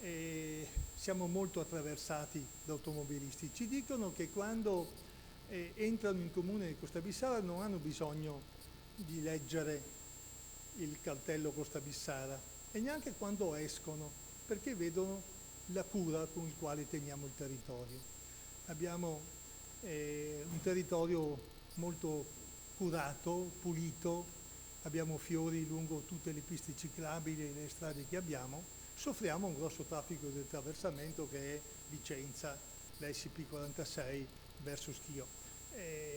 e siamo molto attraversati da automobilisti. Ci dicono che quando entrano in comune di Costabissara non hanno bisogno di leggere il cartello Costabissara e neanche quando escono, perché vedono la cura con il quale teniamo il territorio. Abbiamo un territorio molto curato, pulito, abbiamo fiori lungo tutte le piste ciclabili e le strade che abbiamo, soffriamo un grosso traffico di attraversamento che è Vicenza, la SC46 verso Schio,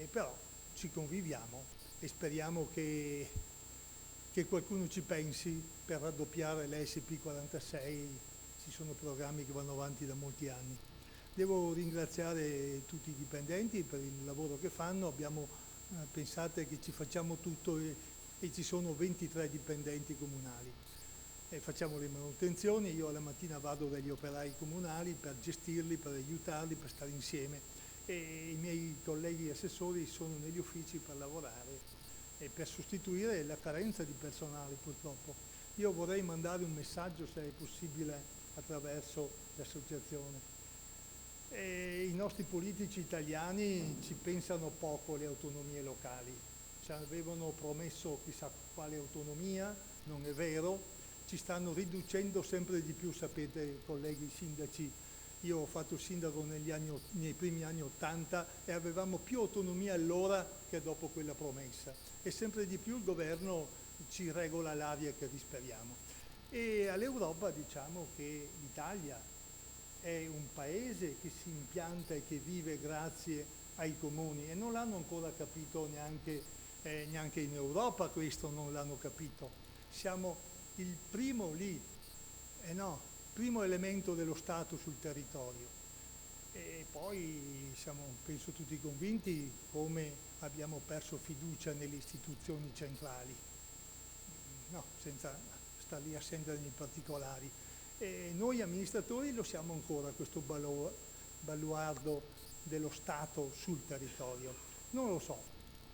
però ci conviviamo e speriamo che qualcuno ci pensi per raddoppiare la SC46, ci sono programmi che vanno avanti da molti anni. Devo ringraziare tutti i dipendenti per il lavoro che fanno, pensate che ci facciamo tutto e ci sono 23 dipendenti comunali. Facciamo le manutenzioni, io alla mattina vado dagli operai comunali per gestirli, per aiutarli, per stare insieme e i miei colleghi assessori sono negli uffici per lavorare e per sostituire la carenza di personale purtroppo. Io vorrei mandare un messaggio, se è possibile, attraverso l'associazione. I nostri politici italiani ci pensano poco alle autonomie locali, ci avevano promesso chissà quale autonomia, non è vero, ci stanno riducendo sempre di più, sapete colleghi sindaci, io ho fatto sindaco nei primi anni 80 e avevamo più autonomia allora che dopo quella promessa e sempre di più il governo ci regola l'aria che risperiamo. E all'Europa diciamo che l'Italia è un paese che si impianta e che vive grazie ai comuni e non l'hanno ancora capito neanche in Europa, questo non l'hanno capito. Siamo il primo primo elemento dello Stato sul territorio e poi siamo penso tutti convinti come abbiamo perso fiducia nelle istituzioni centrali, senza star lì a scendere nei particolari. E noi amministratori lo siamo ancora, questo baluardo dello Stato sul territorio. Non lo so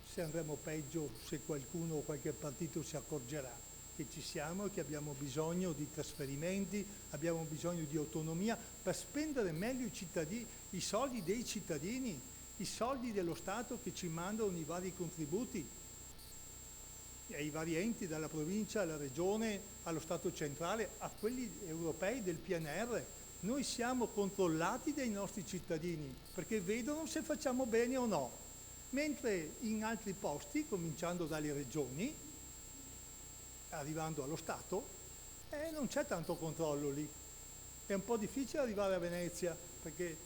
se andremo peggio, se qualcuno o qualche partito si accorgerà che ci siamo e che abbiamo bisogno di trasferimenti, abbiamo bisogno di autonomia per spendere meglio i soldi dei cittadini, i soldi dello Stato che ci mandano i vari contributi ai vari enti, dalla provincia alla regione, allo Stato centrale, a quelli europei del PNR. Noi siamo controllati dai nostri cittadini perché vedono se facciamo bene o no, mentre in altri posti, cominciando dalle regioni, arrivando allo Stato, non c'è tanto controllo lì. È un po' difficile arrivare a Venezia perché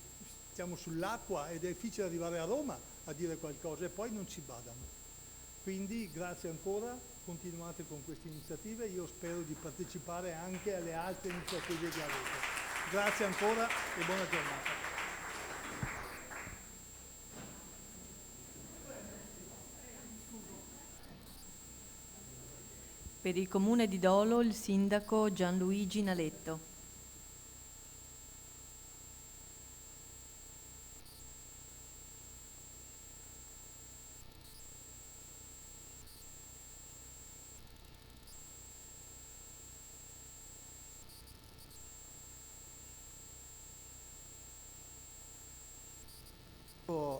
stiamo sull'acqua ed è difficile arrivare a Roma a dire qualcosa e poi non ci badano. Quindi grazie ancora, continuate con queste iniziative, io spero di partecipare anche alle altre iniziative che avete. Grazie ancora e buona giornata. Per il comune di Dolo il sindaco Gianluigi Naletto.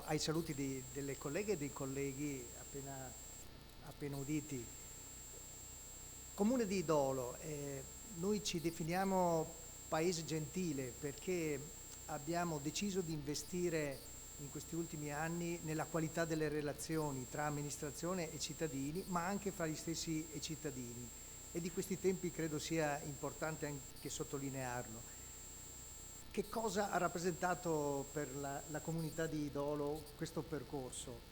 Ai saluti delle colleghe e dei colleghi appena uditi. Comune di Dolo, noi ci definiamo paese gentile perché abbiamo deciso di investire in questi ultimi anni nella qualità delle relazioni tra amministrazione e cittadini, ma anche fra gli stessi e cittadini. E di questi tempi credo sia importante anche sottolinearlo. Che cosa ha rappresentato per la comunità di Dolo questo percorso?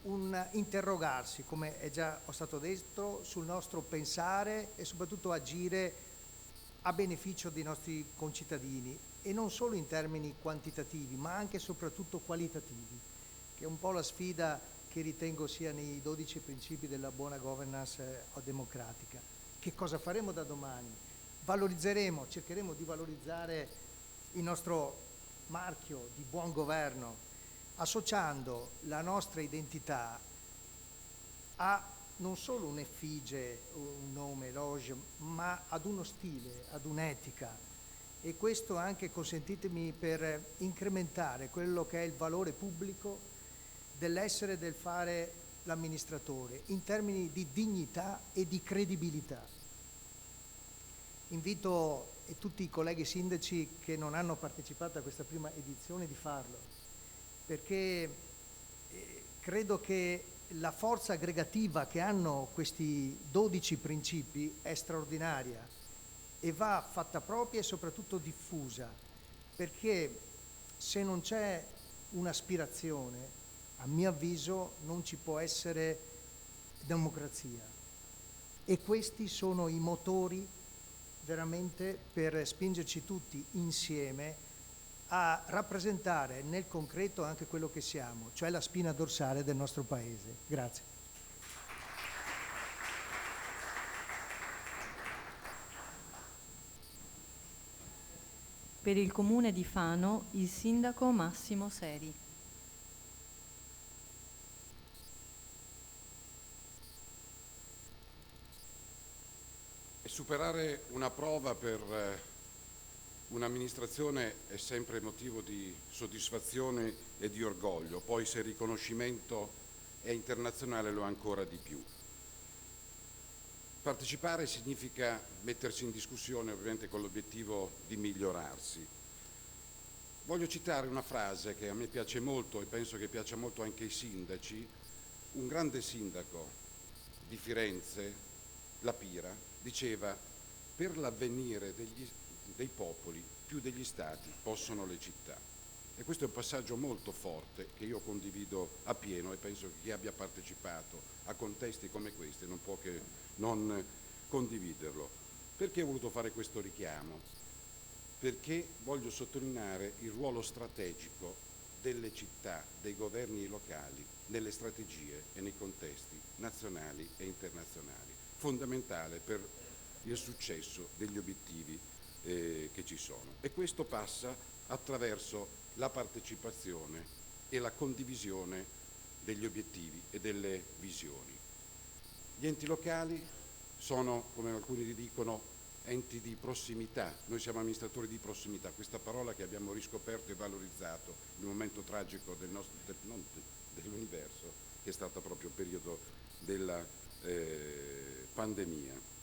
Un interrogarsi, come è già stato detto, sul nostro pensare e soprattutto agire a beneficio dei nostri concittadini e non solo in termini quantitativi, ma anche e soprattutto qualitativi, che è un po' la sfida che ritengo sia nei 12 principi della buona governance democratica. che cosa faremo da domani? Valorizzeremo, cercheremo di valorizzare il nostro marchio di buon governo, associando la nostra identità a non solo un'effigie, un nome, Eloge, ma ad uno stile, ad un'etica. E questo anche, consentitemi, per incrementare quello che è il valore pubblico dell'essere e del fare l'amministratore, in termini di dignità e di credibilità. Invito tutti i colleghi sindaci che non hanno partecipato a questa prima edizione di farlo, perché credo che la forza aggregativa che hanno questi 12 principi è straordinaria e va fatta propria e soprattutto diffusa, perché se non c'è un'aspirazione, a mio avviso non ci può essere democrazia, e questi sono i motori veramente per spingerci tutti insieme a rappresentare nel concreto anche quello che siamo, cioè la spina dorsale del nostro Paese. Grazie. Per il Comune di Fano, il Sindaco Massimo Seri. Superare una prova per un'amministrazione è sempre motivo di soddisfazione e di orgoglio, poi se il riconoscimento è internazionale lo è ancora di più. Partecipare significa mettersi in discussione, ovviamente con l'obiettivo di migliorarsi. Voglio citare una frase che a me piace molto e penso che piaccia molto anche ai sindaci. Un grande sindaco di Firenze, La Pira, diceva: per l'avvenire dei popoli più degli stati possono le città. E questo è un passaggio molto forte che io condivido appieno, e penso che chi abbia partecipato a contesti come questi non può che non condividerlo. Perché ho voluto fare questo richiamo? Perché voglio sottolineare il ruolo strategico delle città, dei governi locali, nelle strategie e nei contesti nazionali e internazionali, fondamentale per il successo degli obiettivi che ci sono. E questo passa attraverso la partecipazione e la condivisione degli obiettivi e delle visioni. Gli enti locali sono, come alcuni dicono, enti di prossimità. Noi siamo amministratori di prossimità, questa parola che abbiamo riscoperto e valorizzato in un momento tragico dell'universo, che è stato proprio il periodo della pandemia.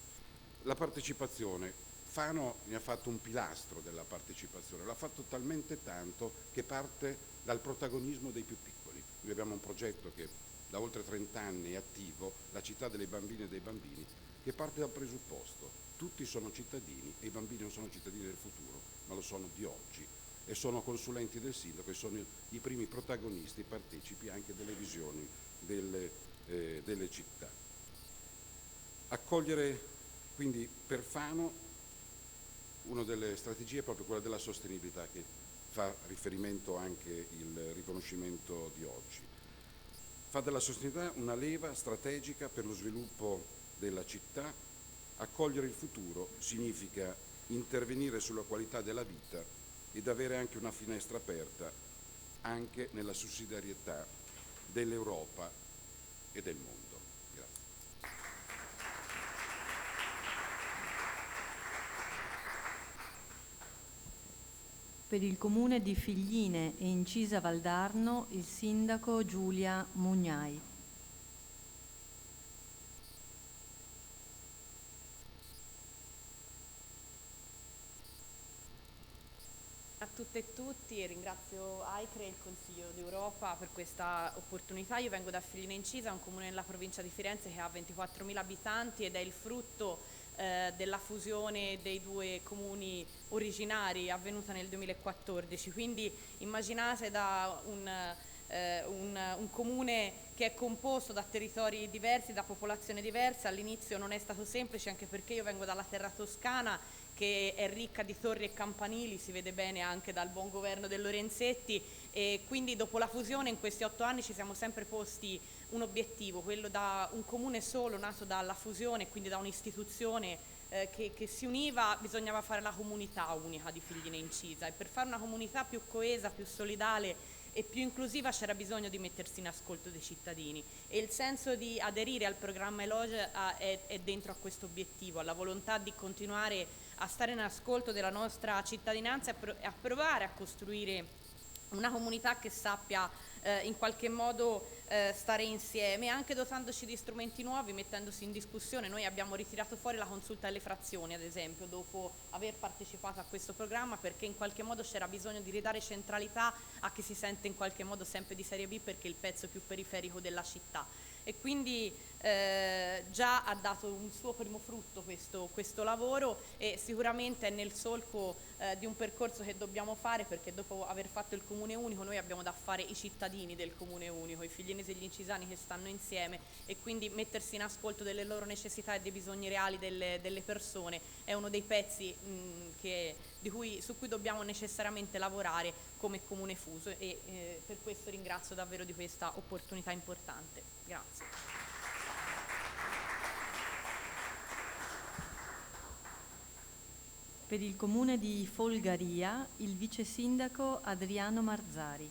La partecipazione, Fano ne ha fatto un pilastro della partecipazione, l'ha fatto talmente tanto che parte dal protagonismo dei più piccoli. Noi abbiamo un progetto che da oltre 30 anni è attivo, la città delle bambine e dei bambini, che parte dal presupposto: tutti sono cittadini e i bambini non sono cittadini del futuro, ma lo sono di oggi, e sono consulenti del sindaco e sono i primi protagonisti, partecipi anche delle visioni delle città. Accogliere quindi per Fano una delle strategie è proprio quella della sostenibilità, che fa riferimento anche il riconoscimento di oggi. Fa della sostenibilità una leva strategica per lo sviluppo della città. Accogliere il futuro significa intervenire sulla qualità della vita ed avere anche una finestra aperta anche nella sussidiarietà dell'Europa e del mondo. Per il Comune di Figline e Incisa Valdarno, il Sindaco Giulia Mugnai. A tutte e tutti, e ringrazio AICRE e il Consiglio d'Europa per questa opportunità. Io vengo da Figline Incisa, un comune nella provincia di Firenze che ha 24.000 abitanti ed è il frutto della fusione dei due comuni originari avvenuta nel 2014. Quindi immaginate da un comune che è composto da territori diversi, da popolazione diversa. All'inizio non è stato semplice, anche perché io vengo dalla terra toscana che è ricca di torri e campanili, si vede bene anche dal buon governo del Lorenzetti, e quindi dopo la fusione in questi 8 anni ci siamo sempre posti un obiettivo, quello da un comune solo nato dalla fusione, quindi da un'istituzione che si univa. Bisognava fare la comunità unica di Figline Incisa, e per fare una comunità più coesa, più solidale e più inclusiva c'era bisogno di mettersi in ascolto dei cittadini, e il senso di aderire al programma Eloge è dentro a questo obiettivo, alla volontà di continuare a stare in ascolto della nostra cittadinanza e a provare a costruire una comunità che sappia in qualche modo stare insieme, anche dotandoci di strumenti nuovi, mettendosi in discussione. Noi abbiamo ritirato fuori la consulta delle frazioni, ad esempio, dopo aver partecipato a questo programma, perché in qualche modo c'era bisogno di ridare centralità a chi si sente in qualche modo sempre di serie B, perché è il pezzo più periferico della città. E quindi già ha dato un suo primo frutto questo lavoro, e sicuramente è nel solco di un percorso che dobbiamo fare, perché dopo aver fatto il Comune Unico noi abbiamo da fare i cittadini del Comune Unico, i figlinesi e gli incisani che stanno insieme, e quindi mettersi in ascolto delle loro necessità e dei bisogni reali delle persone è uno dei pezzi su cui dobbiamo necessariamente lavorare come Comune fuso, e per questo ringrazio davvero di questa opportunità importante. Grazie. Per il comune di Folgaria, il vice sindaco Adriano Marzari.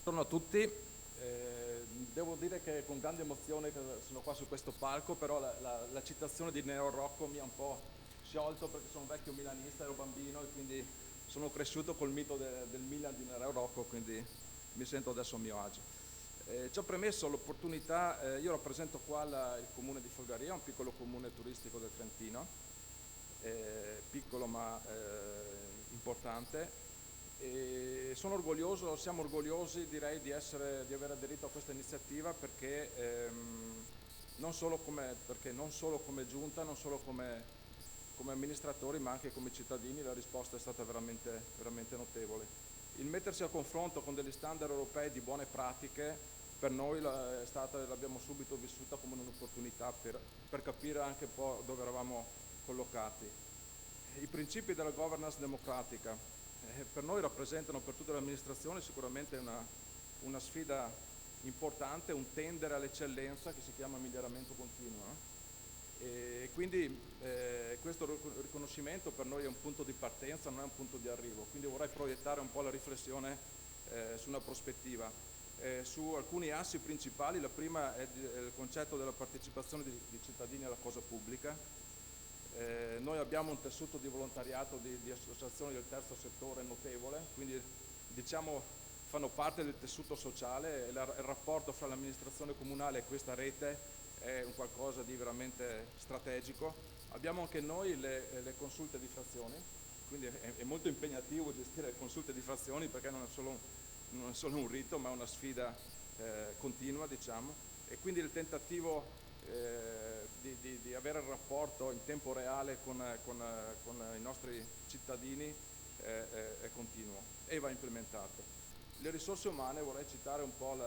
Buongiorno a tutti, devo dire che con grande emozione che sono qua su questo palco, però la citazione di Nero Rocco mi ha un po' sciolto, perché sono vecchio milanista, ero bambino e quindi sono cresciuto col mito del Milan di Nero Rocco, quindi mi sento adesso a mio agio. Ciò premesso, l'opportunità, io rappresento qua il comune di Folgaria, un piccolo comune turistico del Trentino, piccolo ma importante. E sono orgoglioso, siamo orgogliosi, direi, di aver aderito a questa iniziativa, perché non solo come giunta, non solo come amministratori, ma anche come cittadini la risposta è stata veramente, veramente notevole. Il mettersi a confronto con degli standard europei di buone pratiche per noi l'abbiamo subito vissuta come un'opportunità per capire anche un po' dove eravamo collocati. I principi della governance democratica per noi rappresentano, per tutte le amministrazioni, sicuramente una sfida importante, un tendere all'eccellenza che si chiama miglioramento continuo. E quindi questo riconoscimento per noi è un punto di partenza, non è un punto di arrivo. Quindi vorrei proiettare un po' la riflessione su una prospettiva. Su alcuni assi principali, la prima è il concetto della partecipazione di cittadini alla cosa pubblica. Noi abbiamo un tessuto di volontariato, di associazioni del terzo settore notevole, quindi diciamo fanno parte del tessuto sociale, e il rapporto fra l'amministrazione comunale e questa rete è un qualcosa di veramente strategico. Abbiamo anche noi le consulte di frazioni, quindi è molto impegnativo gestire le consulte di frazioni, perché non è solo un rito, ma è una sfida continua, diciamo, e quindi il tentativo di avere il rapporto in tempo reale con i nostri cittadini è continuo e va implementato. Le risorse umane, vorrei citare un po'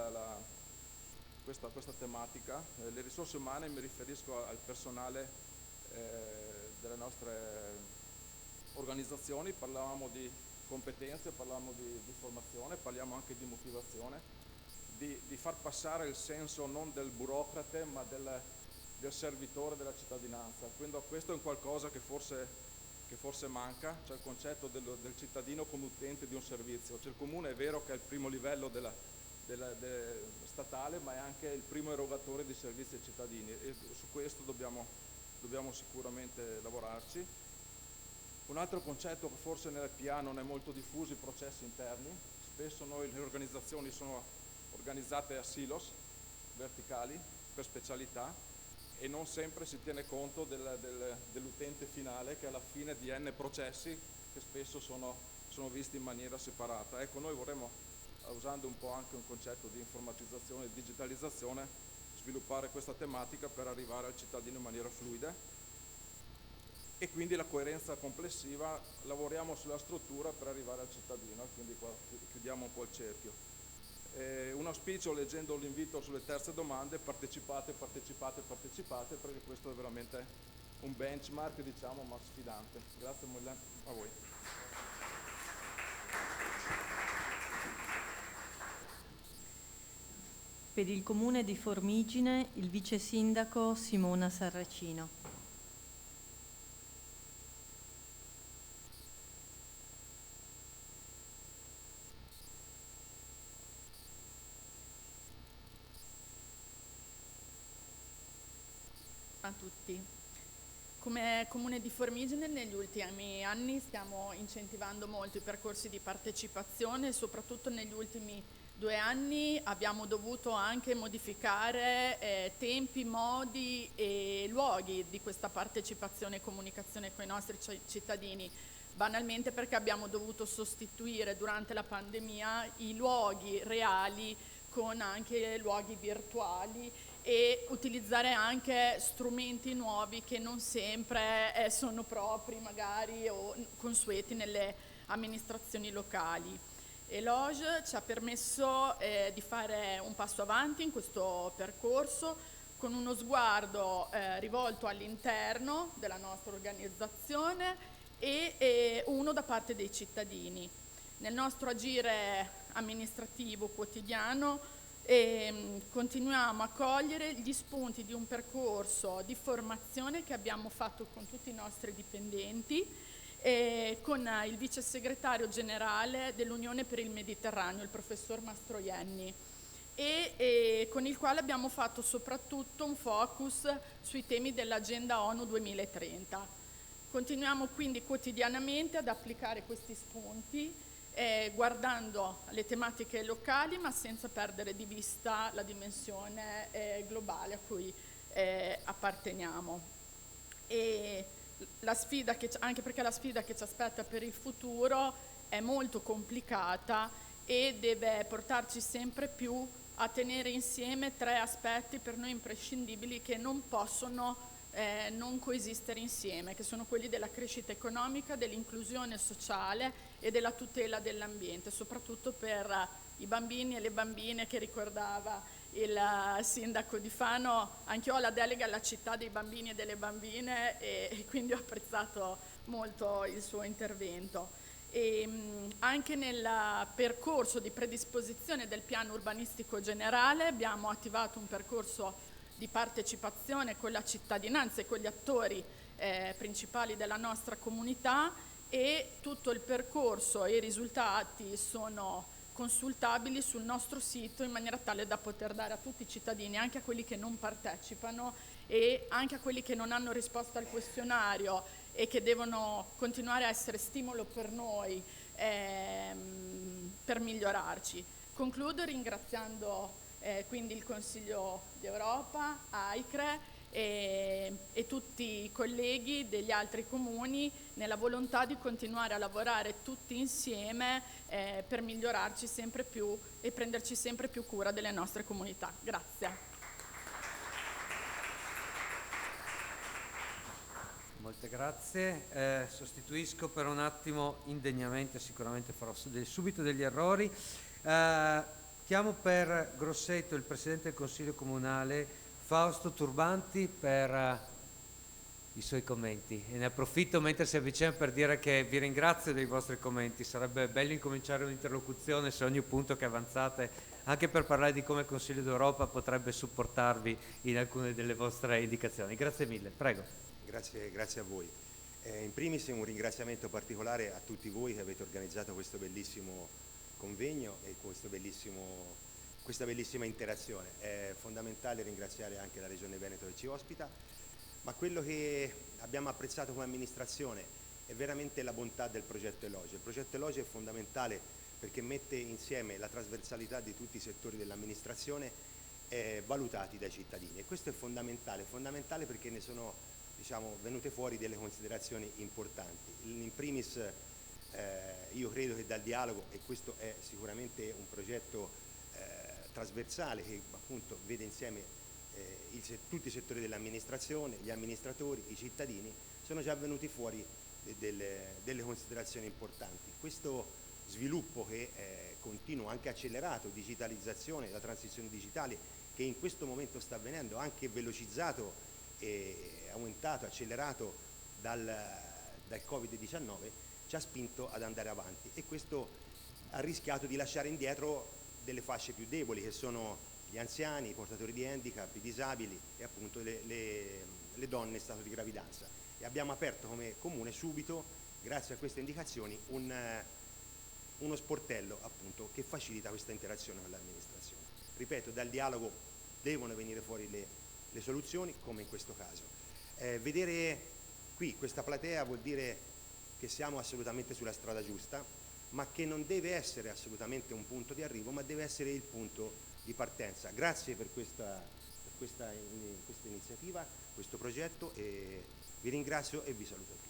questa tematica. Le risorse umane, mi riferisco al personale delle nostre organizzazioni. Parlavamo di competenze, parliamo di formazione, parliamo anche di motivazione, di far passare il senso non del burocrate ma del servitore della cittadinanza. Quindi questo è un qualcosa che forse manca, cioè il concetto del cittadino come utente di un servizio. Cioè il comune è vero che è il primo livello statale, ma è anche il primo erogatore di servizi ai cittadini, e su questo dobbiamo sicuramente lavorarci. Un altro concetto che forse nel PA non è molto diffuso, i processi interni. Spesso le organizzazioni sono organizzate a silos verticali per specialità, e non sempre si tiene conto dell'utente finale, che alla fine di N processi che spesso sono visti in maniera separata. Ecco, noi vorremmo, usando un po' anche un concetto di informatizzazione e digitalizzazione, sviluppare questa tematica per arrivare al cittadino in maniera fluida. e quindi la coerenza complessiva, lavoriamo sulla struttura per arrivare al cittadino, quindi qua chiudiamo un po' il cerchio. Un auspicio, leggendo l'invito sulle terze domande: partecipate, partecipate, partecipate, perché questo è veramente un benchmark, diciamo, ma sfidante. Grazie mille a voi. Per il comune di Formigine, il vice sindaco Simona Sarracino. A tutti. Come Comune di Formigine negli ultimi anni stiamo incentivando molto i percorsi di partecipazione, soprattutto negli ultimi 2 anni abbiamo dovuto anche modificare tempi, modi e luoghi di questa partecipazione e comunicazione con i nostri cittadini, banalmente perché abbiamo dovuto sostituire durante la pandemia i luoghi reali con anche luoghi virtuali e utilizzare anche strumenti nuovi che non sempre sono propri magari o consueti nelle amministrazioni locali. Eloge ci ha permesso di fare un passo avanti in questo percorso con uno sguardo rivolto all'interno della nostra organizzazione e uno da parte dei cittadini. Nel nostro agire amministrativo quotidiano continuiamo a cogliere gli spunti di un percorso di formazione che abbiamo fatto con tutti i nostri dipendenti con il vice segretario generale dell'Unione per il Mediterraneo, il professor Mastroianni, e con il quale abbiamo fatto soprattutto un focus sui temi dell'Agenda ONU 2030. Continuiamo quindi quotidianamente ad applicare questi spunti guardando le tematiche locali ma senza perdere di vista la dimensione globale a cui apparteniamo. E la sfida anche perché la sfida che ci aspetta per il futuro è molto complicata e deve portarci sempre più a tenere insieme 3 aspetti per noi imprescindibili che non possono non coesistere insieme, che sono quelli della crescita economica, dell'inclusione sociale e della tutela dell'ambiente, soprattutto per i bambini e le bambine che ricordava il sindaco di Fano. Anch'io ho la delega alla città dei bambini e delle bambine e quindi ho apprezzato molto il suo intervento. E anche nel percorso di predisposizione del piano urbanistico generale abbiamo attivato un percorso di partecipazione con la cittadinanza e con gli attori principali della nostra comunità, e tutto il percorso e i risultati sono consultabili sul nostro sito in maniera tale da poter dare a tutti i cittadini, anche a quelli che non partecipano e anche a quelli che non hanno risposto al questionario e che devono continuare a essere stimolo per noi per migliorarci. Concludo ringraziando quindi il Consiglio d'Europa, AICRE e tutti i colleghi degli altri comuni nella volontà di continuare a lavorare tutti insieme per migliorarci sempre più e prenderci sempre più cura delle nostre comunità. Grazie. Molte grazie. Sostituisco per un attimo, indegnamente, sicuramente farò subito degli errori. Chiamo per Grosseto il Presidente del Consiglio Comunale, Fausto Turbanti, per i suoi commenti. E ne approfitto mentre si avvicina per dire che vi ringrazio dei vostri commenti. Sarebbe bello incominciare un'interlocuzione su ogni punto che avanzate, anche per parlare di come il Consiglio d'Europa potrebbe supportarvi in alcune delle vostre indicazioni. Grazie mille. Prego. Grazie a voi. In primis un ringraziamento particolare a tutti voi che avete organizzato questo bellissimo convegno e questa bellissima interazione. È fondamentale ringraziare anche la Regione Veneto che ci ospita, ma quello che abbiamo apprezzato come amministrazione è veramente la bontà del progetto Eloge. Il progetto Eloge è fondamentale perché mette insieme la trasversalità di tutti i settori dell'amministrazione valutati dai cittadini, e questo è fondamentale perché ne sono venute fuori delle considerazioni importanti. In primis io credo che dal dialogo, e questo è sicuramente un progetto trasversale che appunto vede insieme tutti i settori dell'amministrazione, gli amministratori, i cittadini, sono già venuti fuori delle considerazioni importanti. Questo sviluppo che è continuo, anche accelerato, digitalizzazione, la transizione digitale che in questo momento sta avvenendo, anche velocizzato e aumentato, accelerato dal Covid-19, ci ha spinto ad andare avanti, e questo ha rischiato di lasciare indietro delle fasce più deboli, che sono gli anziani, i portatori di handicap, i disabili e appunto le donne in stato di gravidanza. E abbiamo aperto come comune subito, grazie a queste indicazioni, uno sportello appunto che facilita questa interazione con l'amministrazione. Ripeto, dal dialogo devono venire fuori le soluzioni, come in questo caso. Vedere qui questa platea vuol dire che siamo assolutamente sulla strada giusta, ma che non deve essere assolutamente un punto di arrivo, ma deve essere il punto di partenza. Grazie per questa iniziativa, questo progetto, e vi ringrazio e vi saluto tutti.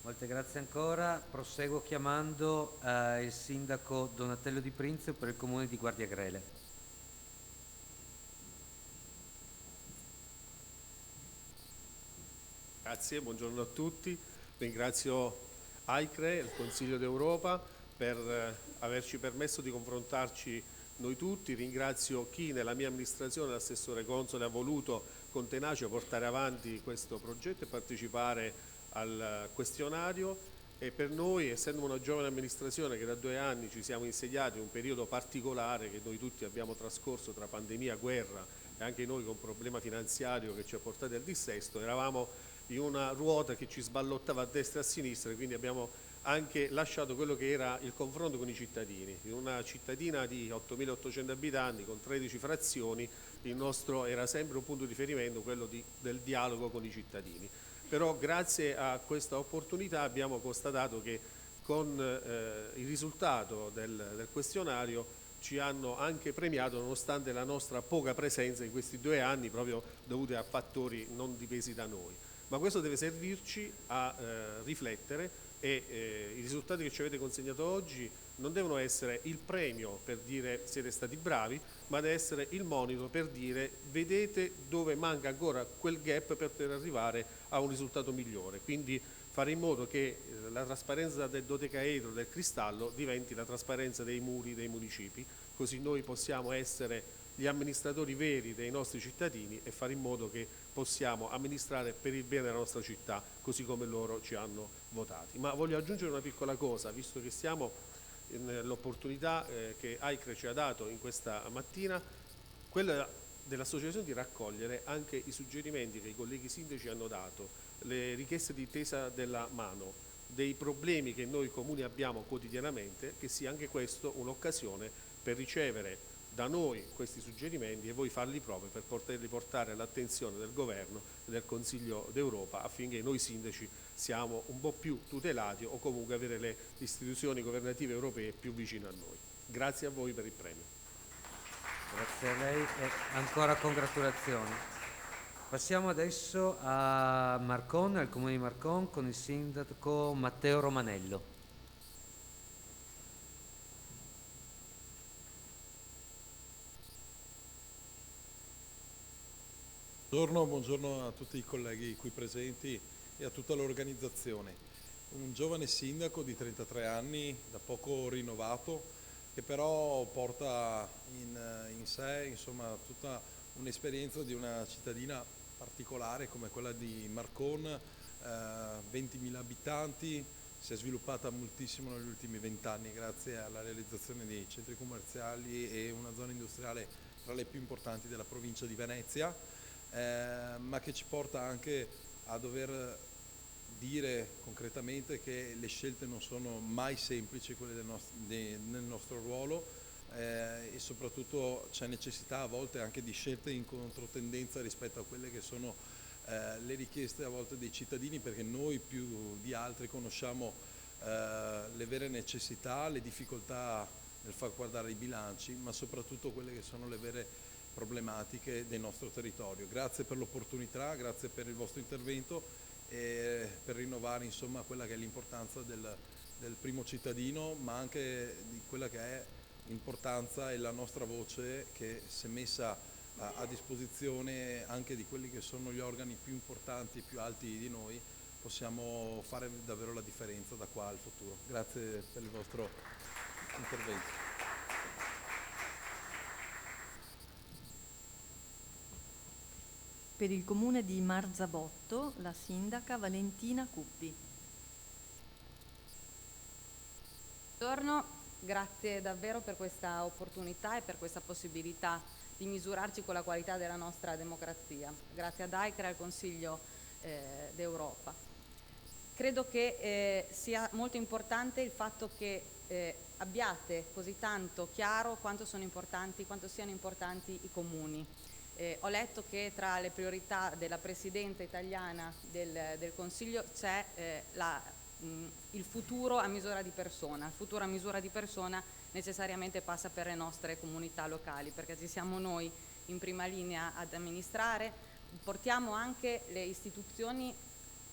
Molte grazie ancora. Proseguo chiamando il sindaco Donatello Di Prinzio per il comune di Guardiagrele. Grazie, buongiorno a tutti. Ringrazio AICRE e il Consiglio d'Europa per averci permesso di confrontarci noi tutti. Ringrazio chi nella mia amministrazione, l'assessore Console, ha voluto con tenacia portare avanti questo progetto e partecipare al questionario. E per noi, essendo una giovane amministrazione che da 2 anni ci siamo insediati in un periodo particolare che noi tutti abbiamo trascorso tra pandemia, guerra e anche noi con un problema finanziario che ci ha portati al dissesto, eravamo in una ruota che ci sballottava a destra e a sinistra, e quindi abbiamo anche lasciato quello che era il confronto con i cittadini. In una cittadina di 8.800 abitanti con 13 frazioni, il nostro era sempre un punto di riferimento, quello del dialogo con i cittadini. Però grazie a questa opportunità abbiamo constatato che con il risultato del questionario ci hanno anche premiato, nonostante la nostra poca presenza in questi 2 anni, proprio dovute a fattori non dipesi da noi. Ma questo deve servirci a riflettere, e i risultati che ci avete consegnato oggi non devono essere il premio per dire siete stati bravi, ma deve essere il monito per dire vedete dove manca ancora quel gap per poter arrivare a un risultato migliore. Quindi fare in modo che la trasparenza del dodecaedro, del cristallo, diventi la trasparenza dei muri dei municipi, così noi possiamo essere gli amministratori veri dei nostri cittadini e fare in modo che possiamo amministrare per il bene della nostra città, così come loro ci hanno votati. Ma voglio aggiungere una piccola cosa, visto che siamo nell'opportunità che AICRE ci ha dato in questa mattina, quella dell'associazione, di raccogliere anche i suggerimenti che i colleghi sindaci hanno dato, le richieste di tesa della mano, dei problemi che noi comuni abbiamo quotidianamente, che sia anche questo un'occasione per ricevere da noi questi suggerimenti e voi farli propri per poterli portare all'attenzione del Governo e del Consiglio d'Europa, affinché noi sindaci siamo un po' più tutelati, o comunque avere le istituzioni governative europee più vicine a noi. Grazie a voi per il premio. Grazie a lei e ancora congratulazioni. Passiamo adesso a Marcon, al comune di Marcon, con il sindaco Matteo Romanello. Buongiorno a tutti i colleghi qui presenti e a tutta l'organizzazione. Un giovane sindaco di 33 anni, da poco rinnovato, che però porta in sé insomma, tutta un'esperienza di una cittadina particolare come quella di Marcon, 20.000 abitanti, si è sviluppata moltissimo negli ultimi 20 anni grazie alla realizzazione di centri commerciali e una zona industriale tra le più importanti della provincia di Venezia. Ma che ci porta anche a dover dire concretamente che le scelte non sono mai semplici, quelle nel nostro ruolo, e soprattutto c'è necessità a volte anche di scelte in controtendenza rispetto a quelle che sono le richieste a volte dei cittadini, perché noi più di altri conosciamo le vere necessità, le difficoltà nel far guardare i bilanci, ma soprattutto quelle che sono le vere problematiche del nostro territorio. Grazie per l'opportunità, grazie per il vostro intervento e per rinnovare insomma quella che è l'importanza del del primo cittadino, ma anche di quella che è l'importanza e la nostra voce che, se messa a disposizione anche di quelli che sono gli organi più importanti, più alti di noi, possiamo fare davvero la differenza da qua al futuro. Grazie per il vostro intervento. Per il comune di Marzabotto, la sindaca Valentina Cuppi. Buongiorno, grazie davvero per questa opportunità e per questa possibilità di misurarci con la qualità della nostra democrazia. Grazie ad AICRE e al Consiglio d'Europa. Credo che sia molto importante il fatto che abbiate così tanto chiaro quanto siano importanti i comuni. Ho letto che tra le priorità della Presidente italiana del Consiglio c'è il futuro a misura di persona. Il futuro a misura di persona necessariamente passa per le nostre comunità locali, perché ci siamo noi in prima linea ad amministrare, portiamo anche le istituzioni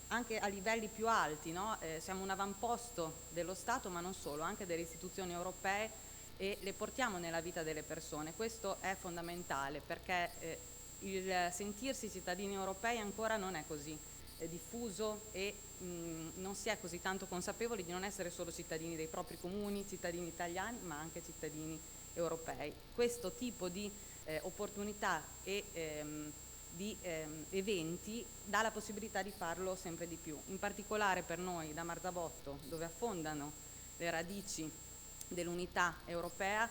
anche a livelli più alti, no? Siamo un avamposto dello Stato, ma non solo, anche delle istituzioni europee, e le portiamo nella vita delle persone. Questo è fondamentale, perché il sentirsi cittadini europei ancora non è così diffuso e non si è così tanto consapevoli di non essere solo cittadini dei propri comuni, cittadini italiani, ma anche cittadini europei. Questo tipo di opportunità e di eventi dà la possibilità di farlo sempre di più. In particolare per noi da Marzabotto, dove affondano le radici dell'unità europea,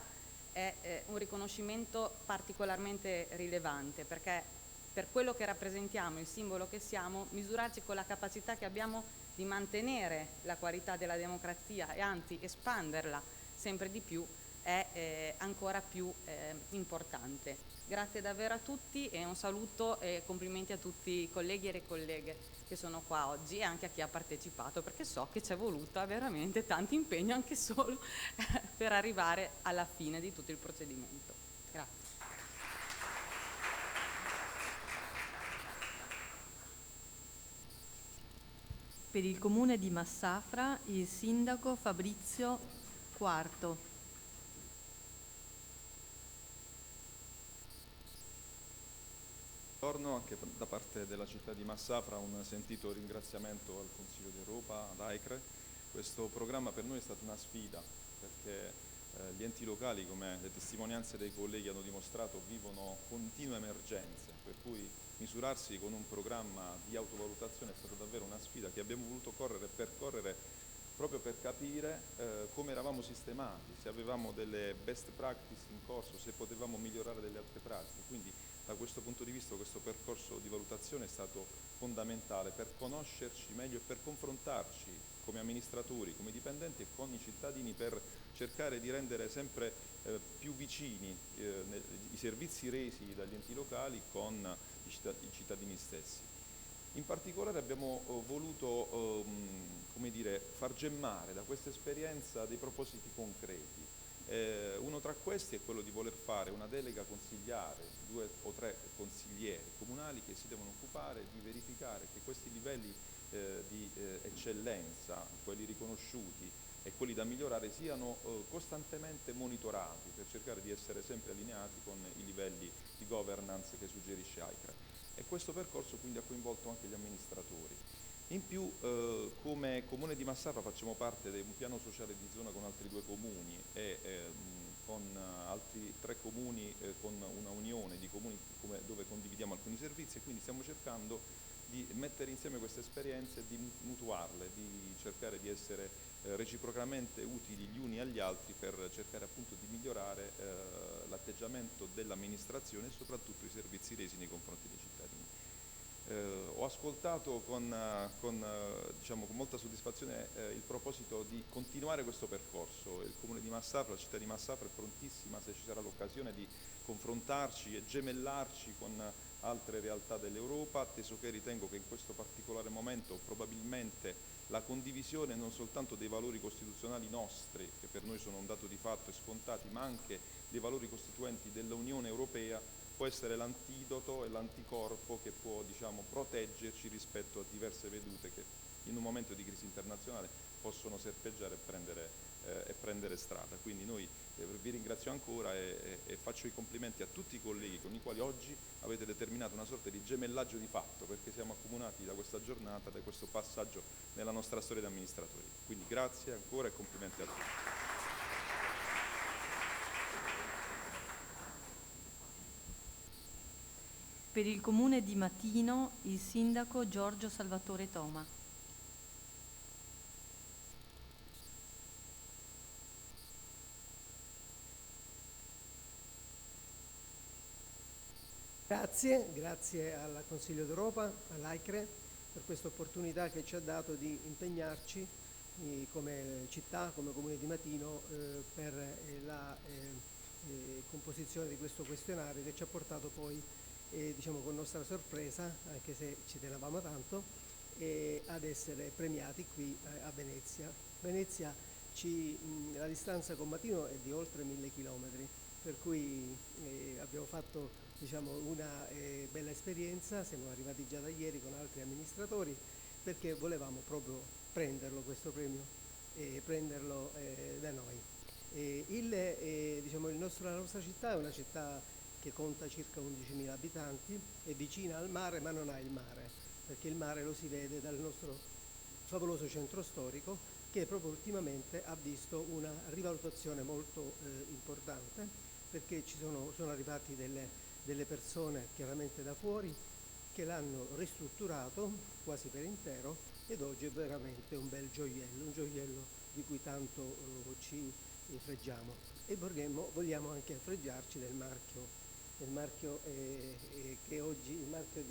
è un riconoscimento particolarmente rilevante, perché per quello che rappresentiamo, il simbolo che siamo, misurarci con la capacità che abbiamo di mantenere la qualità della democrazia e anzi espanderla sempre di più è ancora più importante. Grazie davvero a tutti e un saluto e complimenti a tutti i colleghi e le colleghe che sono qua oggi e anche a chi ha partecipato, perché so che c'è voluto veramente tanto impegno anche solo per arrivare alla fine di tutto il procedimento. Grazie. Per il comune di Massafra, il sindaco Fabrizio Quarto. Buongiorno, anche da parte della città di Massafra un sentito ringraziamento al Consiglio d'Europa, ad AICRE. Questo programma per noi è stata una sfida, perché gli enti locali, come le testimonianze dei colleghi hanno dimostrato, vivono continue emergenze, per cui misurarsi con un programma di autovalutazione è stata davvero una sfida che abbiamo voluto correre e percorrere proprio per capire come eravamo sistemati, se avevamo delle best practice in corso, se potevamo migliorare delle altre pratiche. Quindi da questo punto di vista questo percorso di valutazione è stato fondamentale per conoscerci meglio e per confrontarci come amministratori, come dipendenti e con i cittadini, per cercare di rendere sempre più vicini i servizi resi dagli enti locali con i cittadini stessi. In particolare abbiamo voluto come dire, far gemmare da questa esperienza dei propositi concreti. Uno tra questi è quello di voler fare una delega consigliare, 2 o 3 consiglieri comunali che si devono occupare di verificare che questi livelli di eccellenza, quelli riconosciuti e quelli da migliorare, siano costantemente monitorati per cercare di essere sempre allineati con i livelli di governance che suggerisce AICRE. E questo percorso quindi ha coinvolto anche gli amministratori. In più, come Comune di Massafra facciamo parte di un piano sociale di zona con altri 2 comuni e con altri 3 comuni, con una unione di comuni dove condividiamo alcuni servizi, e quindi stiamo cercando di mettere insieme queste esperienze, di mutuarle, di cercare di essere reciprocamente utili gli uni agli altri per cercare appunto di migliorare l'atteggiamento dell'amministrazione e soprattutto i servizi resi nei confronti dei cittadini. Ho ascoltato diciamo, con molta soddisfazione il proposito di continuare questo percorso. Il Comune di Massafra, la città di Massafra è prontissima, se ci sarà l'occasione, di confrontarci e gemellarci con altre realtà dell'Europa, atteso che ritengo che in questo particolare momento probabilmente la condivisione non soltanto dei valori costituzionali nostri, che per noi sono un dato di fatto e scontati, ma anche dei valori costituenti dell'Unione Europea, può essere l'antidoto e l'anticorpo che può, diciamo, proteggerci rispetto a diverse vedute che in un momento di crisi internazionale possono serpeggiare e prendere strada. Quindi noi vi ringrazio ancora e faccio i complimenti a tutti i colleghi con i quali oggi avete determinato una sorta di gemellaggio di fatto, perché siamo accomunati da questa giornata, da questo passaggio nella nostra storia di amministratori. Quindi grazie ancora e complimenti a tutti. Per il Comune di Matino, il Sindaco Giorgio Salvatore Toma. Grazie al Consiglio d'Europa, all'AICRE, per questa opportunità che ci ha dato di impegnarci come città, come Comune di Matino, per la composizione di questo questionario che ci ha portato poi, diciamo con nostra sorpresa, anche se ci tenevamo tanto, ad essere premiati qui a Venezia. Venezia, la distanza con Matino è di oltre 1000 chilometri, per cui abbiamo fatto, diciamo, una bella esperienza. Siamo arrivati già da ieri con altri amministratori, perché volevamo proprio prenderlo questo premio e prenderlo da noi. La nostra città è una città che conta circa 11.000 abitanti, è vicina al mare ma non ha il mare, perché il mare lo si vede dal nostro favoloso centro storico, che proprio ultimamente ha visto una rivalutazione molto importante, perché sono arrivati delle persone chiaramente da fuori che l'hanno ristrutturato quasi per intero, ed oggi è veramente un bel gioiello, un gioiello di cui tanto ci freggiamo, e vogliamo anche fregiarci del marchio che oggi è il marchio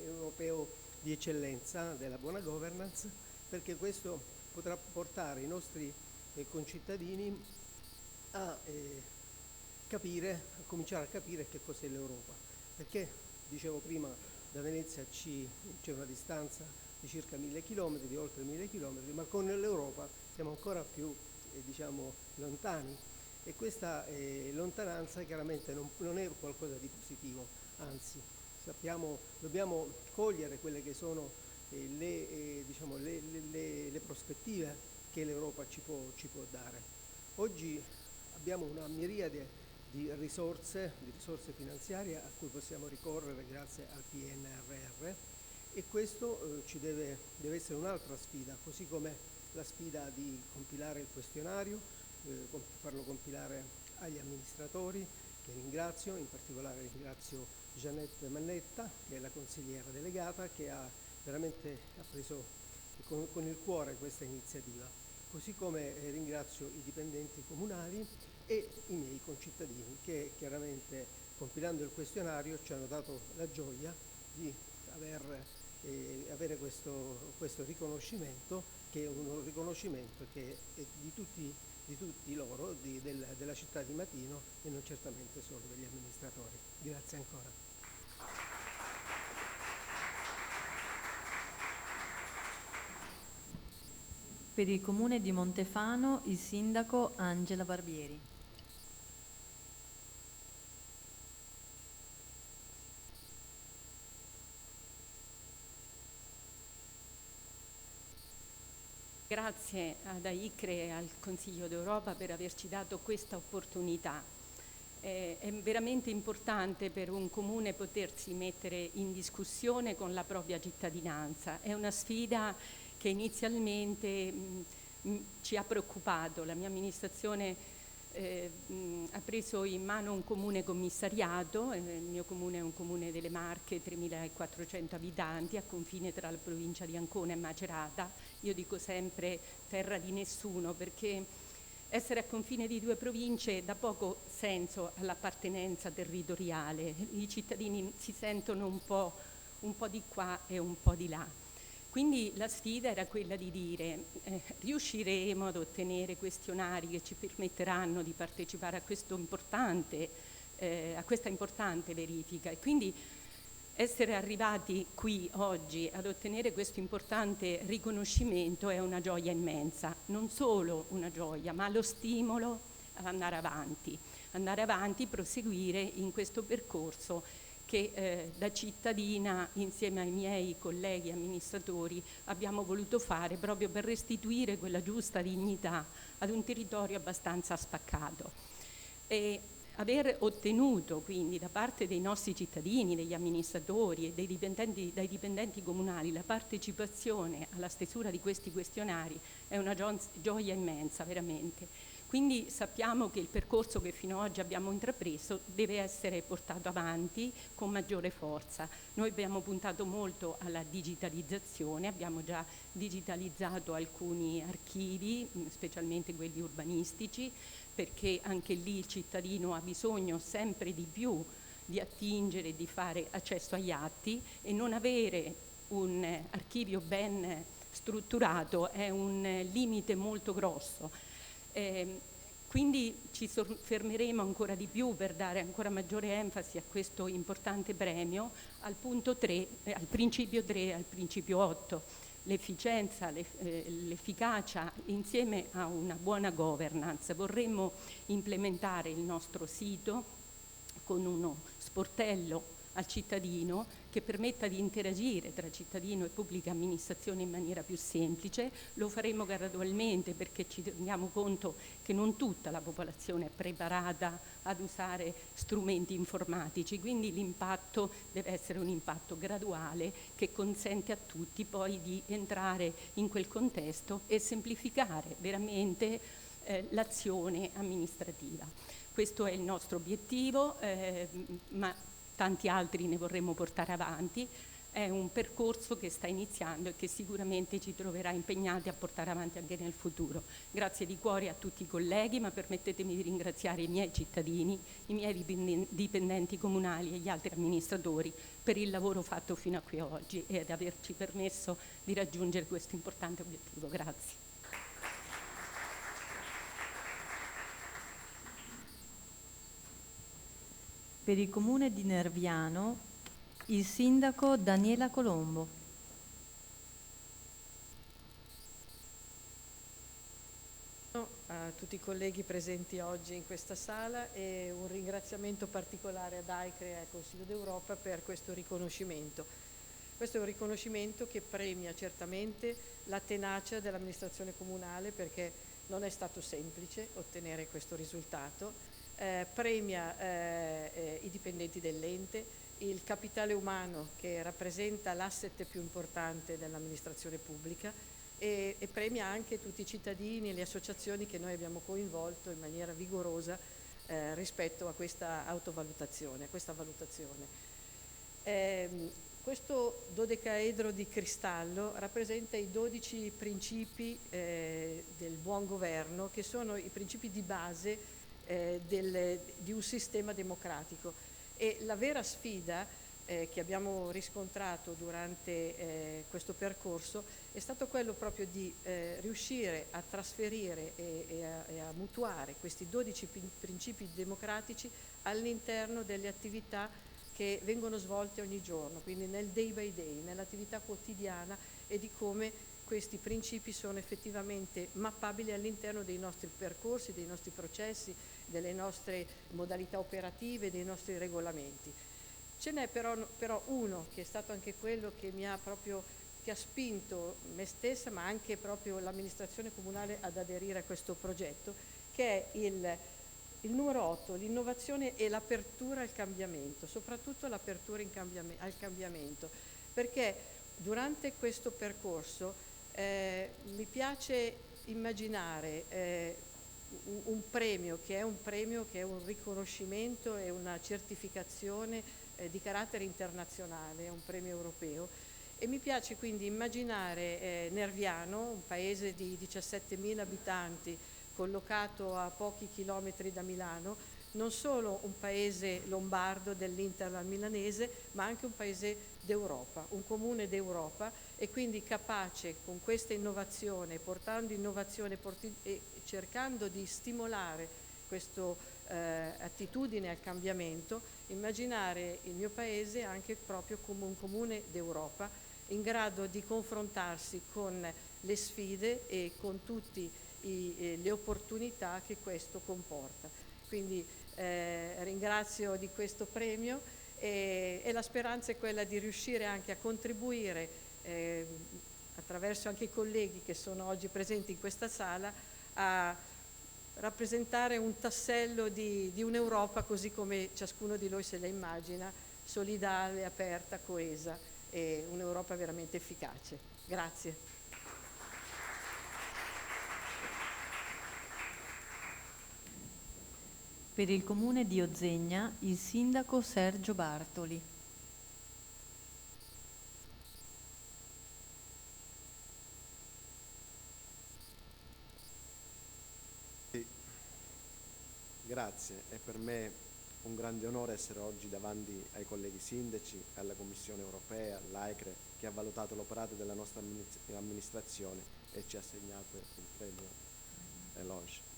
europeo di eccellenza della buona governance, perché questo potrà portare i nostri concittadini a cominciare a capire che cos'è l'Europa, perché dicevo prima, da Venezia c'è una distanza di circa 1000 km, di oltre 1000 km, ma con l'Europa siamo ancora più lontani, e questa lontananza chiaramente non è qualcosa di positivo, anzi dobbiamo cogliere quelle che sono le prospettive che l'Europa ci può dare. Oggi abbiamo una miriade di risorse finanziarie a cui possiamo ricorrere grazie al PNRR, e questo deve essere un'altra sfida, così come la sfida di compilare il questionario, farlo compilare agli amministratori, che ringrazio, in particolare ringrazio Jeannette Mannetta, che è la consigliera delegata, che ha veramente preso con il cuore questa iniziativa, così come ringrazio i dipendenti comunali e i miei concittadini, che chiaramente compilando il questionario ci hanno dato la gioia di avere questo riconoscimento, che è un riconoscimento che è di tutti loro, della città di Matino, e non certamente solo degli amministratori. Grazie ancora. Per il Comune di Montefano, il Sindaco Angela Barbieri. Grazie ad AICRE e al Consiglio d'Europa per averci dato questa opportunità. È veramente importante per un comune potersi mettere in discussione con la propria cittadinanza. È una sfida che inizialmente ci ha preoccupato. La mia amministrazione ha preso in mano un comune commissariato. Il mio comune è un comune delle Marche, 3.400 abitanti, a confine tra la provincia di Ancona e Macerata. Io dico sempre terra di nessuno, perché essere a confine di due province dà poco senso all'appartenenza territoriale. I cittadini si sentono un po' di qua e un po' di là. Quindi la sfida era quella di dire riusciremo ad ottenere questionari che ci permetteranno di partecipare a questa importante verifica, e quindi essere arrivati qui oggi ad ottenere questo importante riconoscimento è una gioia immensa, non solo una gioia, ma lo stimolo ad andare avanti, proseguire in questo percorso che da cittadina, insieme ai miei colleghi amministratori, abbiamo voluto fare proprio per restituire quella giusta dignità ad un territorio abbastanza spaccato. E aver ottenuto quindi da parte dei nostri cittadini, degli amministratori e dai dipendenti comunali la partecipazione alla stesura di questi questionari è una gioia immensa, veramente. Quindi sappiamo che il percorso che fino ad oggi abbiamo intrapreso deve essere portato avanti con maggiore forza. Noi abbiamo puntato molto alla digitalizzazione, abbiamo già digitalizzato alcuni archivi, specialmente quelli urbanistici, perché anche lì il cittadino ha bisogno sempre di più di attingere e di fare accesso agli atti, e non avere un archivio ben strutturato è un limite molto grosso. Quindi ci soffermeremo ancora di più per dare ancora maggiore enfasi a questo importante premio al punto 3, al principio 3 e al principio 8. L'efficienza, l'efficacia insieme a una buona governance. Vorremmo implementare il nostro sito con uno sportello al cittadino che permetta di interagire tra cittadino e pubblica amministrazione in maniera più semplice. Lo faremo gradualmente perché ci rendiamo conto che non tutta la popolazione è preparata ad usare strumenti informatici, quindi l'impatto deve essere un impatto graduale che consente a tutti poi di entrare in quel contesto e semplificare veramente l'azione amministrativa. Questo è il nostro obiettivo, ma tanti altri ne vorremmo portare avanti. È un percorso che sta iniziando e che sicuramente ci troverà impegnati a portare avanti anche nel futuro. Grazie di cuore a tutti i colleghi, ma permettetemi di ringraziare i miei cittadini, i miei dipendenti comunali e gli altri amministratori per il lavoro fatto fino a qui oggi e ad averci permesso di raggiungere questo importante obiettivo. Grazie. Per il comune di Nerviano, il sindaco Daniela Colombo. A tutti i colleghi presenti oggi in questa sala e un ringraziamento particolare ad AICRE e al Consiglio d'Europa per questo riconoscimento. Questo è un riconoscimento che premia certamente la tenacia dell'amministrazione comunale, perché non è stato semplice ottenere questo risultato. Premia i dipendenti dell'ente, il capitale umano che rappresenta l'asset più importante dell'amministrazione pubblica e premia anche tutti i cittadini e le associazioni che noi abbiamo coinvolto in maniera vigorosa rispetto a questa autovalutazione, a questa valutazione. Questo dodecaedro di cristallo rappresenta i 12 principi del buon governo, che sono i principi di base di un sistema democratico, e la vera sfida che abbiamo riscontrato durante questo percorso è stato quello proprio di riuscire a trasferire e a mutuare questi 12 principi democratici all'interno delle attività che vengono svolte ogni giorno, quindi nel day by day, nell'attività quotidiana, e di come questi principi sono effettivamente mappabili all'interno dei nostri percorsi, dei nostri processi, delle nostre modalità operative, dei nostri regolamenti. Ce n'è però uno che è stato anche quello che che ha spinto me stessa, ma anche proprio l'amministrazione comunale ad aderire a questo progetto, che è il numero 8, l'innovazione e l'apertura al cambiamento, soprattutto l'apertura al cambiamento, perché durante questo percorso mi piace immaginare un premio che è un riconoscimento e una certificazione di carattere internazionale, è un premio europeo, e mi piace quindi immaginare Nerviano, un paese di 17.000 abitanti collocato a pochi chilometri da Milano, non solo un paese lombardo dell'Interland milanese, ma anche un paese d'Europa, un comune d'Europa, e quindi capace con questa innovazione, portando innovazione e cercando di stimolare questa attitudine al cambiamento, immaginare il mio paese anche proprio come un comune d'Europa, in grado di confrontarsi con le sfide e con tutte le opportunità che questo comporta. Quindi ringrazio di questo premio e la speranza è quella di riuscire anche a contribuire attraverso anche i colleghi che sono oggi presenti in questa sala a rappresentare un tassello di un'Europa così come ciascuno di noi se la immagina, solidale, aperta, coesa e un'Europa veramente efficace. Grazie. Per il comune di Ozegna, il sindaco Sergio Bartoli. Grazie, è per me un grande onore essere oggi davanti ai colleghi sindaci, alla Commissione europea, all'AICRE, che ha valutato l'operato della nostra amministrazione e ci ha assegnato il premio Eloge.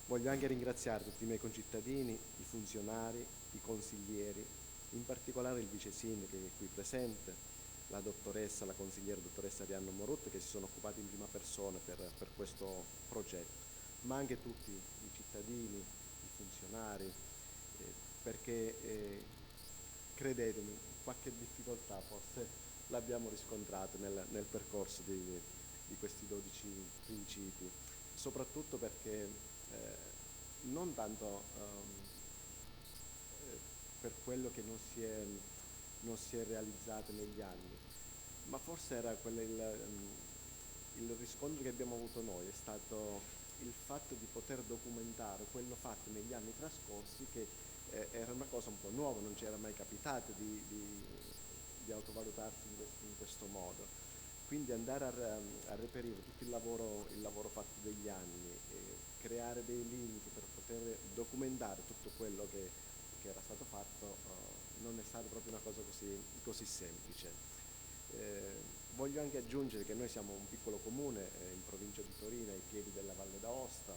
Voglio anche ringraziare tutti i miei concittadini, i funzionari, i consiglieri, in particolare il vice sindaco che è qui presente, la consigliera dottoressa Arianna Morut, che si sono occupati in prima persona per questo progetto, ma anche tutti i cittadini, i funzionari, perché credetemi, qualche difficoltà forse l'abbiamo riscontrata nel percorso di questi 12 principi, soprattutto perché non tanto per quello che non si è realizzato negli anni, ma forse era il riscontro che abbiamo avuto noi, è stato il fatto di poter documentare quello fatto negli anni trascorsi, che era una cosa un po' nuova, non ci era mai capitato di autovalutarsi in questo modo. Quindi andare a reperire tutto il lavoro fatto degli anni, creare dei limiti per poter documentare tutto quello che era stato fatto, non è stata proprio una cosa così semplice. Voglio anche aggiungere che noi siamo un piccolo comune in provincia di Torino, ai piedi della Valle d'Aosta,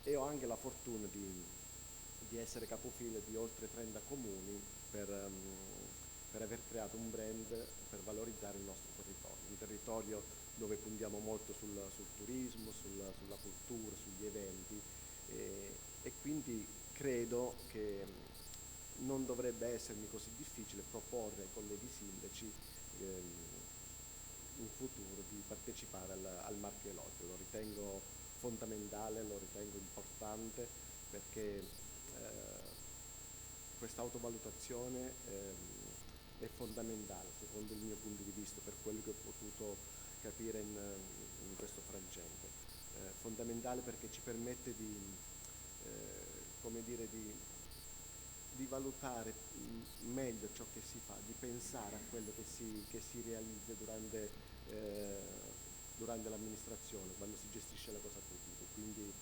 e ho anche la fortuna di essere capofila di oltre 30 comuni per aver creato un brand per valorizzare il nostro territorio, un territorio dove puntiamo molto sul turismo, sulla cultura, sugli eventi, e quindi credo che non dovrebbe essermi così difficile proporre ai colleghi sindaci in futuro di partecipare al marchio Elogio. Lo ritengo fondamentale, lo ritengo importante, perché questa autovalutazione è fondamentale secondo il mio punto di vista, per quello che ho potuto capire in questo frangente. Fondamentale perché ci permette di valutare meglio ciò che si fa, di pensare a quello che si realizza durante l'amministrazione, quando si gestisce la cosa pubblica. Quindi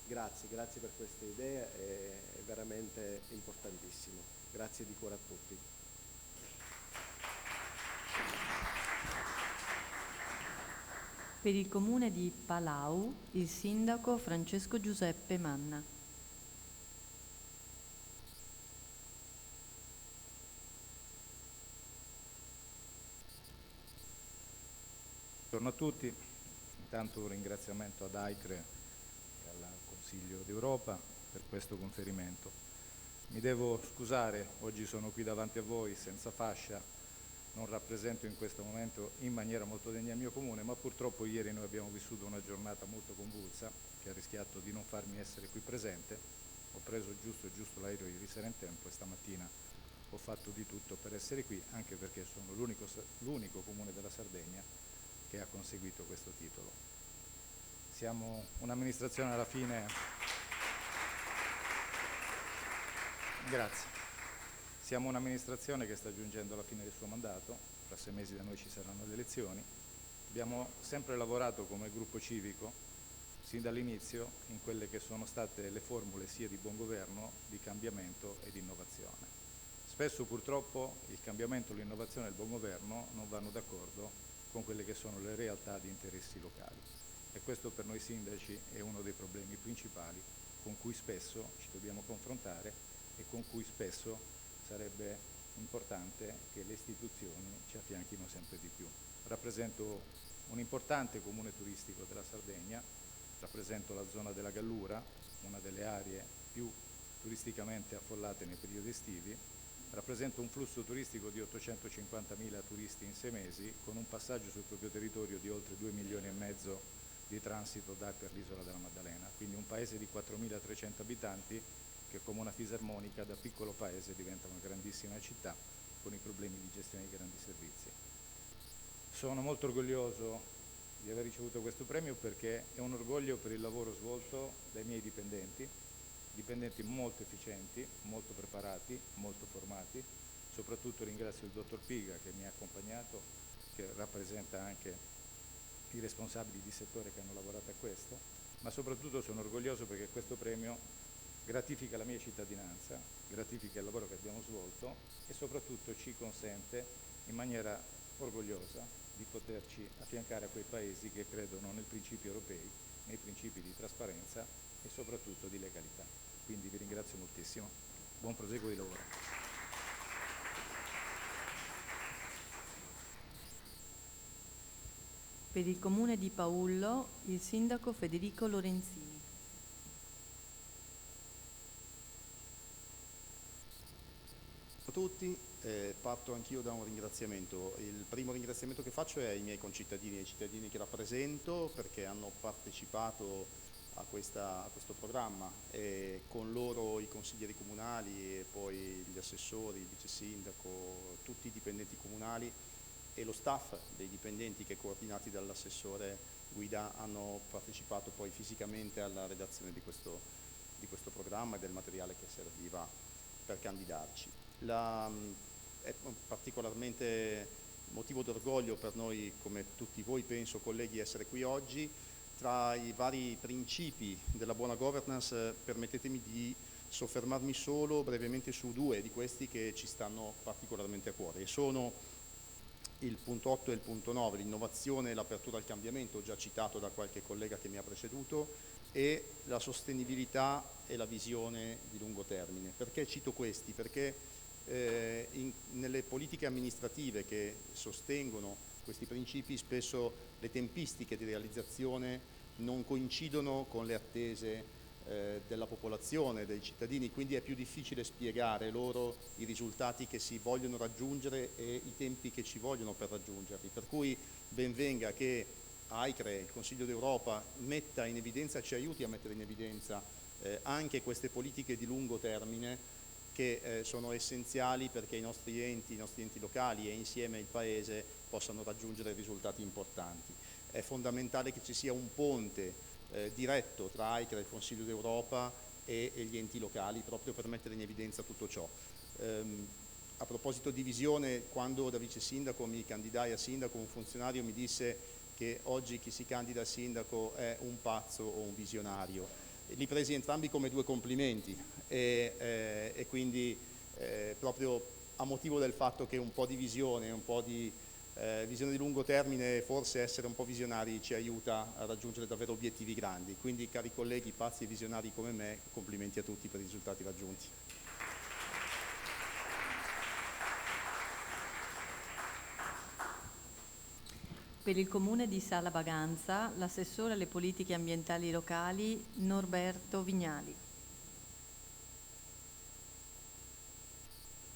grazie per questa idea, è veramente importantissimo. Grazie di cuore a tutti. Per il comune di Palau, il sindaco Francesco Giuseppe Manna. Buongiorno a tutti, intanto un ringraziamento ad AICRE e al Consiglio d'Europa per questo conferimento. Mi devo scusare, oggi sono qui davanti a voi senza fascia, non rappresento in questo momento in maniera molto degna il mio comune, ma purtroppo ieri noi abbiamo vissuto una giornata molto convulsa che ha rischiato di non farmi essere qui presente. Ho preso giusto l'aereo ieri sera in tempo e stamattina ho fatto di tutto per essere qui, anche perché sono l'unico comune della Sardegna che ha conseguito questo titolo. Siamo un'amministrazione alla fine... Grazie. Siamo un'amministrazione che sta giungendo alla fine del suo mandato, tra 6 mesi da noi ci saranno le elezioni. Abbiamo sempre lavorato come gruppo civico, sin dall'inizio, in quelle che sono state le formule sia di buon governo, di cambiamento e di innovazione. Spesso purtroppo il cambiamento, l'innovazione e il buon governo non vanno d'accordo con quelle che sono le realtà di interessi locali, e questo per noi sindaci è uno dei problemi principali con cui spesso ci dobbiamo confrontare e con cui spesso sarebbe importante che le istituzioni ci affianchino sempre di più. Rappresento un importante comune turistico della Sardegna, rappresento la zona della Gallura, una delle aree più turisticamente affollate nei periodi estivi, rappresenta un flusso turistico di 850.000 turisti in 6 mesi, con un passaggio sul proprio territorio di oltre 2,5 milioni di transito per l'isola della Maddalena, quindi un paese di 4.300 abitanti che come una fisarmonica da piccolo paese diventa una grandissima città con i problemi di gestione di grandi servizi. Sono molto orgoglioso di aver ricevuto questo premio perché è un orgoglio per il lavoro svolto dai miei dipendenti molto efficienti, molto preparati, molto formati. Soprattutto ringrazio il dottor Piga che mi ha accompagnato, che rappresenta anche i responsabili di settore che hanno lavorato a questo, ma soprattutto sono orgoglioso perché questo premio gratifica la mia cittadinanza, gratifica il lavoro che abbiamo svolto e soprattutto ci consente in maniera orgogliosa di poterci affiancare a quei paesi che credono nei principi europei, nei principi di trasparenza e soprattutto di legalità. Quindi vi ringrazio moltissimo. Buon proseguo di lavoro. Per il Comune di Paullo, il Sindaco Federico Lorenzini. A tutti, parto anch'io da un ringraziamento. Il primo ringraziamento che faccio è ai miei concittadini, ai cittadini che rappresento perché hanno partecipato a questo programma e con loro i consiglieri comunali e poi gli assessori, il vice sindaco, tutti i dipendenti comunali e lo staff dei dipendenti che coordinati dall'assessore Guida hanno partecipato poi fisicamente alla redazione di questo programma e del materiale che serviva per candidarci. È particolarmente motivo d'orgoglio per noi, come tutti voi penso colleghi, essere qui oggi. Tra i vari principi della buona governance permettetemi di soffermarmi solo brevemente su 2 di questi che ci stanno particolarmente a cuore e sono il punto 8 e il punto 9, l'innovazione e l'apertura al cambiamento, già citato da qualche collega che mi ha preceduto, e la sostenibilità e la visione di lungo termine. Perché cito questi? Perché nelle politiche amministrative che sostengono questi principi spesso le tempistiche di realizzazione non coincidono con le attese della popolazione, dei cittadini, quindi è più difficile spiegare loro i risultati che si vogliono raggiungere e i tempi che ci vogliono per raggiungerli. Per cui ben venga che AICRE, il Consiglio d'Europa, metta in evidenza, ci aiuti a mettere in evidenza anche queste politiche di lungo termine che sono essenziali perché i nostri enti locali e insieme il Paese possano raggiungere risultati importanti. È fondamentale che ci sia un ponte diretto tra AICRE, il Consiglio d'Europa e gli enti locali proprio per mettere in evidenza tutto ciò. A proposito di visione, quando da vice sindaco mi candidai a sindaco, un funzionario mi disse che oggi chi si candida a sindaco è un pazzo o un visionario. Li presi entrambi come 2 complimenti e quindi proprio a motivo del fatto che un po' di visione, un po' di visione di lungo termine, forse essere un po' visionari ci aiuta a raggiungere davvero obiettivi grandi. Quindi cari colleghi pazzi e visionari come me, complimenti a tutti per i risultati raggiunti. Per il Comune di Sala Baganza, l'assessore alle politiche ambientali locali Norberto Vignali.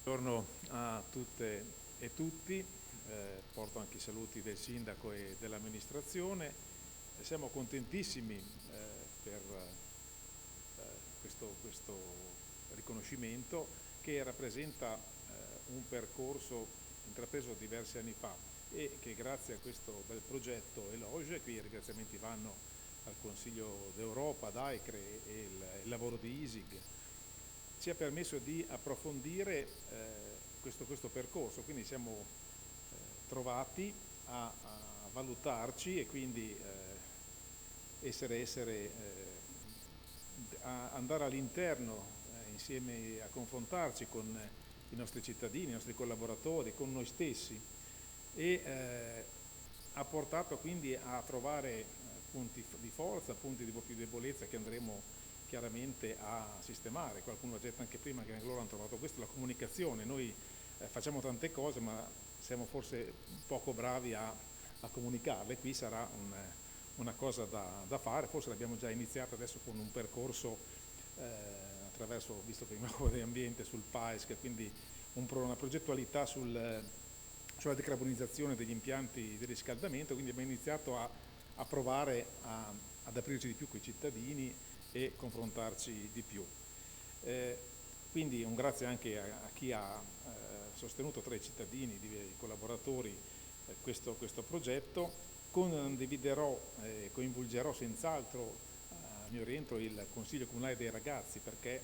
Buongiorno a tutte e tutti, porto anche i saluti del Sindaco e dell'amministrazione. Siamo contentissimi per questo riconoscimento che rappresenta un percorso intrapreso diversi anni fa e che grazie a questo bel progetto Eloge, qui i ringraziamenti vanno al Consiglio d'Europa, ad AICRE e il lavoro di ISIG, ci ha permesso di approfondire questo percorso, quindi siamo trovati a valutarci e quindi andare all'interno insieme a confrontarci con i nostri cittadini, i nostri collaboratori, con noi stessi e ha portato quindi a trovare punti di forza, punti di debolezza che andremo chiaramente a sistemare. Qualcuno ha detto anche prima che loro hanno trovato questo, la comunicazione. Noi facciamo tante cose ma siamo forse poco bravi a comunicarle. Qui sarà una cosa da fare, forse l'abbiamo già iniziata adesso con un percorso attraverso, visto che mi occupo di ambiente, sul PAESC, quindi una progettualità sulla decarbonizzazione degli impianti di riscaldamento, quindi abbiamo iniziato a provare ad aprirci di più con i cittadini e confrontarci di più. Quindi un grazie anche a chi ha sostenuto tra i cittadini, i collaboratori, questo progetto. Condividerò, coinvolgerò senz'altro al mio rientro il Consiglio Comunale dei Ragazzi, perché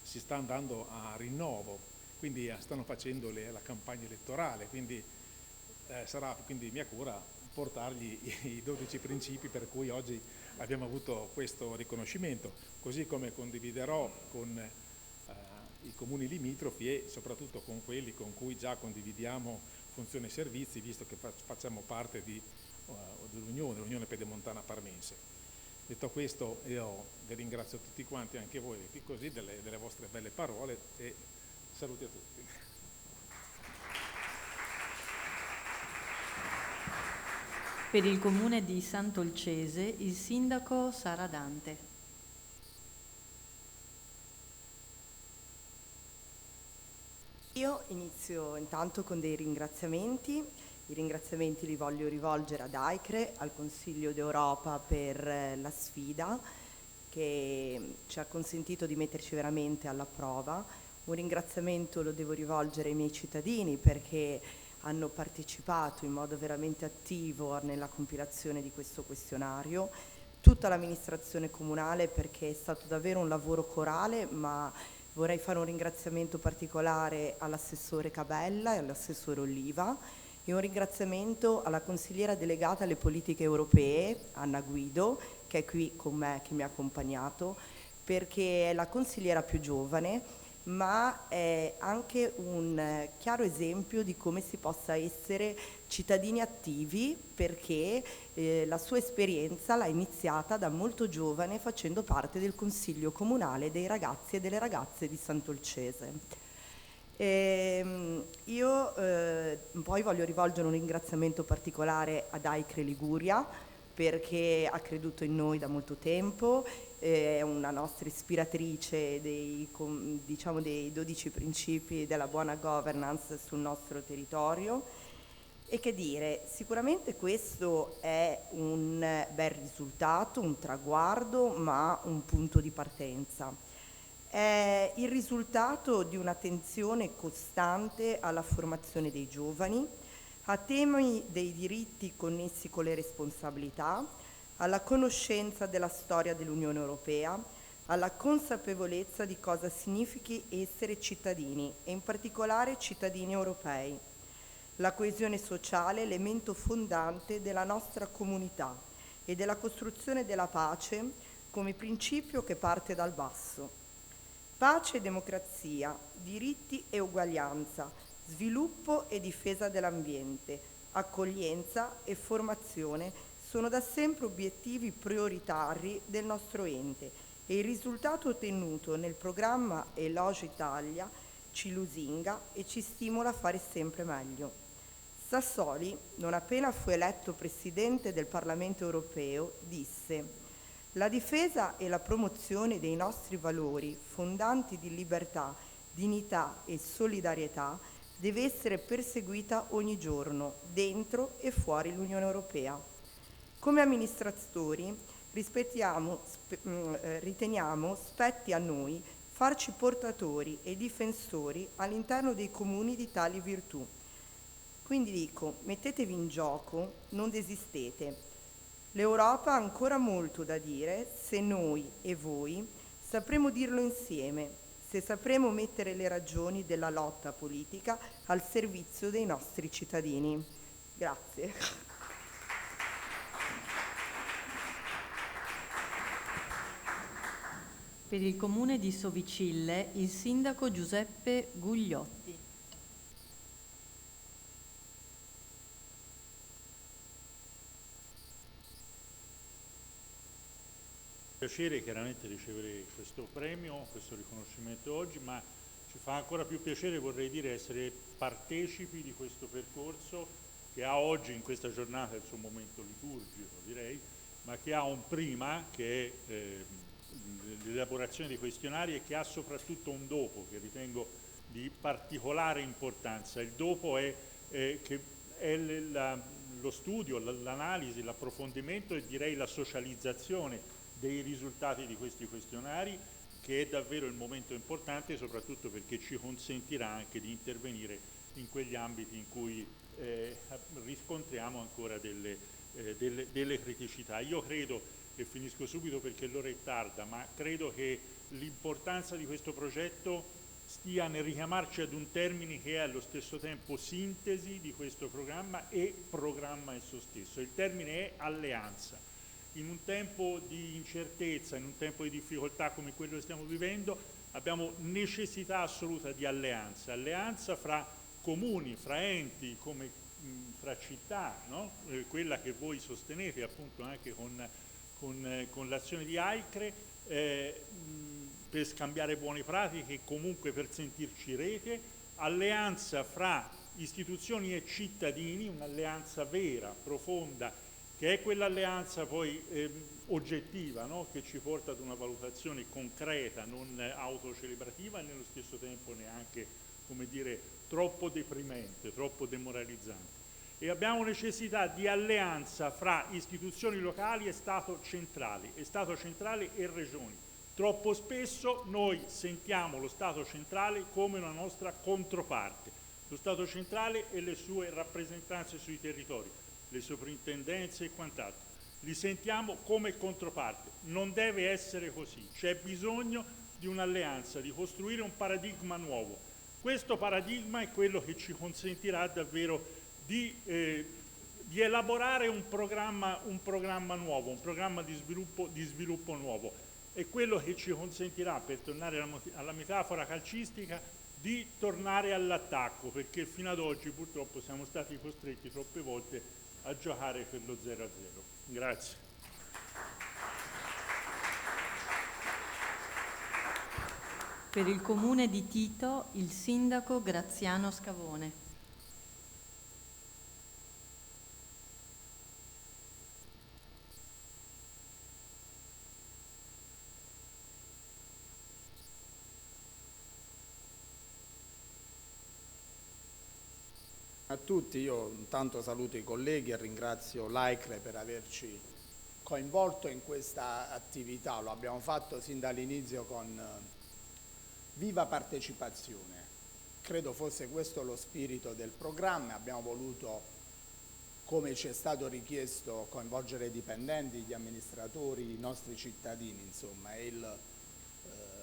si sta andando a rinnovo, quindi stanno facendo la campagna elettorale, quindi sarà quindi mia cura portargli i 12 principi per cui oggi abbiamo avuto questo riconoscimento, così come condividerò con i comuni limitrofi e soprattutto con quelli con cui già condividiamo funzioni e servizi, visto che facciamo parte dell'Unione Pedemontana Parmense. Detto questo, io vi ringrazio tutti quanti, anche voi così, delle vostre belle parole e saluti a tutti. Per il comune di Sant'Olcese, il sindaco Sara Dante. Io inizio intanto con dei ringraziamenti. I ringraziamenti li voglio rivolgere ad AICRE, al Consiglio d'Europa per la sfida che ci ha consentito di metterci veramente alla prova. Un ringraziamento lo devo rivolgere ai miei cittadini perché hanno partecipato in modo veramente attivo nella compilazione di questo questionario, tutta l'amministrazione comunale perché è stato davvero un lavoro corale, ma vorrei fare un ringraziamento particolare all'assessore Cabella e all'assessore Oliva e un ringraziamento alla consigliera delegata alle politiche europee, Anna Guido, che è qui con me, che mi ha accompagnato, perché è la consigliera più giovane, ma è anche un chiaro esempio di come si possa essere cittadini attivi, perché la sua esperienza l'ha iniziata da molto giovane facendo parte del Consiglio Comunale dei ragazzi e delle ragazze di Sant'Olcese. Io poi voglio rivolgere un ringraziamento particolare ad AICRE Liguria perché ha creduto in noi da molto tempo, è una nostra ispiratrice dei 12 principi della buona governance sul nostro territorio. E che dire, sicuramente questo è un bel risultato, un traguardo, ma un punto di partenza. È il risultato di un'attenzione costante alla formazione dei giovani, a temi dei diritti connessi con le responsabilità, alla conoscenza della storia dell'Unione Europea, alla consapevolezza di cosa significhi essere cittadini e in particolare cittadini europei. La coesione sociale è elemento fondante della nostra comunità e della costruzione della pace come principio che parte dal basso. Pace e democrazia, diritti e uguaglianza, sviluppo e difesa dell'ambiente, accoglienza e formazione sono da sempre obiettivi prioritari del nostro ente e il risultato ottenuto nel programma Eloge Italia ci lusinga e ci stimola a fare sempre meglio. Sassoli, non appena fu eletto Presidente del Parlamento europeo, disse: «La difesa e la promozione dei nostri valori fondanti di libertà, dignità e solidarietà deve essere perseguita ogni giorno, dentro e fuori l'Unione Europea. Come amministratori riteniamo spetti a noi farci portatori e difensori all'interno dei comuni di tali virtù. Quindi dico, mettetevi in gioco, non desistete. L'Europa ha ancora molto da dire se noi e voi sapremo dirlo insieme, se sapremo mettere le ragioni della lotta politica al servizio dei nostri cittadini. Grazie. Per il comune di Sovicille, il sindaco Giuseppe Gugliotti. Piacere chiaramente ricevere questo premio, questo riconoscimento oggi, ma ci fa ancora più piacere, vorrei dire, essere partecipi di questo percorso che ha oggi in questa giornata il suo momento liturgico, direi, ma che ha un prima che è l'elaborazione dei questionari e che ha soprattutto un dopo che ritengo di particolare importanza. Il dopo è lo studio, l'analisi, l'approfondimento e direi la socializzazione dei risultati di questi questionari, che è davvero il momento importante, soprattutto perché ci consentirà anche di intervenire in quegli ambiti in cui riscontriamo ancora delle criticità. Io credo, e finisco subito perché l'ora è tarda, ma credo che l'importanza di questo progetto stia nel richiamarci ad un termine che è allo stesso tempo sintesi di questo programma e programma esso stesso. Il termine è alleanza. In un tempo di incertezza, in un tempo di difficoltà come quello che stiamo vivendo, abbiamo necessità assoluta di alleanza, alleanza fra comuni, fra enti, come fra città, no? Quella che voi sostenete appunto anche con l'azione di AICRE, per scambiare buone pratiche e comunque per sentirci rete, alleanza fra istituzioni e cittadini, un'alleanza vera, profonda, che è quell'alleanza poi oggettiva, no? Che ci porta ad una valutazione concreta, non autocelebrativa e nello stesso tempo neanche, come dire, troppo deprimente, troppo demoralizzante. E abbiamo necessità di alleanza fra istituzioni locali e Stato centrale e regioni. Troppo spesso noi sentiamo lo Stato centrale come una nostra controparte, lo Stato centrale e le sue rappresentanze sui territori, le soprintendenze e quant'altro. Li sentiamo come controparte. Non deve essere così. C'è bisogno di un'alleanza, di costruire un paradigma nuovo. Questo paradigma è quello che ci consentirà davvero di elaborare un programma nuovo, un programma di sviluppo nuovo. È quello che ci consentirà, per tornare alla metafora calcistica, di tornare all'attacco, perché fino ad oggi purtroppo siamo stati costretti troppe volte a giocare per lo 0-0. Grazie. Per il comune di Tito, il sindaco Graziano Scavone. A tutti, io intanto saluto i colleghi e ringrazio l'AICRE per averci coinvolto in questa attività. Lo abbiamo fatto sin dall'inizio con viva partecipazione. Credo fosse questo lo spirito del programma. Abbiamo voluto, come ci è stato richiesto, coinvolgere i dipendenti, gli amministratori, i nostri cittadini, insomma, e il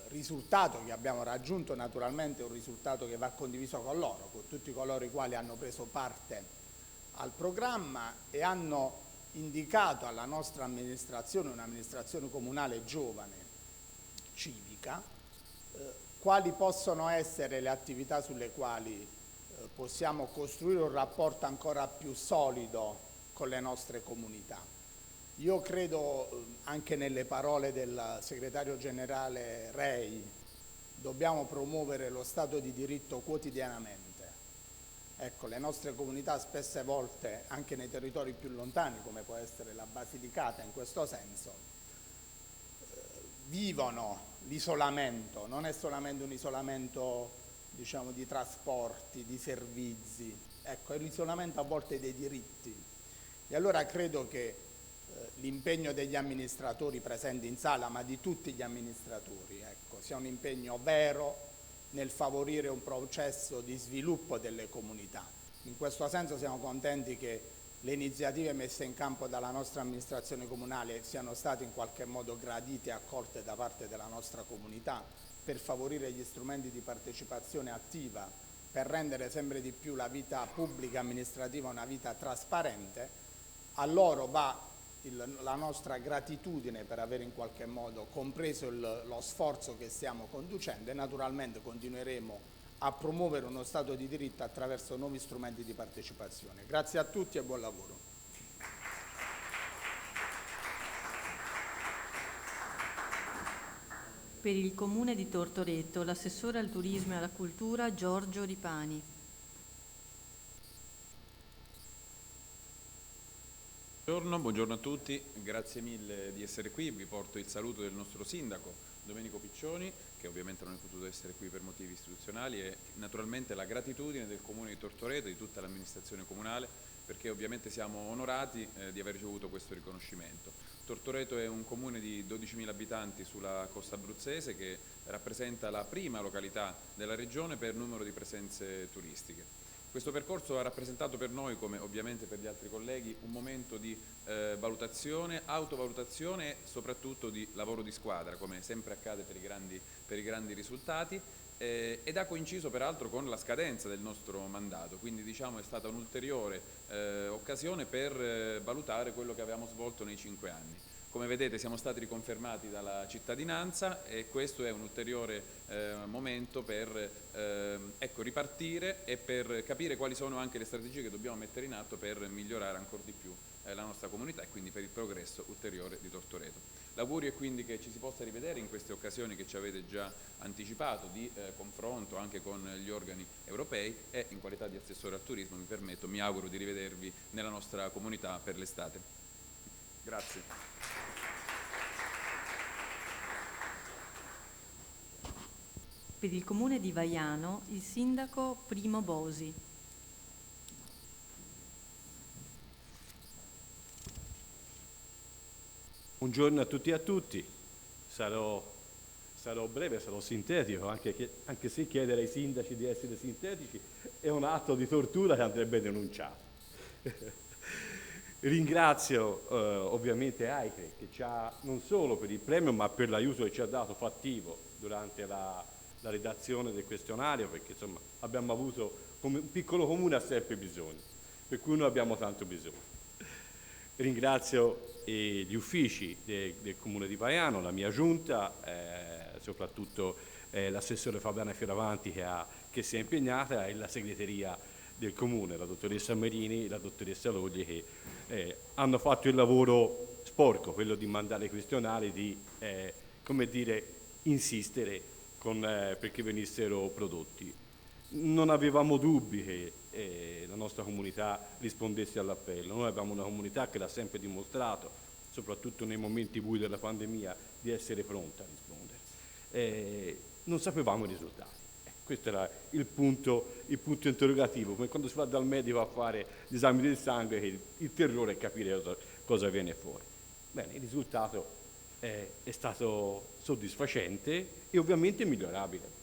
risultato che abbiamo raggiunto naturalmente è un risultato che va condiviso con loro, con tutti coloro i quali hanno preso parte al programma e hanno indicato alla nostra amministrazione, un'amministrazione comunale giovane, civica, quali possono essere le attività sulle quali possiamo costruire un rapporto ancora più solido con le nostre comunità. Io credo, anche nelle parole del segretario generale Rei, dobbiamo promuovere lo Stato di diritto quotidianamente. Ecco, le nostre comunità spesse volte, anche nei territori più lontani, come può essere la Basilicata in questo senso, vivono l'isolamento. Non è solamente un isolamento, diciamo, di trasporti, di servizi, ecco, è l'isolamento a volte dei diritti. E allora credo che l'impegno degli amministratori presenti in sala, ma di tutti gli amministratori, ecco, sia un impegno vero nel favorire un processo di sviluppo delle comunità. In questo senso siamo contenti che le iniziative messe in campo dalla nostra amministrazione comunale siano state in qualche modo gradite e accolte da parte della nostra comunità per favorire gli strumenti di partecipazione attiva, per rendere sempre di più la vita pubblica amministrativa una vita trasparente. A loro va la nostra gratitudine per aver in qualche modo compreso lo sforzo che stiamo conducendo e naturalmente continueremo a promuovere uno Stato di diritto attraverso nuovi strumenti di partecipazione. Grazie a tutti e buon lavoro. Per il comune di Tortoreto, l'assessore al turismo e alla cultura Giorgio Ripani. Buongiorno a tutti, grazie mille di essere qui, vi porto il saluto del nostro sindaco Domenico Piccioni che ovviamente non è potuto essere qui per motivi istituzionali, e naturalmente la gratitudine del Comune di Tortoreto e di tutta l'amministrazione comunale, perché ovviamente siamo onorati di aver ricevuto questo riconoscimento. Tortoreto è un comune di 12.000 abitanti sulla costa abruzzese, che rappresenta la prima località della regione per numero di presenze turistiche. Questo percorso ha rappresentato per noi, come ovviamente per gli altri colleghi, un momento di valutazione, autovalutazione e soprattutto di lavoro di squadra, come sempre accade per i grandi risultati, ed ha coinciso peraltro con la scadenza del nostro mandato, quindi diciamo è stata un'ulteriore occasione per valutare quello che avevamo svolto nei 5 anni. Come vedete siamo stati riconfermati dalla cittadinanza e questo è un ulteriore momento per ripartire e per capire quali sono anche le strategie che dobbiamo mettere in atto per migliorare ancora di più la nostra comunità e quindi per il progresso ulteriore di Tortoreto. L'augurio è quindi che ci si possa rivedere in queste occasioni che ci avete già anticipato di confronto anche con gli organi europei, e in qualità di assessore al turismo mi auguro di rivedervi nella nostra comunità per l'estate. Grazie. Per il comune di Vaiano, il sindaco Primo Bosi. Buongiorno a tutti e a tutti. Sarò breve, sarò sintetico, anche se chiedere ai sindaci di essere sintetici è un atto di tortura che andrebbe denunciato. Ringrazio ovviamente AICRE che ci ha non solo per il premio ma per l'aiuto che ci ha dato fattivo durante la redazione del questionario, perché insomma abbiamo avuto, come un piccolo comune ha sempre bisogno, per cui noi abbiamo tanto bisogno. Ringrazio gli uffici del Comune di Vaiano, la mia giunta, soprattutto l'assessore Fabiana Fioravanti che si è impegnata, e la segreteria del Comune, la dottoressa Merini e la dottoressa Logli, che hanno fatto il lavoro sporco, quello di mandare i questionari, di insistere perché venissero prodotti. Non avevamo dubbi che la nostra comunità rispondesse all'appello. Noi abbiamo una comunità che l'ha sempre dimostrato, soprattutto nei momenti bui della pandemia, di essere pronta a rispondere. Non sapevamo i risultati. Questo era il punto interrogativo, come quando si va dal medico a fare gli esami del sangue, che il terrore è capire cosa viene fuori. Bene, il risultato è stato soddisfacente e ovviamente migliorabile.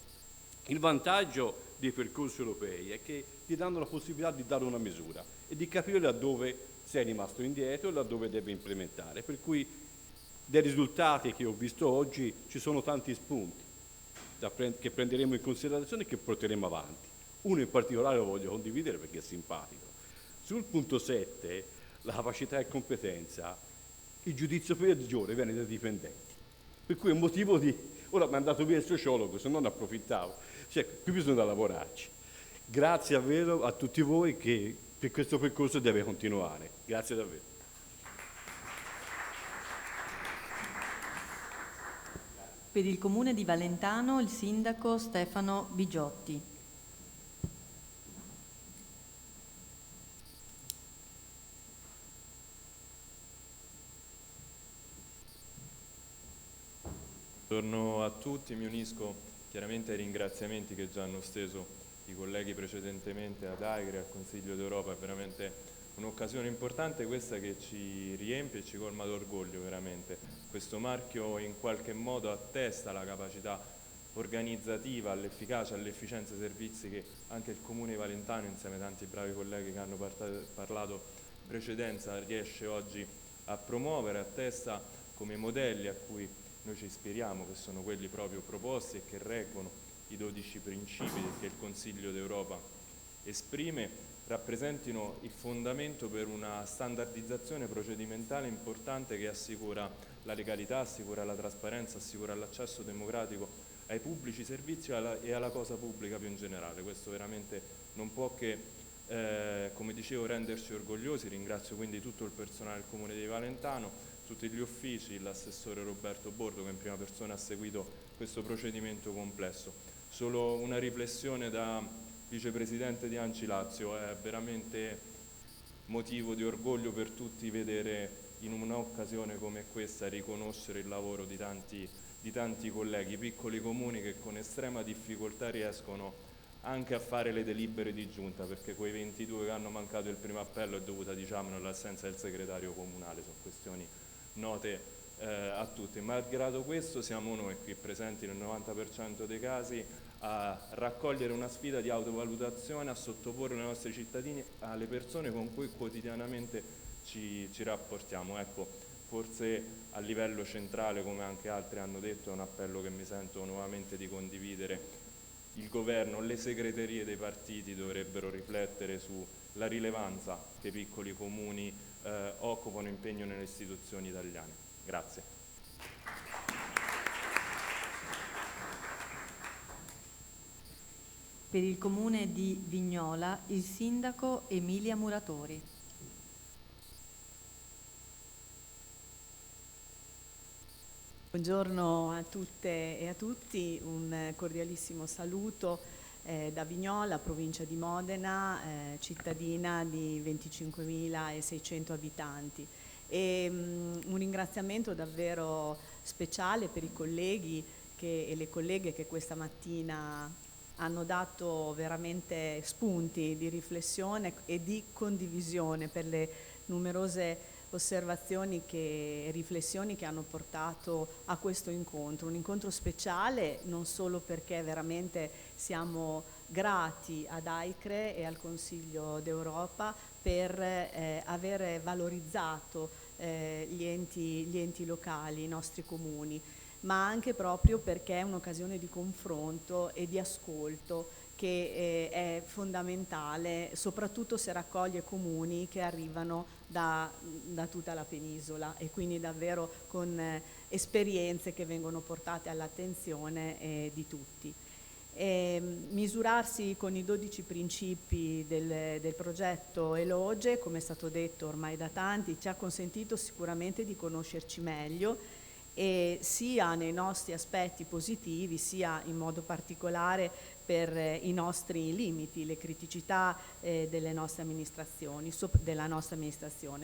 Il vantaggio dei percorsi europei è che ti danno la possibilità di dare una misura e di capire laddove sei rimasto indietro e laddove devi implementare, per cui dai risultati che ho visto oggi ci sono tanti spunti che prenderemo in considerazione e che porteremo avanti. Uno in particolare lo voglio condividere perché è simpatico. Sul punto 7, la capacità e competenza, il giudizio peggiore viene dai dipendenti, per cui è un motivo di... Ora mi è andato via il sociologo, se no ne approfittavo. Cioè, qui bisogna lavorarci. Grazie davvero a tutti voi che questo percorso deve continuare. Grazie davvero. Per il comune di Valentano, il sindaco Stefano Bigiotti. Buongiorno a tutti, mi unisco chiaramente ai ringraziamenti che già hanno steso i colleghi precedentemente ad AICRE e al Consiglio d'Europa. È veramente un'occasione importante questa che ci riempie e ci colma d'orgoglio veramente. Questo marchio in qualche modo attesta la capacità organizzativa, l'efficacia, l'efficienza dei servizi che anche il Comune di Valentano, insieme a tanti bravi colleghi che hanno parlato in precedenza, riesce oggi a promuovere, attesta come modelli a cui noi ci ispiriamo, che sono quelli proprio proposti e che reggono i 12 principi che il Consiglio d'Europa esprime, rappresentino il fondamento per una standardizzazione procedimentale importante che assicura la legalità, assicura la trasparenza, assicura l'accesso democratico ai pubblici servizi e alla cosa pubblica più in generale. Questo veramente non può che, come dicevo, renderci orgogliosi. Ringrazio quindi tutto il personale del Comune di Valentano, tutti gli uffici, l'assessore Roberto Bordo che in prima persona ha seguito questo procedimento complesso. Solo una riflessione da vicepresidente di Anci Lazio: è veramente motivo di orgoglio per tutti vedere in un'occasione come questa riconoscere il lavoro di tanti di tanti colleghi, piccoli comuni che con estrema difficoltà riescono anche a fare le delibere di giunta, perché quei 22 che hanno mancato il primo appello è dovuta, diciamo, all'assenza del segretario comunale, sono questioni note a tutti. Malgrado questo siamo noi qui presenti nel 90% dei casi a raccogliere una sfida di autovalutazione, a sottoporre i nostri cittadini alle persone con cui quotidianamente ci rapportiamo. Ecco, forse a livello centrale, come anche altri hanno detto, è un appello che mi sento nuovamente di condividere. Il governo, le segreterie dei partiti dovrebbero riflettere sulla rilevanza che i piccoli comuni occupano impegno nelle istituzioni italiane. Grazie. Per il comune di Vignola, il sindaco Emilia Muratori. Buongiorno a tutte e a tutti, un cordialissimo saluto da Vignola, provincia di Modena, cittadina di 25.600 abitanti. E un ringraziamento davvero speciale per i colleghi e le colleghe che questa mattina hanno dato veramente spunti di riflessione e di condivisione per le numerose osservazioni e riflessioni che hanno portato a questo incontro, un incontro speciale non solo perché veramente siamo grati ad AICRE e al Consiglio d'Europa per aver valorizzato gli enti locali, i nostri comuni, ma anche proprio perché è un'occasione di confronto e di ascolto che è fondamentale, soprattutto se raccoglie comuni che arrivano da tutta la penisola e quindi davvero con esperienze che vengono portate all'attenzione di tutti. Misurarsi con i 12 principi del progetto Eloge, come è stato detto ormai da tanti, ci ha consentito sicuramente di conoscerci meglio, e sia nei nostri aspetti positivi, sia in modo particolare per i nostri limiti, le criticità della nostra amministrazione.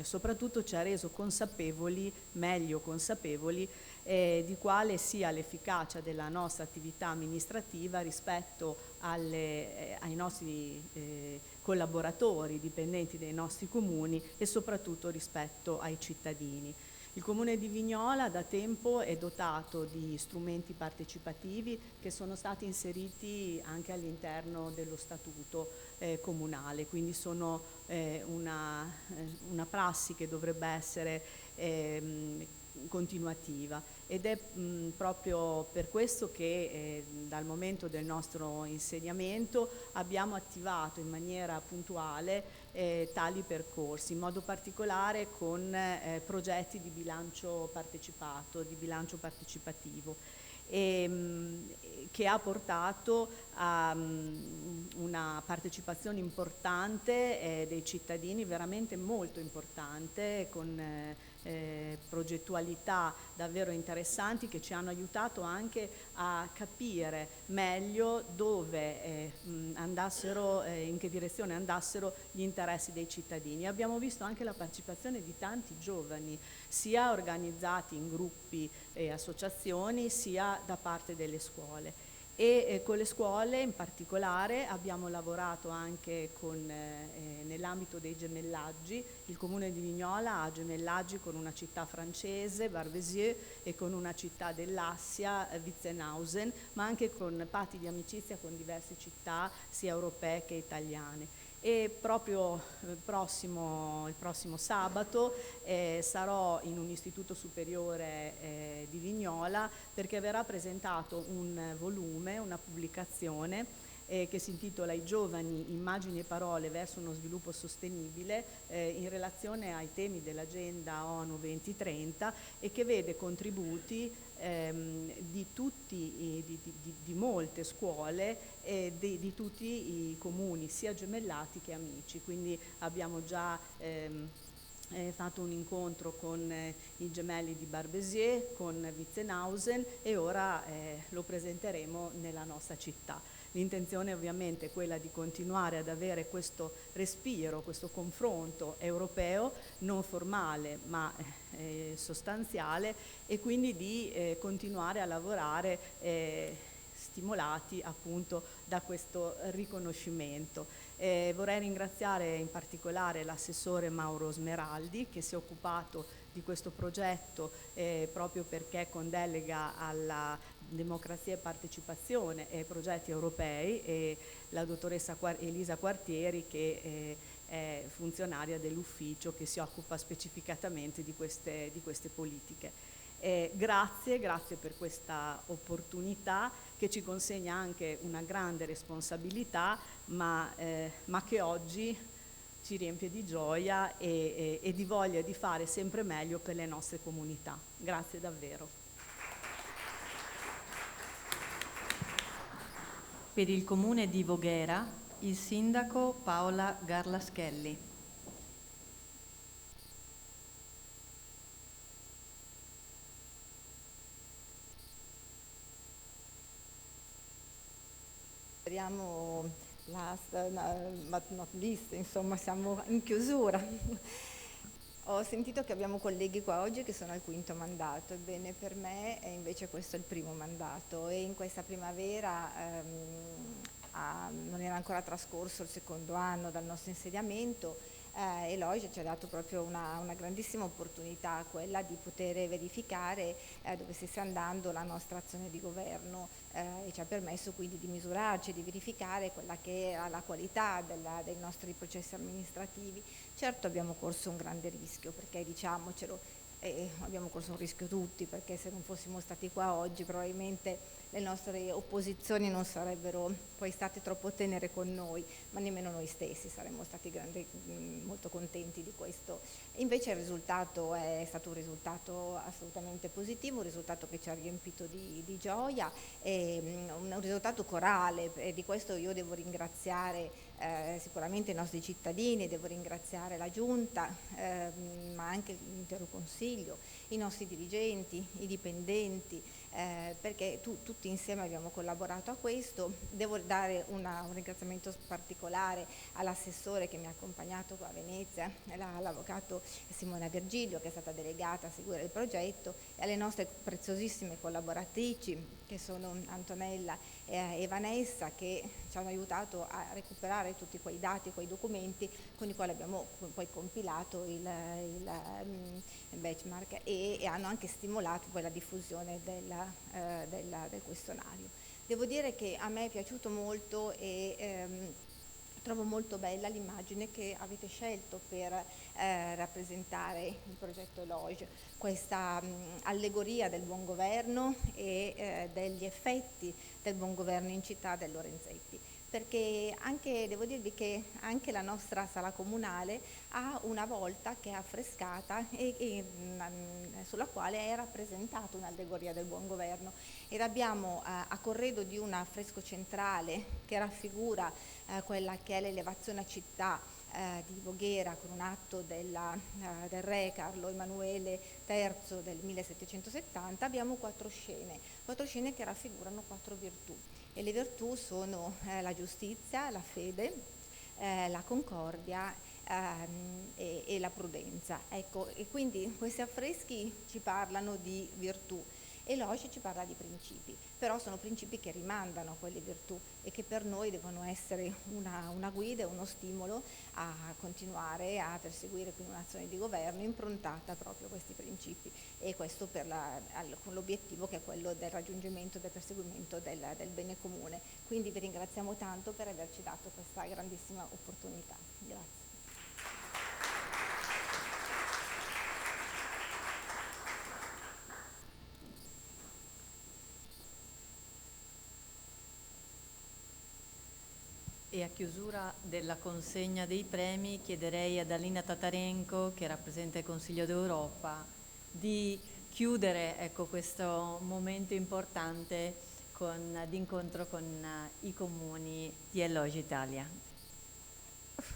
Soprattutto ci ha reso consapevoli, meglio consapevoli, di quale sia l'efficacia della nostra attività amministrativa rispetto ai nostri collaboratori, dipendenti dei nostri comuni e soprattutto rispetto ai cittadini. Il Comune di Vignola da tempo è dotato di strumenti partecipativi che sono stati inseriti anche all'interno dello statuto comunale, quindi sono una prassi che dovrebbe essere continuativa, ed è proprio per questo che dal momento del nostro insediamento abbiamo attivato in maniera puntuale tali percorsi, in modo particolare con progetti di bilancio partecipato, di bilancio partecipativo, che ha portato a una partecipazione importante dei cittadini, veramente molto importante, con progettualità davvero interessanti che ci hanno aiutato anche a capire meglio dove andassero, in che direzione andassero gli interessi dei cittadini. Abbiamo visto anche la partecipazione di tanti giovani, sia organizzati in gruppi e associazioni, sia da parte delle scuole. E con le scuole in particolare abbiamo lavorato anche nell'ambito dei gemellaggi. Il Comune di Vignola ha gemellaggi con una città francese, Barbezieux, e con una città dell'Assia, Witzenhausen, ma anche con patti di amicizia con diverse città sia europee che italiane. E proprio il prossimo sabato sarò in un istituto superiore di Vignola, perché verrà presentato un volume, una pubblicazione che si intitola I giovani, immagini e parole verso uno sviluppo sostenibile, in relazione ai temi dell'agenda ONU 2030, e che vede contributi di molte scuole e di tutti i comuni, sia gemellati che amici. Quindi abbiamo già fatto un incontro con i gemelli di Barbezieux, con Witzenhausen, e ora lo presenteremo nella nostra città. L'intenzione ovviamente è quella di continuare ad avere questo respiro, questo confronto europeo non formale ma sostanziale, e quindi di continuare a lavorare stimolati appunto da questo riconoscimento. Vorrei ringraziare in particolare l'assessore Mauro Smeraldi, che si è occupato di questo progetto proprio perché con delega alla democrazia e partecipazione e ai progetti europei, e la dottoressa Elisa Quartieri, che è funzionaria dell'ufficio che si occupa specificatamente di queste politiche. Grazie per questa opportunità che ci consegna anche una grande responsabilità, ma che oggi ci riempie di gioia e di voglia di fare sempre meglio per le nostre comunità. Grazie davvero. Per il comune di Voghera, il sindaco Paola Garlaschelli. Speriamo last but not least, insomma siamo in chiusura. Ho sentito che abbiamo colleghi qua oggi che sono al 5º mandato, ebbene per me è invece questo il primo mandato, e in questa primavera non era ancora trascorso il 2° anno dal nostro insediamento. Eloge ci ha dato proprio una grandissima opportunità, quella di poter verificare dove stesse andando la nostra azione di governo, e ci ha permesso quindi di misurarci, di verificare quella che era la qualità dei nostri processi amministrativi. Certo abbiamo corso un grande rischio, perché diciamocelo, abbiamo corso un rischio tutti, perché se non fossimo stati qua oggi probabilmente le nostre opposizioni non sarebbero poi state troppo tenere con noi, ma nemmeno noi stessi saremmo stati molto contenti di questo. Invece il risultato è stato un risultato assolutamente positivo, un risultato che ci ha riempito di gioia, un risultato corale, e di questo io devo ringraziare sicuramente i nostri cittadini, devo ringraziare la Giunta, ma anche l'intero Consiglio, i nostri dirigenti, i dipendenti, perché tutti insieme abbiamo collaborato a questo. Devo dare un ringraziamento particolare all'assessore che mi ha accompagnato qua a Venezia, l'avvocato Simona Virgilio, che è stata delegata a seguire il progetto, e alle nostre preziosissime collaboratrici che sono Antonella e Vanessa, che ci hanno aiutato a recuperare tutti quei dati, quei documenti con i quali abbiamo poi compilato il benchmark, e hanno anche stimolato poi la diffusione del questionario. Devo dire che a me è piaciuto molto, e trovo molto bella l'immagine che avete scelto per rappresentare il progetto Eloge, questa allegoria del buon governo e degli effetti del buon governo in città del Lorenzetti, perché devo dirvi che anche la nostra sala comunale ha una volta che è affrescata e sulla quale è rappresentata un'allegoria del buon governo, ed abbiamo a corredo di un affresco centrale che raffigura quella che è l'elevazione a città di Voghera, con un atto del re Carlo Emanuele III del 1770, abbiamo 4 scene che raffigurano 4 virtù, e le virtù sono la giustizia, la fede, la concordia e la prudenza. Ecco, e quindi questi affreschi ci parlano di virtù, e Eloge ci parla di principi, però sono principi che rimandano a quelle virtù e che per noi devono essere una guida e uno stimolo a continuare a perseguire quindi un'azione di governo improntata proprio a questi principi, e questo con l'obiettivo che è quello del raggiungimento e del perseguimento del bene comune. Quindi vi ringraziamo tanto per averci dato questa grandissima opportunità. Grazie. E a chiusura della consegna dei premi chiederei ad Alina Tatarenko, che rappresenta il Consiglio d'Europa, di chiudere questo momento importante di incontro con i comuni di Eloge Italia.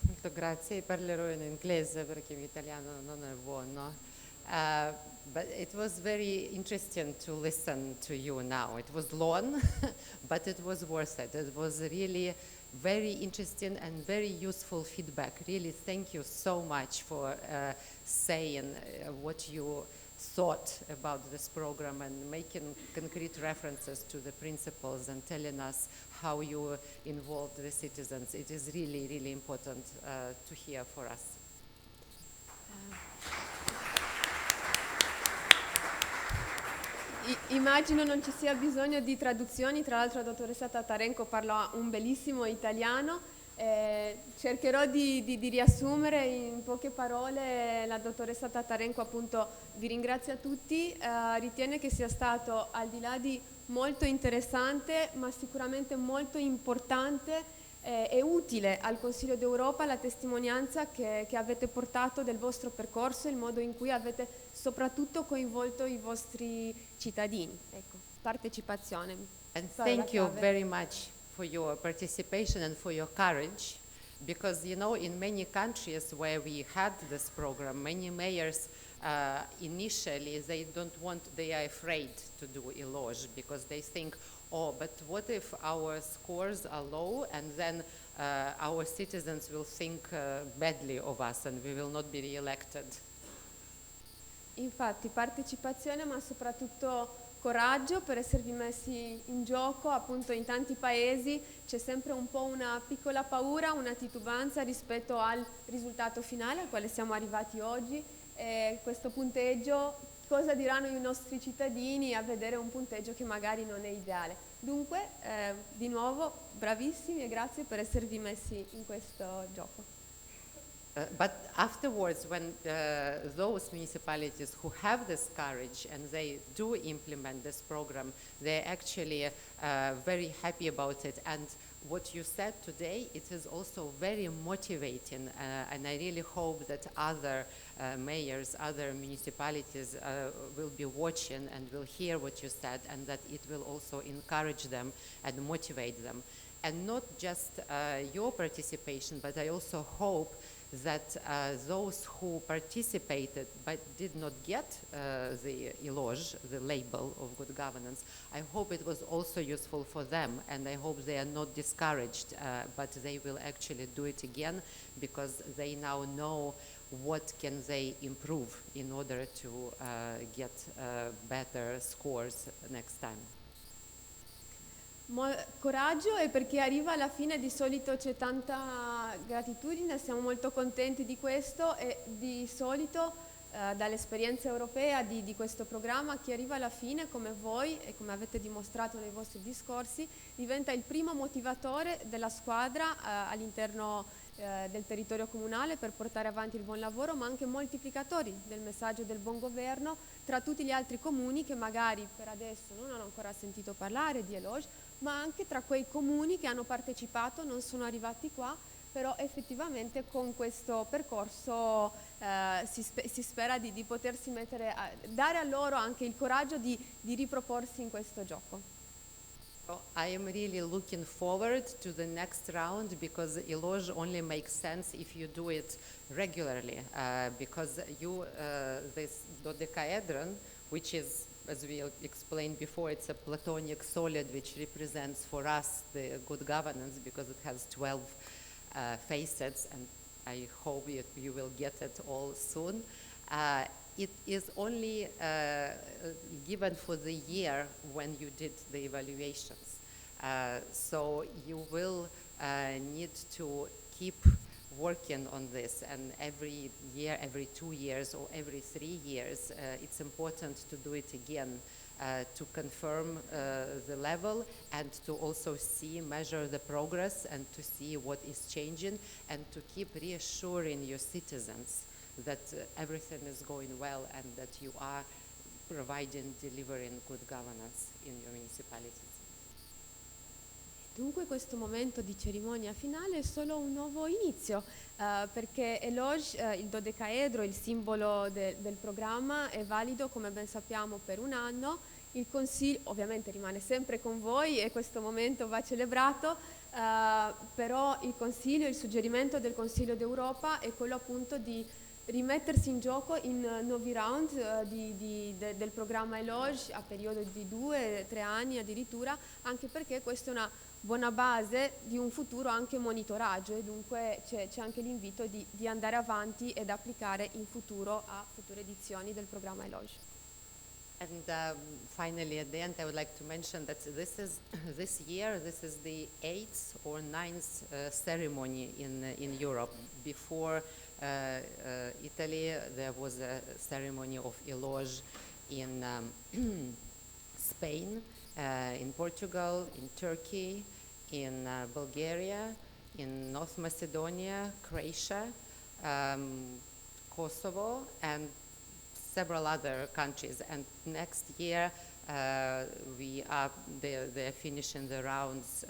Molto grazie, parlerò in inglese perché l'italiano non è buono. But it was very interesting to listen to you now. It was long, but it was worth it. It was really very interesting and very useful feedback. Really, thank you so much for saying what you thought about this program and making concrete references to the principles and telling us how you involved the citizens. It is really, really important to hear for us. Immagino non ci sia bisogno di traduzioni, tra l'altro la dottoressa Tatarenko parla un bellissimo italiano, cercherò di riassumere in poche parole. La dottoressa Tatarenko appunto vi ringrazia tutti, ritiene che sia stato al di là di molto interessante ma sicuramente molto importante e utile al Consiglio d'Europa la testimonianza che avete portato del vostro percorso, il modo in cui avete soprattutto coinvolto i vostri cittadini. Ecco, partecipazione. And thank you very much for your participation and for your courage, because you know in many countries where we had this program, many mayors initially they are afraid to do Eloge because they think, oh, but what if our scores are low and then our citizens will think badly of us and we will not be re-elected? Infatti partecipazione ma soprattutto coraggio per esservi messi in gioco. Appunto in tanti paesi c'è sempre un po' una piccola paura, una titubanza rispetto al risultato finale al quale siamo arrivati oggi, e questo punteggio, cosa diranno i nostri cittadini a vedere un punteggio che magari non è ideale. Dunque di nuovo bravissimi e grazie per esservi messi in questo gioco. But afterwards, when those municipalities who have this courage and they do implement this program, they're actually very happy about it. And what you said today, it is also very motivating. And I really hope that other mayors, other municipalities will be watching and will hear what you said, and that it will also encourage them and motivate them. And not just your participation, but I also hope that those who participated but did not get the Eloge, the label of good governance, I hope it was also useful for them, and I hope they are not discouraged, but they will actually do it again because they now know what can they improve in order to get better scores next time. Coraggio, e perché arriva alla fine di solito c'è tanta gratitudine, siamo molto contenti di questo, e di solito dall'esperienza europea di questo programma chi arriva alla fine come voi e come avete dimostrato nei vostri discorsi diventa il primo motivatore della squadra all'interno del territorio comunale per portare avanti il buon lavoro, ma anche moltiplicatori del messaggio del buon governo tra tutti gli altri comuni che magari per adesso non hanno ancora sentito parlare di Eloge, ma anche tra quei comuni che hanno partecipato, non sono arrivati qua, però effettivamente con questo percorso si spera di potersi mettere, dare a loro anche il coraggio di riproporsi in questo gioco. I am really looking forward to the next round because Eloge only makes sense if you do it regularly, because this dodecahedron, which is, as we explained before, it's a Platonic solid which represents for us the good governance because it has 12 facets, and I hope you will get it all soon. It is only given for the year when you did the evaluations. So you will need to keep working on this, and every year, every 2 years or every 3 years, it's important to do it again to confirm the level and to also measure the progress and to see what is changing and to keep reassuring your citizens that everything is going well and that you are delivering good governance in your municipalities. Dunque questo momento di cerimonia finale è solo un nuovo inizio, perché Eloge, il dodecaedro, il simbolo del programma, è valido, come ben sappiamo, per un anno. Il Consiglio ovviamente rimane sempre con voi e questo momento va celebrato, però il Consiglio, il suggerimento del Consiglio d'Europa è quello appunto di rimettersi in gioco in nuovi round del programma Eloge a periodo di 2-3 anni addirittura, anche perché questa è una buona base di un futuro anche monitoraggio, e dunque c'è anche l'invito di andare avanti ed applicare in futuro a future edizioni del programma Eloge. And finally, at the end, I would like to mention that this year this is the 8th or 9th ceremony in Europe. Before Italy, there was a ceremony of Eloge in Spain, in Portugal, in Turkey, in Bulgaria, in North Macedonia, Croatia, Kosovo, and several other countries. And next year they're finishing the rounds,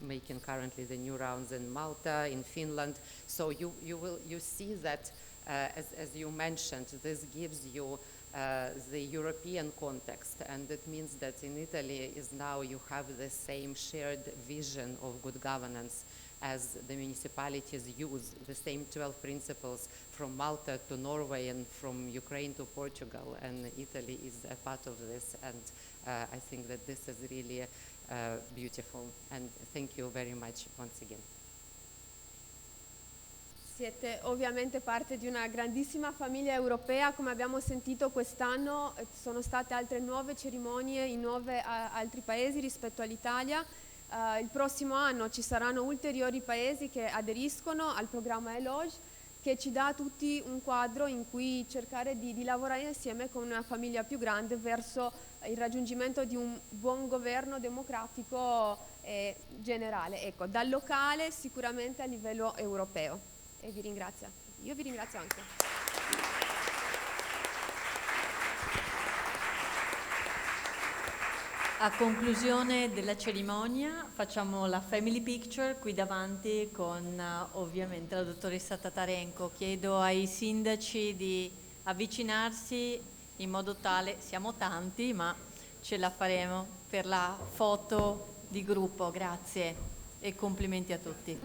making currently the new rounds in Malta, in Finland. So you see that, as you mentioned, this gives you the European context, and it means that in Italy you have the same shared vision of good governance as the municipalities use, the same 12 principles from Malta to Norway and from Ukraine to Portugal, and Italy is a part of this, and I think that this is really beautiful, and thank you very much once again. Siete ovviamente parte di una grandissima famiglia europea, come abbiamo sentito quest'anno sono state altre 9 cerimonie in 9 altri paesi rispetto all'Italia. Il prossimo anno ci saranno ulteriori paesi che aderiscono al programma Eloge, che ci dà a tutti un quadro in cui cercare di lavorare insieme con una famiglia più grande verso il raggiungimento di un buon governo democratico generale, ecco, dal locale sicuramente a livello europeo. E vi ringrazio. Io vi ringrazio anche. A conclusione della cerimonia facciamo la family picture qui davanti con ovviamente la dottoressa Tatarenko. Chiedo ai sindaci di avvicinarsi in modo tale, siamo tanti ma ce la faremo per la foto di gruppo. Grazie e complimenti a tutti.